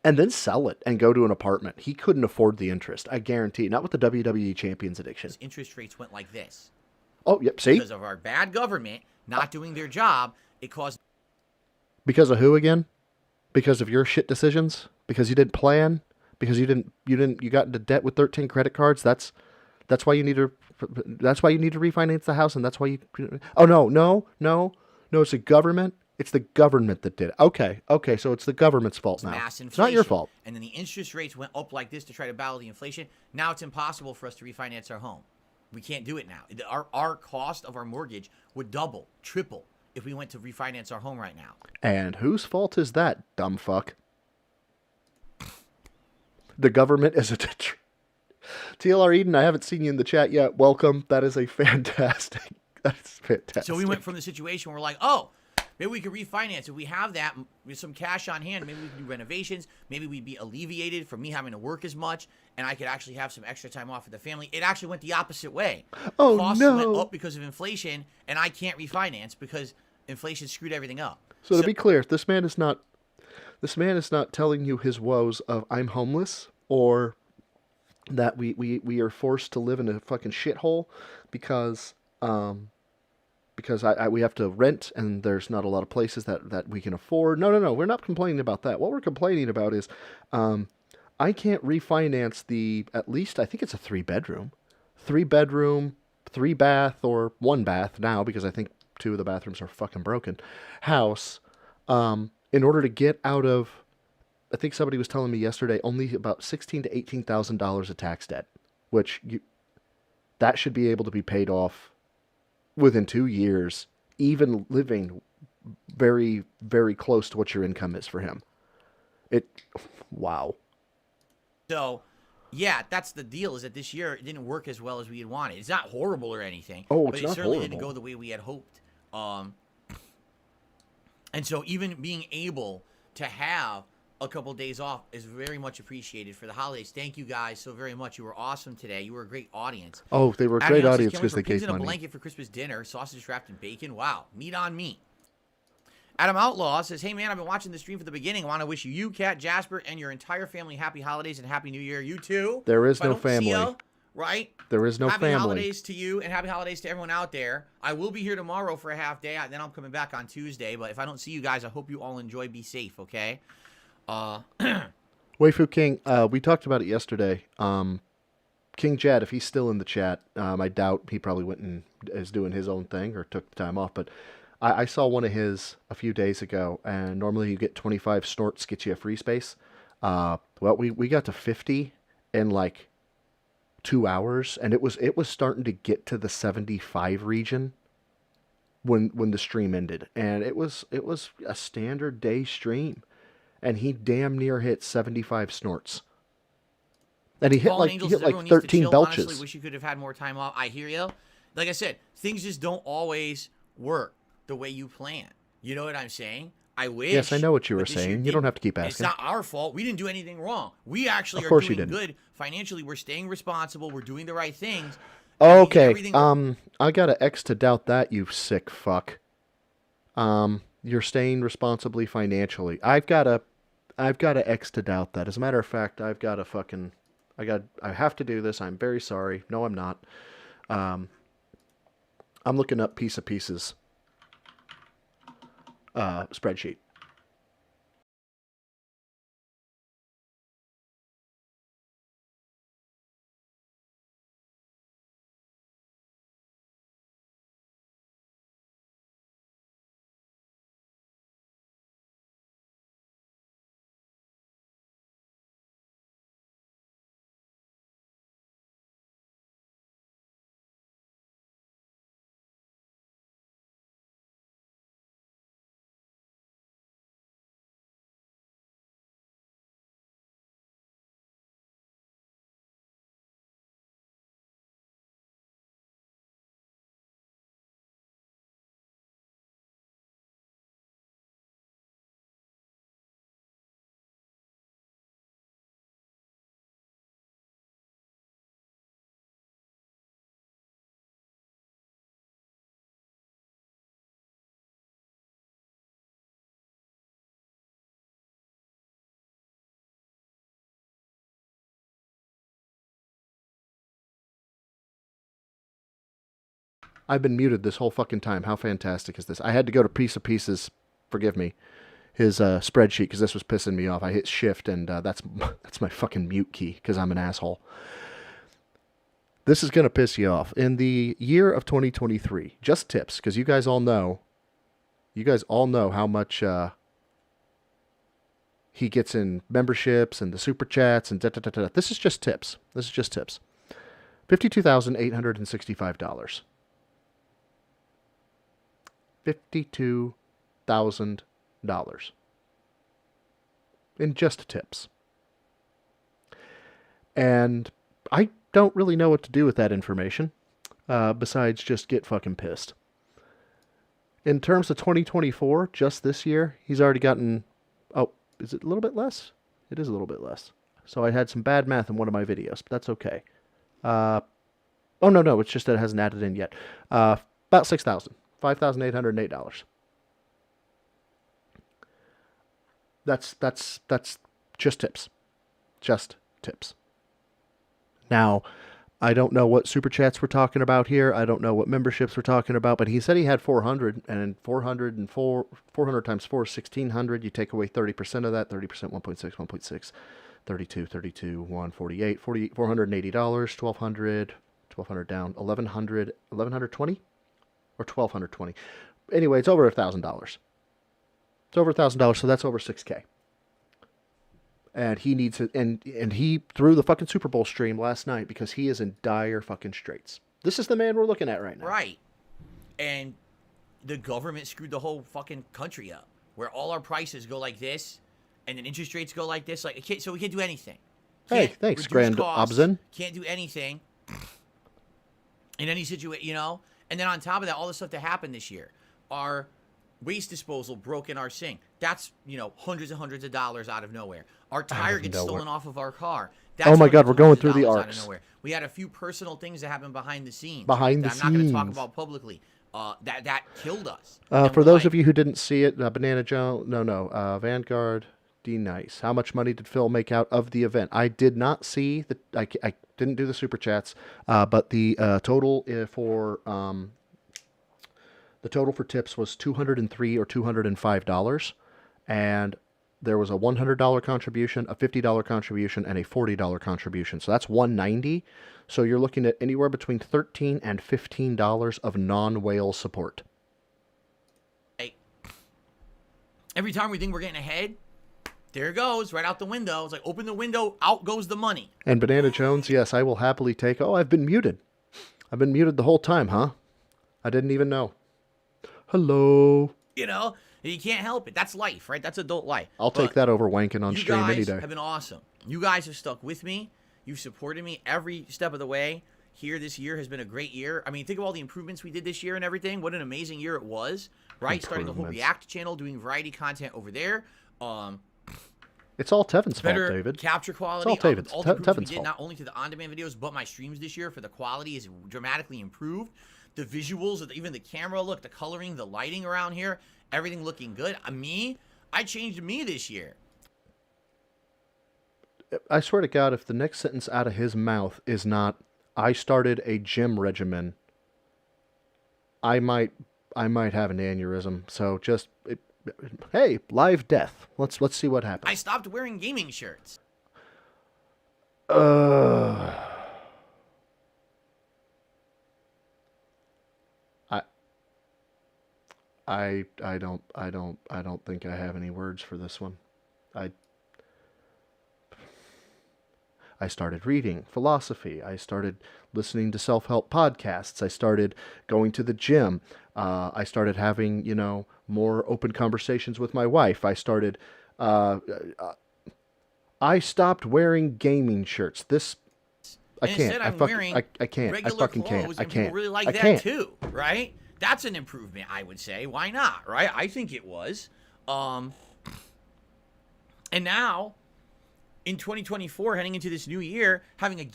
and then sell it and go to an apartment. He couldn't afford the interest. I guarantee. Not with the WWE Champions Edition. Interest rates went like this. Oh, yep. See? Because of our bad government not doing their job, it caused... Because of who again? Because of your shit decisions? Because you didn't plan? Because you got into debt with 13 credit cards? That's why you need to refinance the house, and that's why you... Oh, no, it's the government. It's the government that did it. Okay, so it's the government's fault now. Mass inflation. It's not your fault. And then the interest rates went up like this to try to battle the inflation. Now it's impossible for us to refinance our home. We can't do it now. Our cost of our mortgage would double, triple, if we went to refinance our home right now. And whose fault is that, dumb fuck? The government is a... TLR Eden, I haven't seen you in the chat yet. Welcome. That is fantastic. So we went from the situation where we're like, oh, maybe we could refinance. If we have that with some cash on hand, maybe we can do renovations. Maybe we'd be alleviated from me having to work as much, and I could actually have some extra time off with the family. It actually went the opposite way. Oh, Costs no. went up because of inflation, and I can't refinance because inflation screwed everything up. So to be clear, this man is not telling you his woes of I'm homeless or that we are forced to live in a fucking shithole because we have to rent and there's not a lot of places that we can afford. No. We're not complaining about that. What we're complaining about is I can't refinance at least, I think it's a 3-bedroom, 3-bath or 1 bath now because I think 2 of the bathrooms are fucking broken house in order to get out of, I think somebody was telling me yesterday, only about $16,000 to $18,000 of tax debt, which that should be able to be paid off within 2 years, even living very, very close to what your income is for him. Wow. So, yeah, that's the deal, is that this year it didn't work as well as we had wanted. It's not horrible or anything. Oh, but it's it not certainly horrible. didn't go the way we had hoped. And so even being able to have a couple days off is very much appreciated for the holidays. Thank you guys so very much. You were awesome today. You were a great audience. Oh, they were a Adam great Young says, audience "Can't wait because for they pigs gave in a money. blanket for Christmas dinner, sausage wrapped in bacon. Wow, meat on meat." Adam Outlaw says, "Hey man, I've been watching the stream from the beginning. I want to wish you, Kat, Jasper, and your entire family happy holidays and happy New Year. You too." There is If I no don't see family. ya, right? There is no happy family. holidays to you and happy holidays to everyone out there. I will be here tomorrow for a half day. Then I'm coming back on Tuesday. But if I don't see you guys, I hope you all enjoy. Be safe, okay? Waifu King, we talked about it yesterday. King Jed, if he's still in the chat, I doubt he probably went and is doing his own thing or took the time off. But I saw one of his a few days ago, and normally you get 25 snorts, get you a free space. Well, we got to 50 in like 2 hours, and it was starting to get to the 75 region when the stream ended, and it was a standard day stream, and he damn near hit 75 snorts. And he hit Fallen like Angels says everyone 13 needs to chill. belches. Honestly, wish you could have had more time off. I hear you. Like I said, things just don't always work the way you plan. You know what I'm saying? I wish. Yes, I know what you were but this year saying. You don't didn't. have to keep It's asking. not our fault. We didn't do anything wrong. We actually Of are course you doing didn't. good financially. We're staying responsible. We're doing the right things. And we get Okay, everything- I got an X to doubt that, you sick fuck. You're staying responsibly financially. I've got a I've got to X to doubt that. As a matter of fact, I have to do this. I'm very sorry. No, I'm not. I'm looking up piece of pieces spreadsheet. I've been muted this whole fucking time. How fantastic is this? I had to go to piece of pieces. Forgive me. His spreadsheet because this was pissing me off. I hit shift and that's my fucking mute key because I'm an asshole. This is gonna piss you off. In the year of 2023, just tips because you guys all know how much he gets in memberships and the super chats and da-da-da-da. This is just tips. $52,865. $52,000 in just tips. And I don't really know what to do with that information besides just get fucking pissed. In terms of 2024, just this year, he's already gotten... Oh, is it a little bit less? It is a little bit less. So I had some bad math in one of my videos, but that's okay. Oh, no, it's just that it hasn't added in yet. About $6,000. $5,808. That's just tips. Just tips. Now, I don't know what super chats we're talking about here. I don't know what memberships we're talking about, but he said he had 400, and 400 times 4 is 1,600. You take away 30% of that, 30%, 1.6, 32, 148, $480, 1,200 down, 1,120? Or 1,220. Anyway, it's over $1,000. It's over $1,000, so that's over $6K. And he needs it, and he threw the fucking Super Bowl stream last night because he is in dire fucking straits. This is the man we're looking at right now. Right. And the government screwed the whole fucking country up, where all our prices go like this, and then interest rates go like this. So we can't do anything. Hey, thanks, Grand Obzen. Can't do anything in any situation, you know? And then on top of that, all the stuff that happened this year, our waste disposal broke in our sink. That's, hundreds and hundreds of dollars out of nowhere. Our tire gets stolen off of our car. That's oh my God, we're going through the arcs. We had a few personal things that happened behind the scenes. I'm not going to talk about publicly. That killed us. For those of you who didn't see it, Banana Joe, Vanguard, D Nice. How much money did Phil make out of the event? I did not see I didn't do the super chats, but the total for tips was $203 or $205, and there was a $100 contribution, a $50 contribution, and a $40 contribution. So that's $190. So you're looking at anywhere between $13 and $15 of non-whale support. Hey, every time we think we're getting ahead, there it goes, right out the window. It's like, open the window, out goes the money. And Banana Jones, yes, I will happily take... Oh, I've been muted. I've been muted the whole time, huh? I didn't even know. Hello. You can't help it. That's life, right? That's adult life. I'll take that over wanking on stream any day. You guys have been awesome. You guys have stuck with me. You've supported me every step of the way. Here, this year has been a great year. I mean, think of all the improvements we did this year and everything. What an amazing year it was, right? Starting the whole React channel, doing variety content over there. It's all Tevin's fault, David. Capture quality. It's all Tevin's fault. Not only to the on-demand videos, but my streams this year for the quality is dramatically improved. The visuals, even the camera look, the coloring, the lighting around here, everything looking good. I changed me this year. I swear to God, if the next sentence out of his mouth is not, "I started a gym regimen," I might have an aneurysm. So just, hey, live death. Let's see what happens. I stopped wearing gaming shirts. I don't think I have any words for this one. I started reading philosophy. I started listening to self-help podcasts. I started going to the gym. I started having, more open conversations with my wife. I stopped wearing gaming shirts. I And can't. instead, I I'm fucking, wearing I can't. I regular fucking clothes, can't. I and people can't. really like I that can't. too, right? That's an improvement, I would say. Why not, right? I think it was. And now, in 2024, heading into this new year, having a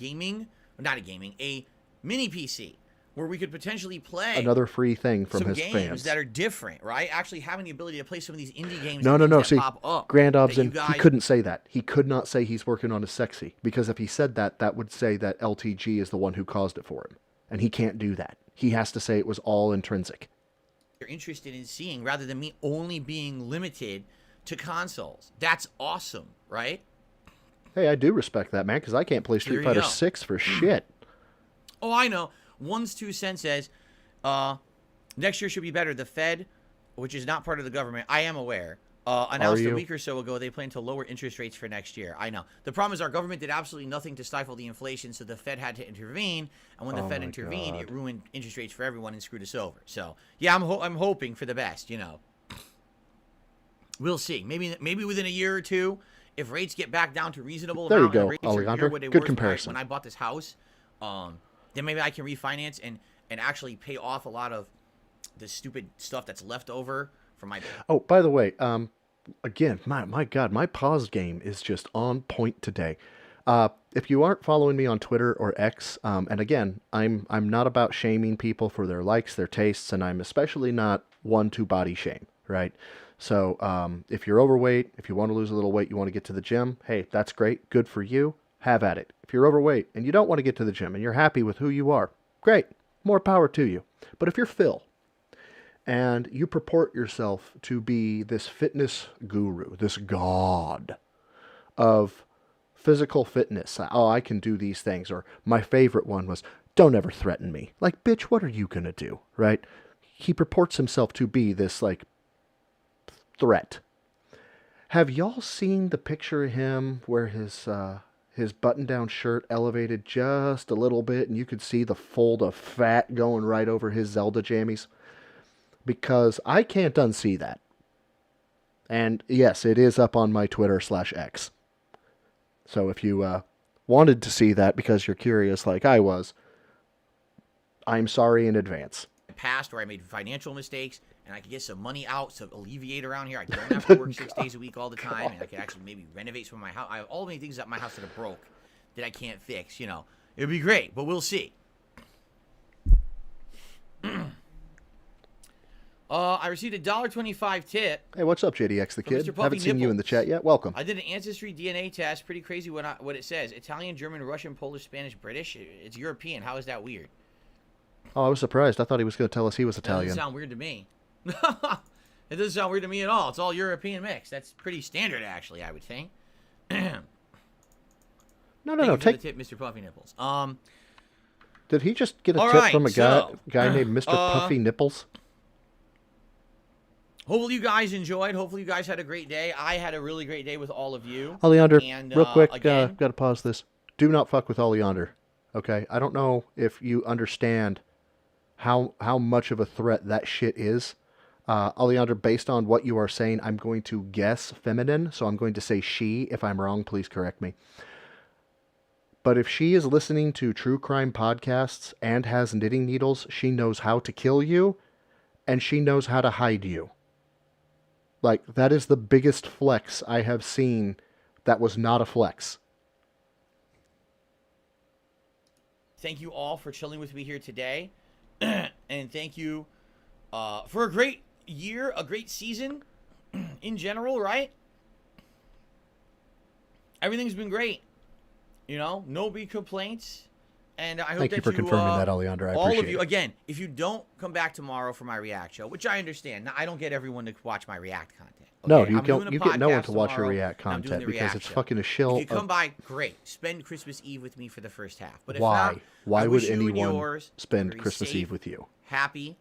mini PC where we could potentially play Another free thing from some his games fans. that are different, right? Actually having the ability to play some of these indie games. No. that See, pop up Grand that Obsin, you guys- he couldn't say that. He could not say he's working on his sexy, because if he said that, that would say that LTG is the one who caused it for him. And he can't do that. He has to say it was all intrinsic. You're interested in seeing, rather than me only being limited to consoles. That's awesome, right? Hey, I do respect that, man, because I can't play There Street you Fighter go. 6 for shit. Oh, I know. One's 2 cents says, next year should be better. The Fed, which is not part of the government, I am aware, announced a you? week or so ago they plan to lower interest rates for next year. I know. The problem is our government did absolutely nothing to stifle the inflation, so the Fed had to intervene. And when the Fed my intervened, God. it ruined interest rates for everyone and screwed us over. So, yeah, I'm hoping for the best, We'll see. Maybe within a year or two, if rates get back down to reasonable There you amount, and go, rates are Alejandro. near what they Good were comparison. when I bought this house, then maybe I can refinance and actually pay off a lot of the stupid stuff that's left over from my. Oh, by the way, again, my God, my pause game is just on point today. If you aren't following me on Twitter or X, and again, I'm not about shaming people for their likes, their tastes, and I'm especially not one to body shame, right? So if you're overweight, if you want to lose a little weight, you want to get to the gym, hey, that's great, good for you, have at it. If you're overweight and you don't want to get to the gym and you're happy with who you are, great, more power to you. But if you're Phil, and you purport yourself to be this fitness guru, this god of physical fitness. Oh, I can do these things. Or my favorite one was, don't ever threaten me. Like, bitch, what are you going to do? Right? He purports himself to be this, threat. Have y'all seen the picture of him where his button-down shirt elevated just a little bit and you could see the fold of fat going right over his Zelda jammies? Because I can't unsee that. And yes, it is up on my Twitter/X. So if you wanted to see that because you're curious like I was, I'm sorry in advance. Past where I made financial mistakes and I could get some money out to alleviate around here. I don't have to work 6 days a week all the time, and I could actually maybe renovate some of my house. I have all many things at my house that are broke that I can't fix. It'd be great, but we'll see. I received a $1.25 tip. Hey, what's up, JDX the Kid? Mr. Puffy Haven't seen you in the Nipples. chat yet. Welcome. I did an ancestry DNA test. Pretty crazy what it says. Italian, German, Russian, Polish, Spanish, British. It's European. How is that weird? Oh, I was surprised. I thought he was going to tell us he was That doesn't Italian. sound weird to me. It doesn't sound weird to me at all. It's all European mix. That's pretty standard, actually, I would think. No. Thank you for Take. the tip, Mr. Puffy Nipples. Did he just get a All tip right, from a so, guy named Mr. Puffy Nipples? Hopefully you guys enjoyed. Hopefully you guys had a great day. I had a really great day with all of you. Oleander, And, real quick, again, got to pause this. Do not fuck with Oleander, okay? I don't know if you understand how much of a threat that shit is. Oleander, based on what you are saying, I'm going to guess feminine, so I'm going to say she. If I'm wrong, please correct me. But if she is listening to true crime podcasts and has knitting needles, she knows how to kill you, and she knows how to hide you. Like, that is the biggest flex I have seen that was not a flex. thank you all for chilling with me here today. And thank you for a great year, a great season in general, right? everything's been great. You know, no big complaints. And I hope Thank that you for confirming that, Alejandro. I all appreciate of you, it. again, if you don't come back tomorrow for my React show, which I understand. Now, I don't get everyone to watch my React content. No, okay? you I'm doing don't. a You get no one podcast to watch your tomorrow, React and I'm doing content the because React it's show. fucking a shill. If you come by, great. Spend Christmas Eve with me for the first half. But if Why? not, Why I would wish you and anyone yours spend very Christmas safe, Eve with you? Happy,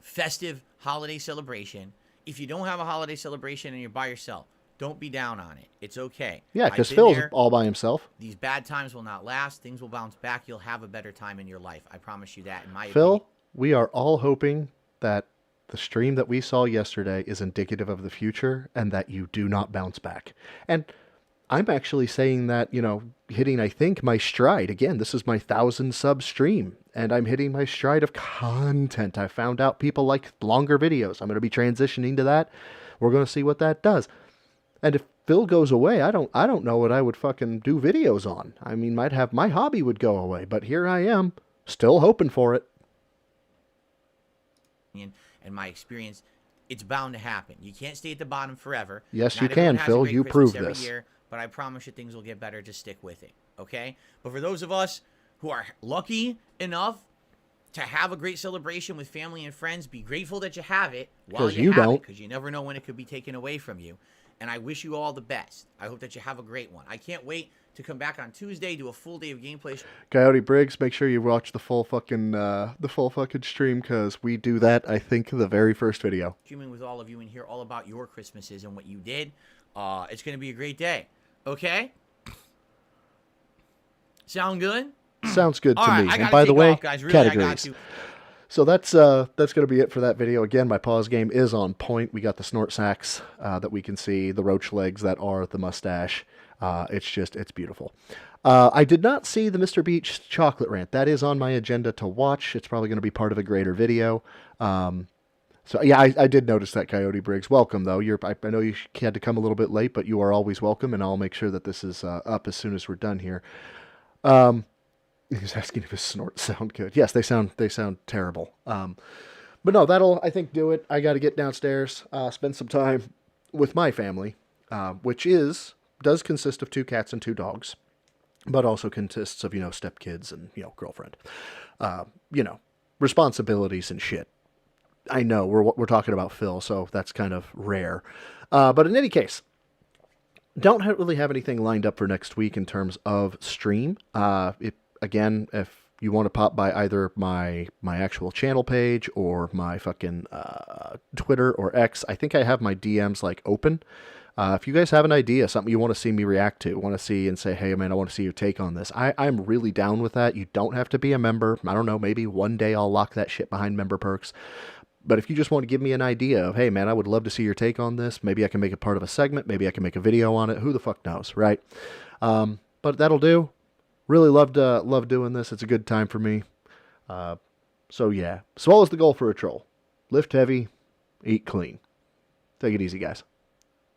festive holiday celebration. If you don't have a holiday celebration and you're by yourself, don't be down on it. It's okay. Yeah, because I've been Phil's there. all by himself. These bad times will not last. Things will bounce back. You'll have a better time in your life. I promise you that. In my Phil, opinion. we are all hoping that the stream that we saw yesterday is indicative of the future and that you do not bounce back. And I'm actually saying that, you know, hitting, I think, my stride. Again, this is my 1,000 sub stream, and I'm hitting my stride of content. I found out people like longer videos. I'm going to be transitioning to that. We're going to see what that does. And if Phil goes away, I don't know what I would fucking do videos on. I mean, my hobby would go away, but here I am, still hoping for it. And my experience, it's bound to happen. You can't stay at the bottom forever. Yes, Not you everyone can, has a Phil. great You Christmas proved every this. year, but I promise you things will get better. Just stick with it, okay? But for those of us who are lucky enough to have a great celebration with family and friends, be grateful that you have it while 'Cause you you have don't. it, because you never know when it could be taken away from you. And I wish you all the best. I hope that you have a great one. I can't wait to come back on Tuesday, do a full day of gameplay. Coyote Briggs, make sure you watch the full fucking stream, because we do that, I think, the very first video. Streaming with all of you and hear all about your Christmases and what you did. It's going to be a great day. Okay? Sound good? Sounds good to All right, me. I And gotta by the take way, off, guys. Really, I got categories. to. So that's going to be it for that video. Again, my pause game is on point. We got the snort sacks that we can see, the roach legs that are the mustache. It's beautiful. I did not see the Mr. Beach chocolate rant. That is on my agenda to watch. It's probably going to be part of a greater video. So yeah, I did notice that, Coyote Briggs. Welcome, though. I know you had to come a little bit late, but you are always welcome, and I'll make sure that this is up as soon as we're done here. He's asking if his snorts sound good. Yes, they sound terrible. But no, that'll, I think, do it. I got to get downstairs, spend some time with my family, which does consist of 2 cats and 2 dogs, but also consists of, stepkids and, girlfriend. Responsibilities and shit. I know we're talking about Phil, so that's kind of rare. But in any case, don't really have anything lined up for next week in terms of stream. Again, if you want to pop by either my actual channel page or my fucking Twitter or X, I think I have my DMs open. If you guys have an idea, something you want to see me react to, want to see and say, hey man, I want to see your take on this, I'm really down with that. You don't have to be a member. I don't know, maybe one day I'll lock that shit behind member perks. But if you just want to give me an idea of, hey man, I would love to see your take on this, maybe I can make it part of a segment, maybe I can make a video on it, who the fuck knows, right? But that'll do. Really love doing this. It's a good time for me. So yeah, swallows the goal for a troll. Lift heavy, eat clean. Take it easy, guys.